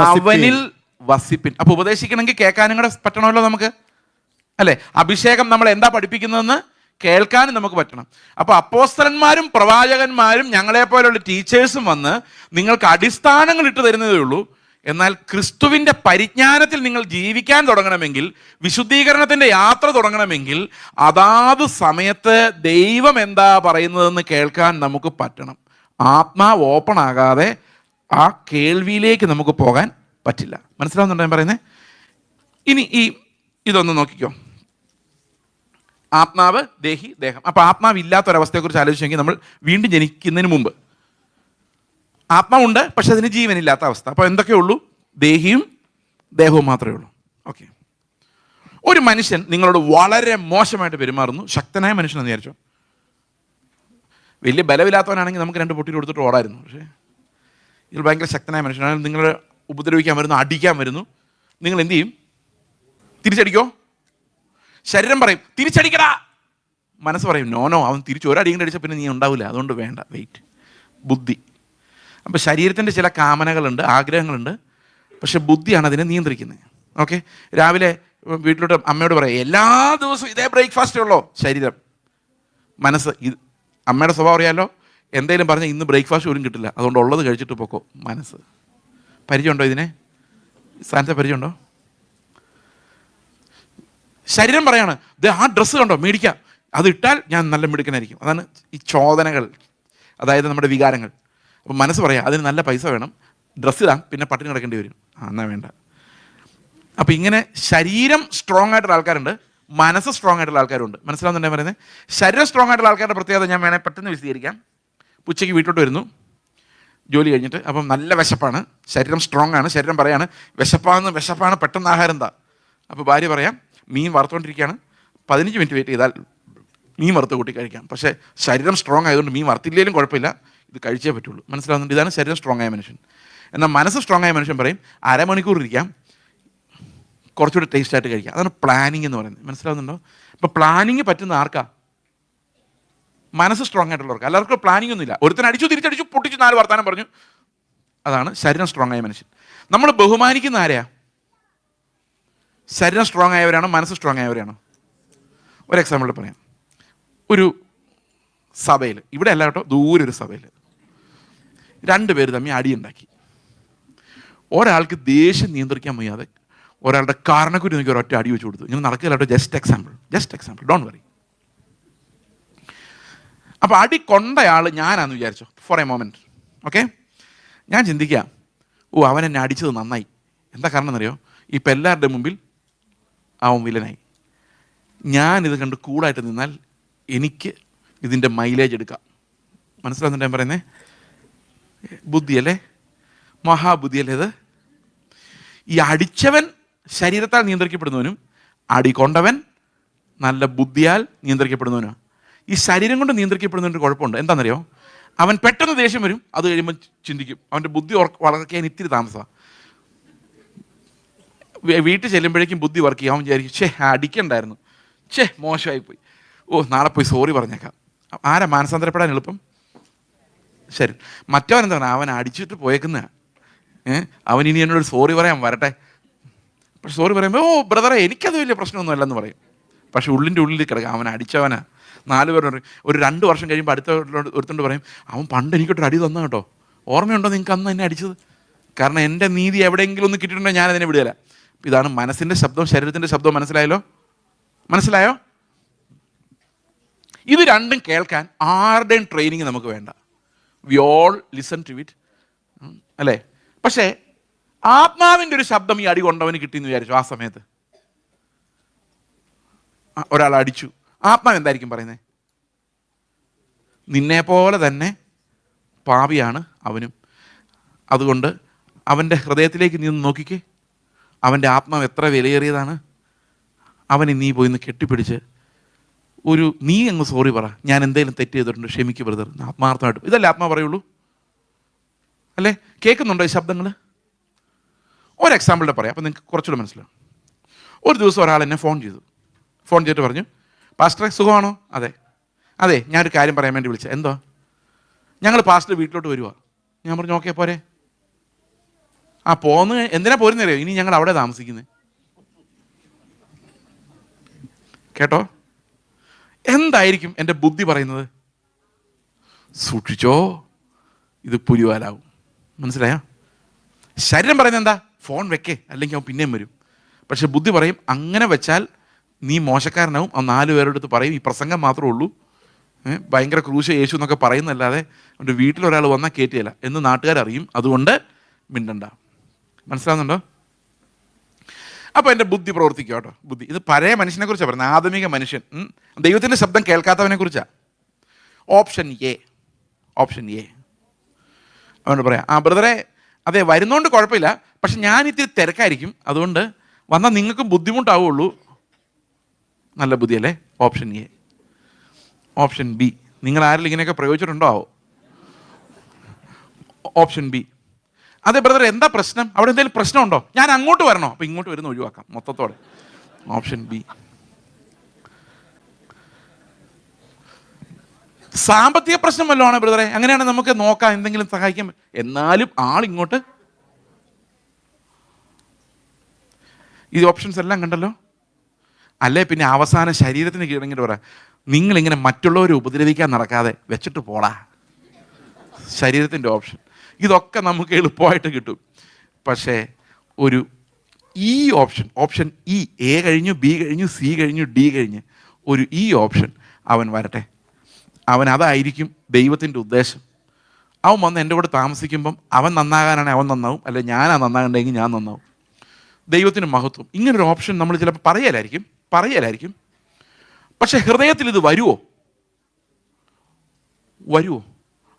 വസിപ്പിൻ. അപ്പൊ ഉപദേശിക്കണമെങ്കിൽ കേൾക്കാനും കൂടെ പറ്റണമല്ലോ നമുക്ക്, അല്ലെ? അഭിഷേകം നമ്മൾ എന്താ പഠിപ്പിക്കുന്നതെന്ന് കേൾക്കാനും നമുക്ക് പറ്റണം. അപ്പൊ അപ്പോസ്തലന്മാരും പ്രവാചകന്മാരും ഞങ്ങളെപ്പോലുള്ള ടീച്ചേഴ്സും വന്ന് നിങ്ങൾക്ക് അടിസ്ഥാനങ്ങൾ ഇട്ട് തരുന്നതേ ഉള്ളൂ. എന്നാൽ ക്രിസ്തുവിൻ്റെ പരിജ്ഞാനത്തിൽ നിങ്ങൾ ജീവിക്കാൻ തുടങ്ങണമെങ്കിൽ, വിശുദ്ധീകരണത്തിൻ്റെ യാത്ര തുടങ്ങണമെങ്കിൽ അതാത് സമയത്ത് ദൈവം എന്താ പറയുന്നതെന്ന് കേൾക്കാൻ നമുക്ക് പറ്റണം. ആത്മാവ് ഓപ്പൺ ആകാതെ ആ കേൾവിയിലേക്ക് നമുക്ക് പോകാൻ പറ്റില്ല. മനസ്സിലാവുന്നുണ്ടോ ഞാൻ പറയുന്നത്? ഇനി ഇതൊന്ന് നോക്കിക്കോ. ആത്മാവ്, ദേഹി, ദേഹം. അപ്പോൾ ആത്മാവ് ഇല്ലാത്തൊരവസ്ഥയെക്കുറിച്ച് ആലോചിച്ചെങ്കിൽ നമ്മൾ വീണ്ടും ജനിക്കുന്നതിന് മുമ്പ് ആത്മാവുണ്ട്, പക്ഷെ അതിന് ജീവനില്ലാത്ത അവസ്ഥ. അപ്പോൾ എന്തൊക്കെ ഉള്ളൂ? ദേഹിയും ദേഹവും മാത്രമേ ഉള്ളൂ. ഓക്കെ. ഒരു മനുഷ്യൻ നിങ്ങളോട് വളരെ മോശമായിട്ട് പെരുമാറുന്നു, ശക്തനായ മനുഷ്യനെന്ന് വിചാരിച്ചോ. വലിയ ബലമില്ലാത്തവനാണെങ്കിൽ നമുക്ക് 2 പൊട്ടി കൊടുത്തിട്ട് ഓടായിരുന്നു. പക്ഷേ ഇതിൽ ഭയങ്കര ശക്തനായ മനുഷ്യനാണെങ്കിൽ നിങ്ങൾ ഉപദ്രവിക്കാൻ വരുന്നു, അടിക്കാൻ വരുന്നു, നിങ്ങൾ എന്ത് ചെയ്യും? തിരിച്ചടിക്കോ? ശരീരം പറയും തിരിച്ചടിക്കടാ, മനസ്സ് പറയും നോ, അവൻ തിരിച്ച് ഒരടിയും അടിച്ചാൽ പിന്നെ നീ ഉണ്ടാവില്ല, അതുകൊണ്ട് വേണ്ട, വെയിറ്റ്. ബുദ്ധി. അപ്പോൾ ശരീരത്തിൻ്റെ ചില കാമനകളുണ്ട്, ആഗ്രഹങ്ങളുണ്ട്, പക്ഷെ ബുദ്ധിയാണ് അതിനെ നിയന്ത്രിക്കുന്നത്. ഓക്കെ. രാവിലെ വീട്ടിലോട്ട് അമ്മയോട് പറയാം എല്ലാ ദിവസവും ഇതേ ബ്രേക്ക്ഫാസ്റ്റേ ഉള്ളോ? ശരീരം. മനസ്സ് അമ്മയുടെ സ്വഭാവം അറിയാലോ, എന്തെങ്കിലും പറഞ്ഞാൽ ഇന്ന് ബ്രേക്ക്ഫാസ്റ്റ് പോലും കിട്ടില്ല, അതുകൊണ്ട് ഉള്ളത് കഴിച്ചിട്ട് പോക്കോ. മനസ്സ്. പരിചയമുണ്ടോ ഇതിനെ? സ്ഥാനത്തെ പരിചയമുണ്ടോ? ശരീരം പറയാണ് ആ ഡ്രസ്സ് കണ്ടോ, മേടിക്കാം, അത് ഇട്ടാൽ ഞാൻ നല്ല മിടുക്കനായിരിക്കും. അതാണ് ഈ ചോദനകൾ, അതായത് നമ്മുടെ വികാരങ്ങൾ. അപ്പം മനസ്സ് പറയാം അതിന് നല്ല പൈസ വേണം, ഡ്രസ്സ് ഇടാം, പിന്നെ പട്ടിണി കിടക്കേണ്ടി വരും, എന്നാൽ വേണ്ട. അപ്പം ഇങ്ങനെ ശരീരം സ്ട്രോങ് ആയിട്ടുള്ള ആൾക്കാരുണ്ട്, മനസ്സ് സ്ട്രോങ് ആയിട്ടുള്ള ആൾക്കാരുണ്ട്. മനസ്സിലാവുന്നുണ്ടെങ്കിൽ പറയുന്നത്? ശരീരം സ്ട്രോങ് ആയിട്ടുള്ള ആൾക്കാരുടെ പ്രത്യേകത ഞാൻ വേണേൽ പെട്ടെന്ന് വിശദീകരിക്കാം. ഉച്ചയ്ക്ക് വീട്ടിലോട്ട് വരുന്നു ജോലി കഴിഞ്ഞിട്ട്, അപ്പം നല്ല വിശപ്പാണ്, ശരീരം സ്ട്രോങ് ആണ്, ശരീരം പറയാണ് വിശപ്പാണ്, പെട്ടെന്ന് ആഹാരം എന്താ. അപ്പോൾ ഭാര്യ പറയാം മീൻ വറുത്തുകൊണ്ടിരിക്കുകയാണ്, 15 മിനിറ്റ് വെയിറ്റ് ചെയ്താൽ മീൻ വറുത്ത് കൂട്ടി കഴിക്കാം. പക്ഷേ ശരീരം സ്ട്രോങ് ആയതുകൊണ്ട് മീൻ വറുത്തില്ലെങ്കിലും കുഴപ്പമില്ല, ഇത് കഴിച്ചേ പറ്റുള്ളൂ. മനസ്സിലാവുന്നുണ്ട്? ഇതാണ് ശരീരം സ്ട്രോങ് ആയ മനുഷ്യൻ. എന്നാൽ മനസ്സ് സ്ട്രോങ് ആയ മനുഷ്യൻ പറയും അരമണിക്കൂർ ഇരിക്കാം, കുറച്ചുകൂടി ടേസ്റ്റ് ആയിട്ട് കഴിക്കാം. അതാണ് പ്ലാനിങ് എന്ന് പറയുന്നത്. മനസ്സിലാവുന്നുണ്ടോ? ഇപ്പോൾ പ്ലാനിങ് പറ്റുന്ന ആർക്കാ? മനസ്സ് സ്ട്രോങ് ആയിട്ടുള്ളവർക്ക്. എല്ലാവർക്കും പ്ലാനിങ് ഒന്നുമില്ല. ഒരുത്തൻ അടിച്ചു തിരിച്ചടിച്ചു പൊട്ടിച്ചു 4 വർത്താനം പറഞ്ഞു. അതാണ് ശരീരം സ്ട്രോങ് ആയ മനുഷ്യൻ. നമ്മൾ ബഹുമാനിക്കുന്ന ആരെയാ? ശരീരം സ്ട്രോങ് ആയവരാണോ മനസ്സ് സ്ട്രോങ് ആയവരാണോ? ഒരു എക്സാമ്പിൾ പറയാം. ഒരു സഭയിൽ, ഇവിടെ അല്ല കേട്ടോ, ദൂരെ ഒരു സഭയിൽ 2 പേര് തമ്മിൽ അടിയുണ്ടാക്കി. ഒരാൾക്ക് ദേഷ്യം നിയന്ത്രിക്കാൻ വയ്യാതെ ഒരാളുടെ കാരണക്കുരി നോക്കി ഒരൊറ്റ അടി വെച്ച് കൊടുത്തു. ഇങ്ങനെ നടക്കില്ല കേട്ടോ, ജസ്റ്റ് എക്സാമ്പിൾ, ഡോണ്ട് വറി. അപ്പോൾ അടി കൊണ്ടയാൾ ഞാനാന്ന് വിചാരിച്ചോ ഫോർ എ മൊമെൻറ്റ്. ഓക്കെ. ഞാൻ ചിന്തിക്കാം, അവൻ എന്നെ അടിച്ചത് നന്നായി. എന്താ കാരണം എന്നറിയോ? ഇപ്പം എല്ലാവരുടെ മുമ്പിൽ അവൻ വില്ലനായി. ഞാനിത് കണ്ട് കൂടായിട്ട് നിന്നാൽ എനിക്ക് ഇതിൻ്റെ മൈലേജ് എടുക്കാം. മനസ്സിലാവുന്നുണ്ട് ഞാൻ പറയുന്നത്? ബുദ്ധിയല്ലേ, മഹാബുദ്ധിയല്ലേ ഇത്? ഈ അടിച്ചവൻ ശരീരത്താൽ നിയന്ത്രിക്കപ്പെടുന്നവനും അടി കൊണ്ടവൻ നല്ല ബുദ്ധിയാൽ നിയന്ത്രിക്കപ്പെടുന്നവനാണ്. ഈ ശരീരം കൊണ്ട് നിയന്ത്രിക്കപ്പെടുന്നതിൻ്റെ കുഴപ്പമുണ്ട്. എന്താണെന്നറിയോ? അവൻ പെട്ടെന്ന് ദേഷ്യം വരും, അത് കഴിയുമ്പോൾ ചിന്തിക്കും. അവൻ്റെ ബുദ്ധി വളർക്കാൻ ഇത്തിരി താമസമാണ്. വീട്ടിൽ ചെല്ലുമ്പോഴേക്കും ബുദ്ധി വർക്ക് ചെയ്യും. അവൻ വിചാരിക്കും അടിക്കണ്ടായിരുന്നു, മോശമായിപ്പോയി, നാളെ പോയി സോറി പറഞ്ഞേക്കാം. ആരാ മാനസാന്തരപ്പെടാൻ എളുപ്പം? ശരി. മറ്റവൻ എന്താ പറയുക? അവൻ അടിച്ചിട്ട് പോയേക്കുന്ന അവൻ ഇനി എന്നോട് സോറി പറയാൻ വരട്ടെ. പക്ഷെ സോറി പറയുമ്പോൾ ബ്രദറെ എനിക്കത് വലിയ പ്രശ്നമൊന്നും അല്ലെന്ന് പറയും. പക്ഷെ ഉള്ളിൻ്റെ ഉള്ളിൽ കിടക്കാം അവൻ അടിച്ചവനാ. 4 പേർ ഒരു 2 വർഷം കഴിയുമ്പോൾ അടുത്ത ഒരുത്തോണ്ട് പറയും അവൻ പണ്ട് എനിക്കൊരു അടി തന്ന കേട്ടോ, ഓർമ്മയുണ്ടോ നിങ്ങൾക്ക് അന്ന് എന്നെ അടിച്ചത്? കാരണം എൻ്റെ നീതി എവിടെയെങ്കിലും ഒന്ന് കിട്ടിയിട്ടുണ്ടോ ഞാൻ അതിനെ വിടുകയില്ല. ഇതാണ് മനസ്സിൻ്റെ ശബ്ദം, ശരീരത്തിൻ്റെ ശബ്ദം. മനസ്സിലായോ? ഇത് രണ്ടും കേൾക്കാൻ ആരുടെയും ട്രെയിനിങ് നമുക്ക് വേണ്ട. We all listen to it, അല്ലേ? പക്ഷേ ആത്മാവിൻ്റെ ഒരു ശബ്ദം ഈ അടി കൊണ്ടവന് കിട്ടിയെന്ന് വിചാരിച്ചു. ആ സമയത്ത് ഒരാൾ അടിച്ചു, ആത്മാവ് എന്തായിരിക്കും പറയുന്നത്? നിന്നെപ്പോലെ തന്നെ പാപിയാണ് അവനും, അതുകൊണ്ട് അവൻ്റെ ഹൃദയത്തിലേക്ക് നീ ഒന്ന് നോക്കിക്കേ, അവൻ്റെ ആത്മാവ് എത്ര വിലയേറിയതാണ്. അവനെ നീ പോയി ഒന്ന് കെട്ടിപ്പിടിച്ച് നീ അങ്ങ് സോറി പറ, ഞാൻ എന്തെങ്കിലും തെറ്റ് ചെയ്തിട്ടുണ്ട്, ക്ഷമിക്ക് ബ്രദർ, ആത്മാർത്ഥമായിട്ട്. ഇതല്ലേ ആത്മാവ് പറയുള്ളൂ, അല്ലേ? കേൾക്കുന്നുണ്ടോ ഈ ശബ്ദങ്ങൾ? ഒരു എക്സാമ്പിളിൽ പറയാം, അപ്പം നിങ്ങൾക്ക് കുറച്ചുകൂടെ മനസ്സിലാവും. ഒരു ദിവസം ഒരാൾ എന്നെ ഫോൺ ചെയ്തിട്ട് പറഞ്ഞു, പാസ്റ്ററെ സുഖമാണോ? അതെ ഞാനൊരു കാര്യം പറയാൻ വേണ്ടി വിളിച്ചത്. എന്തോ? ഞങ്ങൾ പാസ്റ്റർ വീട്ടിലോട്ട് വരുവാ. ഞാൻ പറഞ്ഞു ഓക്കെ പോരെ. എന്തിനാ പോരുന്നറിയോ? ഇനി ഞങ്ങൾ അവിടെ താമസിക്കുന്നത്. കേട്ടോ? എന്തായിരിക്കും എൻ്റെ ബുദ്ധി പറയുന്നത്? സൂക്ഷിച്ചോ, ഇത് പുലിവാലാവും. മനസ്സിലായോ? ശരീരം പറയുന്നത് എന്താ? ഫോൺ വെക്കേ, അല്ലെങ്കിൽ അവൻ പിന്നെയും വരും. പക്ഷെ ബുദ്ധി പറയും അങ്ങനെ വെച്ചാൽ നീ മോശക്കാരനാവും. ആ 4 പേരുടെ അടുത്ത് പറയും ഈ പ്രസംഗം മാത്രമേ ഉള്ളൂ, ഭയങ്കര ക്രൂശ യേശു എന്നൊക്കെ പറയുന്നല്ലാതെ അവൻ്റെ വീട്ടിലൊരാൾ വന്നാൽ കയറ്റിയല്ല എന്ന് നാട്ടുകാരറിയും, അതുകൊണ്ട് മിണ്ടണ്ട. മനസ്സിലാവുന്നുണ്ടോ? അപ്പോൾ എൻ്റെ ബുദ്ധി പ്രവർത്തിക്കുക കേട്ടോ. ബുദ്ധി ഇത് പഴയ മനുഷ്യനെ കുറിച്ചാണ് പറയുന്നത്, ആധുനിക മനുഷ്യൻ, ദൈവത്തിൻ്റെ ശബ്ദം കേൾക്കാത്തവനെ കുറിച്ചാണ്. Option A. അതുകൊണ്ട് പറയാം, ബ്രദറെ അതെ വരുന്നോണ്ട് കുഴപ്പമില്ല, പക്ഷെ ഞാൻ ഇത്തിരി തിരക്കായിരിക്കും, അതുകൊണ്ട് വന്നാൽ നിങ്ങൾക്കും ബുദ്ധിമുട്ടാവുള്ളൂ. നല്ല ബുദ്ധിയല്ലേ? Option A. ഓപ്ഷൻ ബി, നിങ്ങൾ ആരെങ്കിലും ഇങ്ങനെയൊക്കെ പ്രയോഗിച്ചിട്ടുണ്ടോ ആവോ? ഓപ്ഷൻ ബി, അതെ ബ്രദർ എന്താ പ്രശ്നം, അവിടെ എന്തെങ്കിലും പ്രശ്നമുണ്ടോ, ഞാൻ അങ്ങോട്ട് വരണോ, അപ്പം ഇങ്ങോട്ട് വരുന്ന ഒഴിവാക്കാം മൊത്തത്തോടെ. Option B. സാമ്പത്തിക പ്രശ്നം വല്ലതും ആണ് ബ്രദറെ, അങ്ങനെയാണെങ്കിൽ നമുക്ക് നോക്കാം, എന്തെങ്കിലും സഹായിക്കാൻ, എന്നാലും ആളിങ്ങോട്ട്. ഈ ഓപ്ഷൻസ് എല്ലാം കണ്ടല്ലോ. അല്ലേ പിന്നെ അവസാനം ശരീരത്തിന് കീഴടങ്ങിയിട്ട് പറയാം, നിങ്ങളിങ്ങനെ മറ്റുള്ളവരെ ഉപദ്രവിക്കാൻ നടക്കാതെ വെച്ചിട്ട് പോടാ. ശരീരത്തിൻ്റെ ഓപ്ഷൻ. ഇതൊക്കെ നമുക്ക് എളുപ്പമായിട്ട് കിട്ടും. പക്ഷേ ഒരു ഈ ഓപ്ഷൻ ഇ, എ കഴിഞ്ഞു, ബി കഴിഞ്ഞു, സി കഴിഞ്ഞു, ഡി കഴിഞ്ഞ് ഒരു ഈ ഓപ്ഷൻ അവൻ വരട്ടെ. അവൻ അതായിരിക്കും ദൈവത്തിൻ്റെ ഉദ്ദേശം. അവൻ വന്ന് എൻ്റെ കൂടെ താമസിക്കുമ്പം അവൻ നന്നാകാനാണെങ്കിൽ അവൻ നന്നാവും, അല്ലെ ഞാനാ നന്നാകണ്ടെങ്കിൽ ഞാൻ നന്നാവും. ദൈവത്തിന് മഹത്വം. ഇങ്ങനൊരു ഓപ്ഷൻ നമ്മൾ ചിലപ്പോൾ പറയലായിരിക്കും. പക്ഷെ ഹൃദയത്തിൽ ഇത് വരുമോ?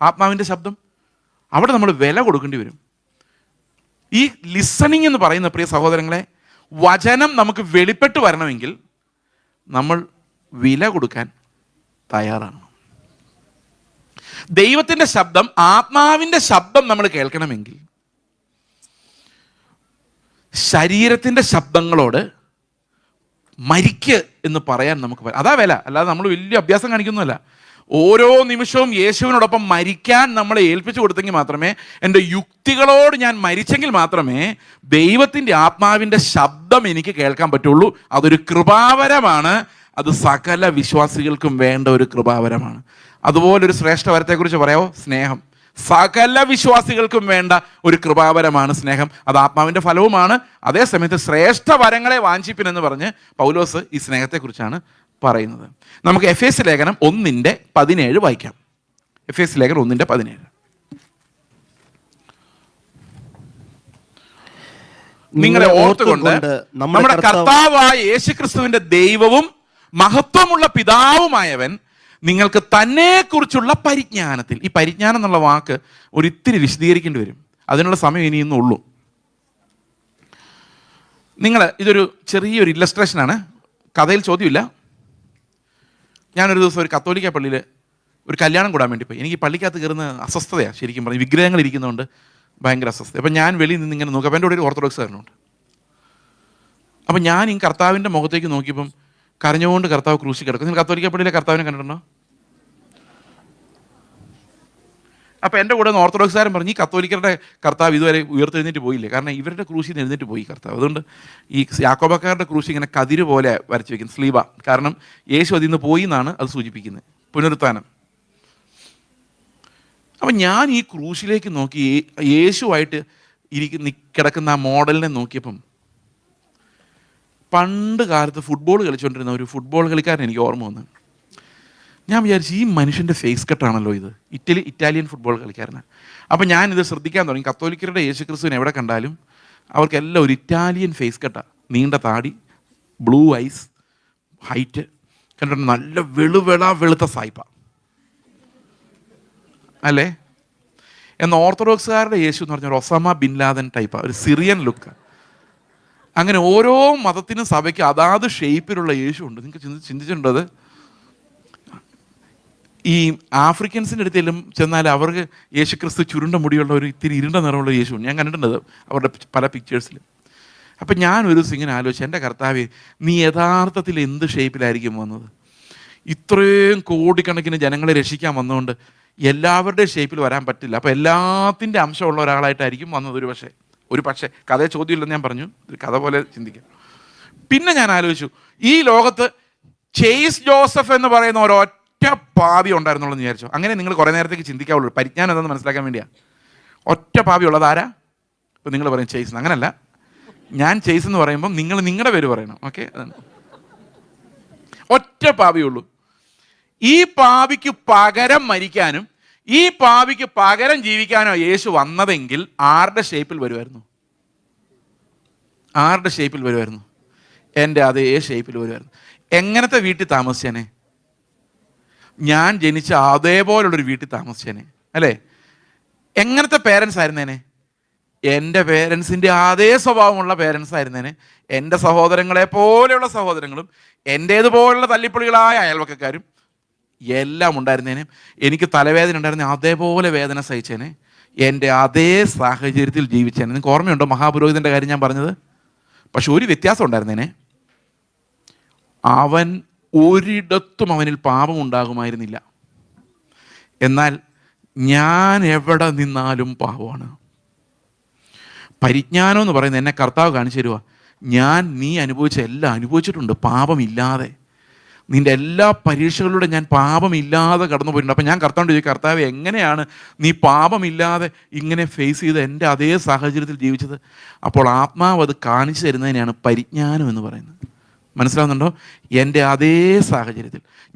ആത്മാവിൻ്റെ ശബ്ദം അവിടെ നമ്മൾ വില കൊടുക്കേണ്ടി വരും. ഈ ലിസണിങ് എന്ന് പറയുന്ന പ്രിയ സഹോദരങ്ങളെ, വചനം നമുക്ക് വെളിപ്പെട്ട് വരണമെങ്കിൽ നമ്മൾ വില കൊടുക്കാൻ തയ്യാറാണ്. ദൈവത്തിൻ്റെ ശബ്ദം, ആത്മാവിൻ്റെ ശബ്ദം നമ്മൾ കേൾക്കണമെങ്കിൽ ശരീരത്തിൻ്റെ ശബ്ദങ്ങളോട് മരിക്ക് എന്ന് പറയാൻ നമുക്ക് അതാ വില. അല്ലാതെ നമ്മൾ വലിയ അഭ്യാസം കാണിക്കുന്നതല്ല. ഓരോ നിമിഷവും യേശുവിനോടൊപ്പം മരിക്കാൻ നമ്മളെ ഏൽപ്പിച്ചു കൊടുത്തെങ്കിൽ മാത്രമേ, എൻ്റെ യുക്തികളോട് ഞാൻ മരിച്ചെങ്കിൽ മാത്രമേ ദൈവത്തിൻ്റെ ആത്മാവിൻ്റെ ശബ്ദം എനിക്ക് കേൾക്കാൻ പറ്റുള്ളൂ. അതൊരു കൃപാവരമാണ്. അത് സകല വിശ്വാസികൾക്കും വേണ്ട ഒരു കൃപാവരമാണ്. അതുപോലൊരു ശ്രേഷ്ഠ വരത്തെക്കുറിച്ച് പറയാമോ? സ്നേഹം. സകല വിശ്വാസികൾക്കും വേണ്ട ഒരു കൃപാവരമാണ് സ്നേഹം. അത് ആത്മാവിൻ്റെ ഫലവുമാണ്. അതേസമയത്ത് ശ്രേഷ്ഠ വരങ്ങളെ വാഞ്ചിപ്പിനെന്ന് പറഞ്ഞ് പൗലോസ് ഈ സ്നേഹത്തെക്കുറിച്ചാണ് പറയുന്നത്. നമുക്ക് എഫേസ്യ ലേഖനം 1:17 വായിക്കാം. എഫേസ്യ ലേഖനം 1:17. നിങ്ങളെ ഓർത്തുകൊണ്ട് നമ്മുടെ കർത്താവായ യേശുക്രിസ്തുവിന്റെ ദൈവവും മഹത്വമുള്ള പിതാവുമായവൻ നിങ്ങൾക്ക് തന്നെക്കുറിച്ചുള്ള പരിജ്ഞാനത്തിൽ, ഈ പരിജ്ഞാനം എന്നുള്ള വാക്ക് ഒരിത്തിരി വിശദീകരിക്കേണ്ടി വരും. അതിനുള്ള സമയം ഇനിയൊന്നും ഉള്ളൂ. ഇതൊരു ചെറിയൊരു ഇല്ലസ്ട്രേഷനാണ്, കഥയിൽ ചോദ്യമില്ല. ഞാനൊരു ദിവസം ഒരു കത്തോലിക്ക പള്ളിയിൽ ഒരു കല്യാണം കൂടാൻ വേണ്ടി പോയി. എനിക്ക് പള്ളിക്കകത്ത് കയറുന്ന അസ്വസ്ഥതയാണ്, ശരിക്കും പറഞ്ഞാൽ വിഗ്രഹങ്ങൾ ഇരിക്കുന്നതുകൊണ്ട് ഭയങ്കര അസ്വസ്ഥത. അപ്പം ഞാൻ വെളിയിൽ നിന്ന് ഇങ്ങനെ നോക്കാം, അപ്പം എൻ്റെ കൂടെ ഒരു ഓർത്തഡോക്സ് കാരനുണ്ട്. അപ്പം ഞാൻ ഈ കർത്താവിൻ്റെ മുഖത്തേക്ക് നോക്കിയപ്പം കരഞ്ഞുകൊണ്ട് കർത്താവ് ക്രൂശി കിടക്കും. നിങ്ങൾ കത്തോലിക്ക പള്ളിയിലെ കർത്താവിനെ കണ്ടിട്ടുണ്ടോ? അപ്പം എൻ്റെ കൂടെ ഓർത്തഡോക്സുകാരൻ പറഞ്ഞു, ഈ കത്തോലിക്കരുടെ കർത്താവ് ഇതുവരെ ഉയർത്തെഴുന്നേറ്റ് പോയില്ലേ, കാരണം ഇവരുടെ ക്രൂശിൽ നിന്ന് എഴുന്നേറ്റ് പോയി കർത്താവ്. അതുകൊണ്ട് ഈ യാക്കോബക്കാരുടെ ക്രൂശി ഇങ്ങനെ കതിര് പോലെ വരച്ച് വയ്ക്കുന്നത്, സ്ലീബ. കാരണം യേശു അതിൽ നിന്ന് പോയി എന്നാണ് അത് സൂചിപ്പിക്കുന്നത്, പുനരുത്ഥാനം. അപ്പം ഞാൻ ഈ ക്രൂശിലേക്ക് നോക്കി യേശുവായിട്ട് കിടക്കുന്ന ആ മോഡലിനെ നോക്കിയപ്പം പണ്ട് കാലത്ത് ഫുട്ബോൾ കളിച്ചുകൊണ്ടിരുന്ന ഒരു ഫുട്ബോൾ കളിക്കാരൻ എനിക്ക് ഓർമ്മ വന്നു. ഞാൻ വിചാരിച്ചു, ഈ മനുഷ്യൻ്റെ ഫേസ് കട്ടാണല്ലോ ഇത്. ഇറ്റാലിയൻ ഫുട്ബോൾ കളിക്കാരനാണ്. അപ്പം ഞാനിത് ശ്രദ്ധിക്കാൻ തുടങ്ങി. കത്തോലിക്കരുടെ യേശുക്രിസ്തുവിനെ എവിടെ കണ്ടാലും അവർക്കെല്ലാം ഒരു ഇറ്റാലിയൻ ഫേസ് കട്ടാണ്. നീണ്ട താടി, ബ്ലൂ ഐസ്, ഹൈറ്റ്, കണ്ടിട്ട് നല്ല വെളുത്ത സായിപ്പ അല്ലേ? എന്നാൽ ഓർത്തഡോക്സുകാരുടെ യേശു എന്ന് പറഞ്ഞാൽ ഒസാമ ബിൻ ലാദൻ ടൈപ്പാണ്, ഒരു സിറിയൻ ലുക്ക്. അങ്ങനെ ഓരോ മതത്തിനും സഭയ്ക്ക് അതാത് ഷേപ്പിലുള്ള യേശു ഉണ്ട്. നിങ്ങൾക്ക് ചിന്തിച്ചിട്ടുണ്ടോ അത്? ഈ ആഫ്രിക്കൻസിൻ്റെ അടുത്തെല്ലാം ചെന്നാൽ അവർക്ക് യേശുക്രിസ്തു ചുരുണ്ട മുടിയുള്ള ഒരു ഇത്തിരി ഇരുണ്ട നിറമുള്ള യേശു ഞാൻ കണ്ടിട്ടുണ്ട് അവരുടെ പല പിക്ചേഴ്സിൽ. അപ്പം ഞാൻ ഒരു ദിവസം ഇങ്ങനെ ആലോചിച്ചു, എൻ്റെ കർത്താവേ, നീ യഥാർത്ഥത്തിൽ എന്ത് ഷേപ്പിലായിരിക്കും വന്നത്? ഇത്രയും കോടിക്കണക്കിന് ജനങ്ങളെ രക്ഷിക്കാൻ വന്നുകൊണ്ട് എല്ലാവരുടെയും ഷേപ്പിൽ വരാൻ പറ്റില്ല. അപ്പോൾ എല്ലാത്തിൻ്റെ അംശമുള്ള ഒരാളായിട്ടായിരിക്കും വന്നത് ഒരു പക്ഷേ കഥയെ ചോദ്യമില്ലെന്ന് ഞാൻ പറഞ്ഞു, ഒരു കഥ പോലെ ചിന്തിക്കാം. പിന്നെ ഞാൻ ആലോചിച്ചു, ഈ ലോകത്ത് ചേസ് ജോസഫ് എന്ന് പറയുന്ന ഒരൊറ്റ പാവി ഉണ്ടായിരുന്നുള്ളൂ എന്ന് വിചാരിച്ചു. അങ്ങനെ നിങ്ങൾ കുറേ നേരത്തേക്ക് ചിന്തിക്കാവുള്ളൂ. പരിജ്ഞാനം എന്താണെന്ന് മനസ്സിലാക്കാൻ വേണ്ടിയാണ്. ഒറ്റ പാവി ഉള്ളത് ആരാ? ഇപ്പം നിങ്ങൾ പറയും ചേസ്. അങ്ങനല്ല, ഞാൻ ചേസ് എന്ന് പറയുമ്പം നിങ്ങൾ നിങ്ങളുടെ പേര് പറയണം. ഓക്കെ, അതാണ്. ഒറ്റ പാവിയുള്ളൂ. ഈ പാവിക്ക് പകരം മരിക്കാനും ഈ പാവിക്ക് പകരം ജീവിക്കാനോ യേശു വന്നതെങ്കിൽ ആരുടെ ഷേപ്പിൽ വരുമായിരുന്നു? ആരുടെ ഷേപ്പിൽ വരുമായിരുന്നു? എൻ്റെ അതേ ഷേപ്പിൽ വരുമായിരുന്നു. എങ്ങനത്തെ വീട്ടിൽ താമസിച്ചേനെ? ഞാൻ ജനിച്ച അതേപോലുള്ളൊരു വീട്ടിൽ താമസിച്ചേനെ, അല്ലേ? എങ്ങനത്തെ പേരൻസ് ആയിരുന്നേനെ? എൻ്റെ പേരൻസിൻ്റെ അതേ സ്വഭാവമുള്ള പേരൻസ് ആയിരുന്നേനെ. എൻ്റെ സഹോദരങ്ങളെ പോലെയുള്ള സഹോദരങ്ങളും എൻ്റേതുപോലുള്ള തല്ലിപ്പൊളികളായ അയൽവക്കക്കാരും എല്ലാം ഉണ്ടായിരുന്നേനെ. എനിക്ക് തലവേദന ഉണ്ടായിരുന്നേ, അതേപോലെ വേദന സഹിച്ചേനെ. എൻ്റെ അതേ സാഹചര്യത്തിൽ ജീവിച്ചേനെ. നിങ്ങൾക്ക് ഓർമ്മയുണ്ടോ മഹാപുരോഹിതൻ്റെ കാര്യം ഞാൻ പറഞ്ഞത്? പക്ഷെ ഒരു വ്യത്യാസം ഉണ്ടായിരുന്നേനെ. അവൻ ഒരിടത്തും അവനിൽ പാപം ഉണ്ടാകുമായിരുന്നില്ല. എന്നാൽ ഞാൻ എവിടെ നിന്നാലും പാപമാണ്. പരിജ്ഞാനം എന്ന് പറയുന്നത് എന്നെ കർത്താവ് കാണിച്ചു തരുക. നീ അനുഭവിച്ച എല്ലാം അനുഭവിച്ചിട്ടുണ്ട് പാപമില്ലാതെ. നിൻ്റെ എല്ലാ പരീക്ഷകളിലൂടെ ഞാൻ പാപമില്ലാതെ കടന്നു പോയിട്ടുണ്ട്. അപ്പം ഞാൻ കർത്താവിനോട് ചോദിക്കും, കർത്താവ് എങ്ങനെയാണ് നീ പാപമില്ലാതെ ഇങ്ങനെ ഫേസ് ചെയ്ത് എൻ്റെ അതേ സാഹചര്യത്തിൽ ജീവിച്ചത്? അപ്പോൾ ആത്മാവ് അത് കാണിച്ചു തരുന്നതിനെയാണ് പരിജ്ഞാനം എന്ന് പറയുന്നത്. മനസ്സിലാവുന്നുണ്ടോ? എൻ്റെ അതേ സാഹചര്യത്തിൽ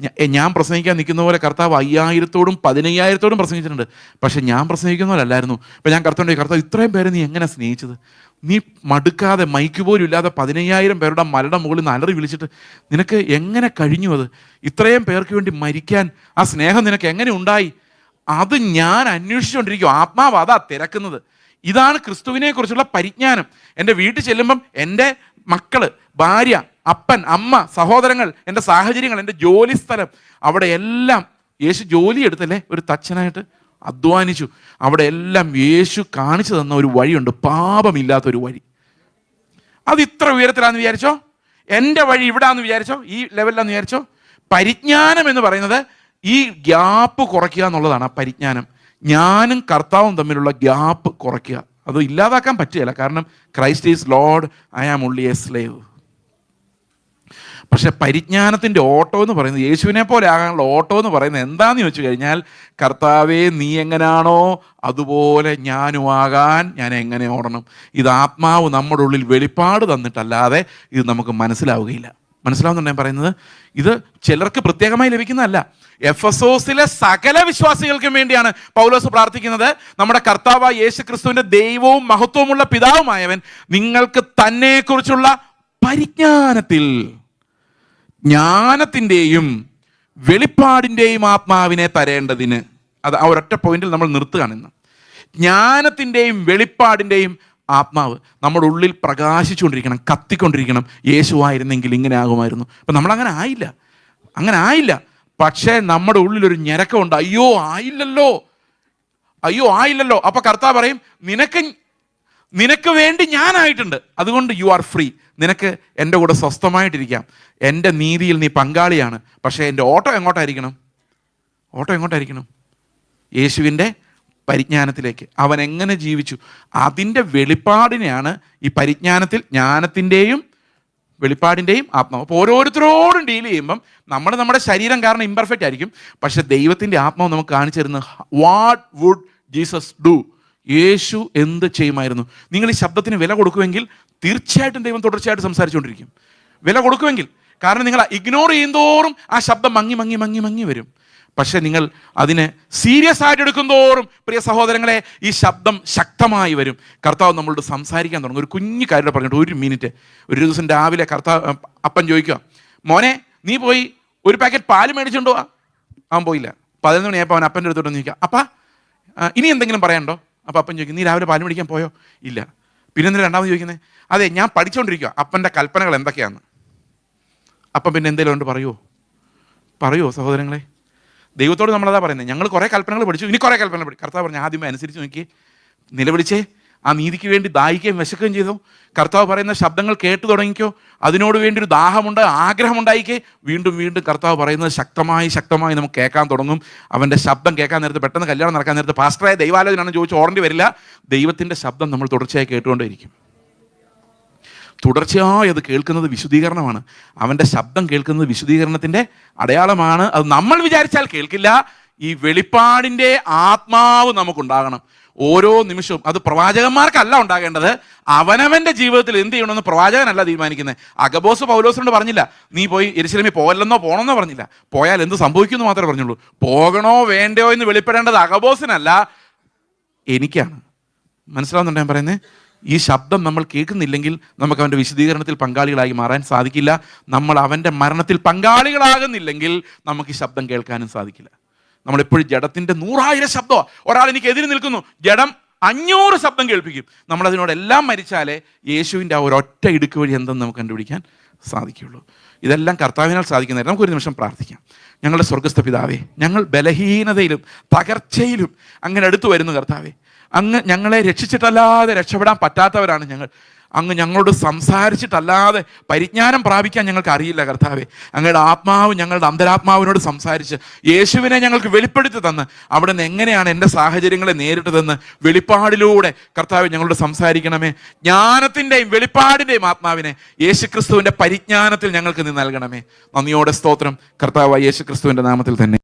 ഞാൻ പ്രസംഗിക്കാൻ നിൽക്കുന്ന പോലെ കർത്താവ് 5000-ഓടും 15000-ഓടും പ്രസംഗിച്ചിട്ടുണ്ട്. പക്ഷെ ഞാൻ പ്രസംഗിക്കുന്ന പോലെ അല്ലായിരുന്നു. ഇപ്പം ഞാൻ കർത്താവ് ഇത്രയും പേരെ നീ എങ്ങനെ സ്നേഹിച്ചത്? നീ മടുക്കാതെ മൈക്ക് പോലും ഇല്ലാതെ 15000 പേരുടെ മലയുടെ മുകളിൽ നിന്ന് അലറി വിളിച്ചിട്ട് നിനക്ക് എങ്ങനെ കഴിഞ്ഞു? അത് ഇത്രയും പേർക്ക് വേണ്ടി മരിക്കാൻ ആ സ്നേഹം നിനക്ക് എങ്ങനെ ഉണ്ടായി? അത് ഞാൻ അന്വേഷിച്ചുകൊണ്ടിരിക്കും. ആത്മാവ് അതാ തിരക്കുന്നത്. ഇതാണ് ക്രിസ്തുവിനെ കുറിച്ചുള്ള പരിജ്ഞാനം. എൻ്റെ വീട്ടിൽ ചെല്ലുമ്പം എൻ്റെ മക്കള്, ഭാര്യ, അപ്പൻ, അമ്മ, സഹോദരങ്ങൾ, എൻ്റെ സാഹചര്യങ്ങൾ, എൻ്റെ ജോലി സ്ഥലം, അവിടെ എല്ലാം യേശു ജോലി എടുത്തല്ലേ ഒരു തച്ചനായിട്ട് അധ്വാനിച്ചു. അവിടെ എല്ലാം യേശു കാണിച്ചു തന്ന ഒരു വഴിയുണ്ട്, പാപമില്ലാത്തൊരു വഴി. അത് ഇത്ര ഉയരത്തിലാന്ന് വിചാരിച്ചോ? എൻ്റെ വഴി ഇവിടാന്ന് വിചാരിച്ചോ? ഈ ലെവലിലാന്ന് വിചാരിച്ചോ? പരിജ്ഞാനം എന്ന് പറയുന്നത് ഈ ഗ്യാപ്പ് കുറയ്ക്കുക എന്നുള്ളതാണ്. ആ പരിജ്ഞാനം ഞാനും കർത്താവും തമ്മിലുള്ള ഗ്യാപ്പ് കുറയ്ക്കുക. അത് ഇല്ലാതാക്കാൻ പറ്റുകയില്ല. കാരണം Christ is Lord, I am only a slave. പക്ഷെ പരിജ്ഞാനത്തിൻ്റെ ഓട്ടോ എന്ന് പറയുന്നത്, യേശുവിനെ പോലെ ആകാനുള്ള ഓട്ടോ എന്ന് പറയുന്നത് എന്താണെന്ന് ചോദിച്ചു കഴിഞ്ഞാൽ, കർത്താവേ നീ എങ്ങനെയാണോ അതുപോലെ ഞാനും ആകാൻ ഞാൻ എങ്ങനെ ഓടണം? ഇത് ആത്മാവ് നമ്മുടെ ഉള്ളിൽ വെളിപ്പാട് തന്നിട്ടല്ലാതെ ഇത് നമുക്ക് മനസ്സിലാവുകയില്ല. മനസ്സിലാവുന്നുണ്ടോ ഞാൻ പറയുന്നത്? ഇത് ചിലർക്ക് പ്രത്യേകമായി ലഭിക്കുന്നതല്ല. എഫെസോസിലെ സകല വിശ്വാസികൾക്കും വേണ്ടിയാണ് പൗലോസ് പ്രാർത്ഥിക്കുന്നത്. നമ്മുടെ കർത്താവായ യേശു ക്രിസ്തുവിൻ്റെ ദൈവവും മഹത്വമുള്ള പിതാവുമായവൻ നിങ്ങൾക്ക് തന്നെക്കുറിച്ചുള്ള പരിജ്ഞാനത്തിൽ, ജ്ഞാനത്തിൻ്റെയും വെളിപ്പാടിൻ്റെയും ആത്മാവിനെ തരേണ്ടതിന്. അത് ആ ഒരൊറ്റ പോയിന്റിൽ നമ്മൾ നിർത്തുകയാണ് ഇന്ന്. ജ്ഞാനത്തിൻ്റെയും വെളിപ്പാടിൻ്റെയും ആത്മാവ് നമ്മുടെ ഉള്ളിൽ പ്രകാശിച്ചുകൊണ്ടിരിക്കണം, കത്തിക്കൊണ്ടിരിക്കണം. യേശുവായിരുന്നെങ്കിൽ ഇങ്ങനെ ആകുമായിരുന്നു. അപ്പം നമ്മളങ്ങനെ ആയില്ല. പക്ഷേ നമ്മുടെ ഉള്ളിലൊരു ഞരക്കമുണ്ട്, അയ്യോ ആയില്ലല്ലോ. അപ്പൊ കർത്താവ് പറയും, നിനക്ക് വേണ്ടി ഞാനായിട്ടുണ്ട്, അതുകൊണ്ട് യു ആർ ഫ്രീ. നിനക്ക് എൻ്റെ കൂടെ സ്വസ്ഥമായിട്ടിരിക്കാം. എൻ്റെ നീതിയിൽ നീ പങ്കാളിയാണ്. പക്ഷേ എൻ്റെ ഓട്ടോ എങ്ങോട്ടായിരിക്കണം? യേശുവിൻ്റെ പരിജ്ഞാനത്തിലേക്ക്. അവൻ എങ്ങനെ ജീവിച്ചു അതിൻ്റെ വെളിപ്പാടിനെയാണ് ഈ പരിജ്ഞാനത്തിൽ ജ്ഞാനത്തിൻ്റെയും വെളിപ്പാടിൻ്റെയും ആത്മാവ്. അപ്പോൾ ഓരോരുത്തരോടും ഡീൽ ചെയ്യുമ്പം നമ്മുടെ ശരീരം കാരണം ഇംപെർഫെക്റ്റ് ആയിരിക്കും. പക്ഷെ ദൈവത്തിൻ്റെ ആത്മാവ് നമുക്ക് കാണിച്ചു തരുന്നത്, വാട്ട് വുഡ് ജീസസ് ഡു? യേശു എന്ത് ചെയ്യുമായിരുന്നു? നിങ്ങൾ ഈ ശബ്ദത്തിന് വില കൊടുക്കുമെങ്കിൽ തീർച്ചയായിട്ടും ദൈവം തുടർച്ചയായിട്ട് സംസാരിച്ചുകൊണ്ടിരിക്കും. വില കൊടുക്കുമെങ്കിൽ. കാരണം നിങ്ങൾ ഇഗ്നോർ ചെയ്യുന്തോറും ആ ശബ്ദം മങ്ങി വരും. പക്ഷെ നിങ്ങൾ അതിനെ സീരിയസ് ആയിട്ട് എടുക്കുന്തോറും പ്രിയ സഹോദരങ്ങളെ ഈ ശബ്ദം ശക്തമായി വരും. കർത്താവ് നമ്മളോട് സംസാരിക്കാൻ തുടങ്ങും. ഒരു കുഞ്ഞു കാര്യം പറഞ്ഞിട്ട് 1 മിനിറ്റ്. ഒരു ദിവസം രാവിലെ അപ്പൻ ചോദിക്കുക, മോനെ നീ പോയി ഒരു പാക്കറ്റ് പാല് മേടിച്ചുകൊണ്ടോ? അവൻ പോയില്ല. 11 മണിയായപ്പോൾ അവൻ അപ്പൻ്റെ അടുത്തോട്ട് ചോദിക്കുക, അപ്പാ ഇനി എന്തെങ്കിലും പറയാനുണ്ടോ? അപ്പോൾ അപ്പൻ ചോദിക്കും, നീ രാവിലെ പാല് മേടിക്കാൻ പോയോ? ഇല്ല. പിന്നെ എന്തിനാ രണ്ടാമത് ചോദിക്കുന്നത്? അതെ, ഞാൻ പഠിച്ചുകൊണ്ടിരിക്കുക അപ്പൻ്റെ കൽപ്പനകൾ എന്തൊക്കെയാണ്. അപ്പം പിന്നെ എന്തെങ്കിലും ഉണ്ട് പറയുമോ സഹോദരങ്ങളെ? ദൈവത്തോട് നമ്മളതാ പറയുന്നത്, ഞങ്ങൾ കുറേ കൽപ്പനകൾ പഠിച്ചു, ഇനി കുറേ കൽപ്പനകൾ പഠിക്കും. കർത്താവ് പറഞ്ഞു, ആദ്യമേ അനുസരിച്ച് നോക്കി, നിലവിളിച്ചേ, ആ നീതിക്ക് വേണ്ടി ദാഹിക്കുകയും വിശക്കുകയും ചെയ്തോ. കർത്താവ് പറയുന്ന ശബ്ദങ്ങൾ കേട്ടു തുടങ്ങിക്കോ. അതിനോട് വേണ്ടി ഒരു ദാഹമുണ്ട്, ആഗ്രഹമുണ്ടായിക്കേ. വീണ്ടും കർത്താവ് പറയുന്നത് ശക്തമായി നമുക്ക് കേൾക്കാൻ തുടങ്ങും. അവൻ്റെ ശബ്ദം കേൾക്കാൻ നേരത്ത്, പെട്ടെന്ന് കല്യാണം നടക്കാൻ നേരത്ത് പാസ്റ്ററായ ദൈവാലോചനാണെന്ന് ചോദിച്ച് ഓടേണ്ടി വരില്ല. ദൈവത്തിൻ്റെ ശബ്ദം നമ്മൾ തുടർച്ചയായി കേട്ടുകൊണ്ടേയിരിക്കും. തുടർച്ചയായി അത് കേൾക്കുന്നത് വിശുദ്ധീകരണമാണ്. അവൻ്റെ ശബ്ദം കേൾക്കുന്നത് വിശുദ്ധീകരണത്തിൻ്റെ അടയാളമാണ്. അത് നമ്മൾ വിചാരിച്ചാൽ കേൾക്കില്ല. ഈ വെളിപ്പാടിൻ്റെ ആത്മാവ് നമുക്കുണ്ടാകണം ഓരോ നിമിഷവും. അത് പ്രവാചകന്മാർക്കല്ല ഉണ്ടാകേണ്ടത്. അവനവൻ്റെ ജീവിതത്തിൽ എന്ത് ചെയ്യണമെന്ന് പ്രവാചകനല്ല തീരുമാനിക്കുന്നത്. അഗബോസ് പൗലോസിനോട് പറഞ്ഞില്ല, നീ പോയി യെരൂശലേമിൽ പോകണമെന്നോ പറഞ്ഞില്ല. പോയാൽ എന്ത് സംഭവിക്കുമെന്ന് മാത്രമേ പറഞ്ഞുള്ളൂ. പോകണോ വേണ്ടയോ എന്ന് വെളിപ്പെടേണ്ടത് അഗബോസിനല്ല, എനിക്കാണ്. മനസ്സിലാവുന്നുണ്ടോ ഞാൻ പറയുന്നത്? ഈ ശബ്ദം നമ്മൾ കേൾക്കുന്നില്ലെങ്കിൽ നമുക്ക് അവൻ്റെ വിശദീകരണത്തിൽ പങ്കാളികളായി മാറാൻ സാധിക്കില്ല. നമ്മൾ അവൻ്റെ മരണത്തിൽ പങ്കാളികളാകുന്നില്ലെങ്കിൽ നമുക്ക് ഈ ശബ്ദം കേൾക്കാനും സാധിക്കില്ല. നമ്മളെപ്പോഴും ജഡത്തിൻ്റെ 100,000 ശബ്ദമോ, ഒരാൾ എനിക്ക് എതിര് നിൽക്കുന്നു, ജഡം 500 ശബ്ദം കേൾപ്പിക്കും. നമ്മളതിനോടെല്ലാം മരിച്ചാലേ യേശുവിൻ്റെ ആ ഒരൊറ്റ ഇടുക്ക് വഴി എന്തെന്ന് നമുക്ക് കണ്ടുപിടിക്കാൻ സാധിക്കുകയുള്ളൂ. ഇതെല്ലാം കർത്താവിനാൽ സാധിക്കുന്നതായിട്ട് നമുക്കൊരു നിമിഷം പ്രാർത്ഥിക്കാം. ഞങ്ങളുടെ സ്വർഗ്ഗസ്ഥ പിതാവേ, ഞങ്ങൾ ബലഹീനതയിലും തകർച്ചയിലും അങ്ങനെ അടുത്തു വരുന്നു കർത്താവേ. അങ്ങ് ഞങ്ങളെ രക്ഷിച്ചിട്ടല്ലാതെ രക്ഷപ്പെടാൻ പറ്റാത്തവരാണ് ഞങ്ങൾ. അങ്ങ് ഞങ്ങളോട് സംസാരിച്ചിട്ടല്ലാതെ പരിജ്ഞാനം പ്രാപിക്കാൻ ഞങ്ങൾക്ക് അറിയില്ല കർത്താവേ. അങ്ങയുടെ ആത്മാവ് ഞങ്ങളുടെ അന്തരാത്മാവിനോട് സംസാരിച്ച് യേശുവിനെ ഞങ്ങൾക്ക് വെളിപ്പെടുത്തി തന്ന് അവിടെ നിന്ന് എങ്ങനെയാണ് എൻ്റെ സാഹചര്യങ്ങളെ നേരിട്ടതെന്ന് വെളിപ്പാടിലൂടെ കർത്താവ് ഞങ്ങളോട് സംസാരിക്കണമേ. ജ്ഞാനത്തിൻ്റെയും വെളിപ്പാടിൻ്റെയും ആത്മാവിനെ യേശുക്രിസ്തുവിൻ്റെ പരിജ്ഞാനത്തിൽ ഞങ്ങൾക്ക് നീ നൽകണമേ. നന്ദിയോടെ സ്തോത്രം കർത്താവായ യേശുക്രിസ്തുവിൻ്റെ നാമത്തിൽ തന്നെ.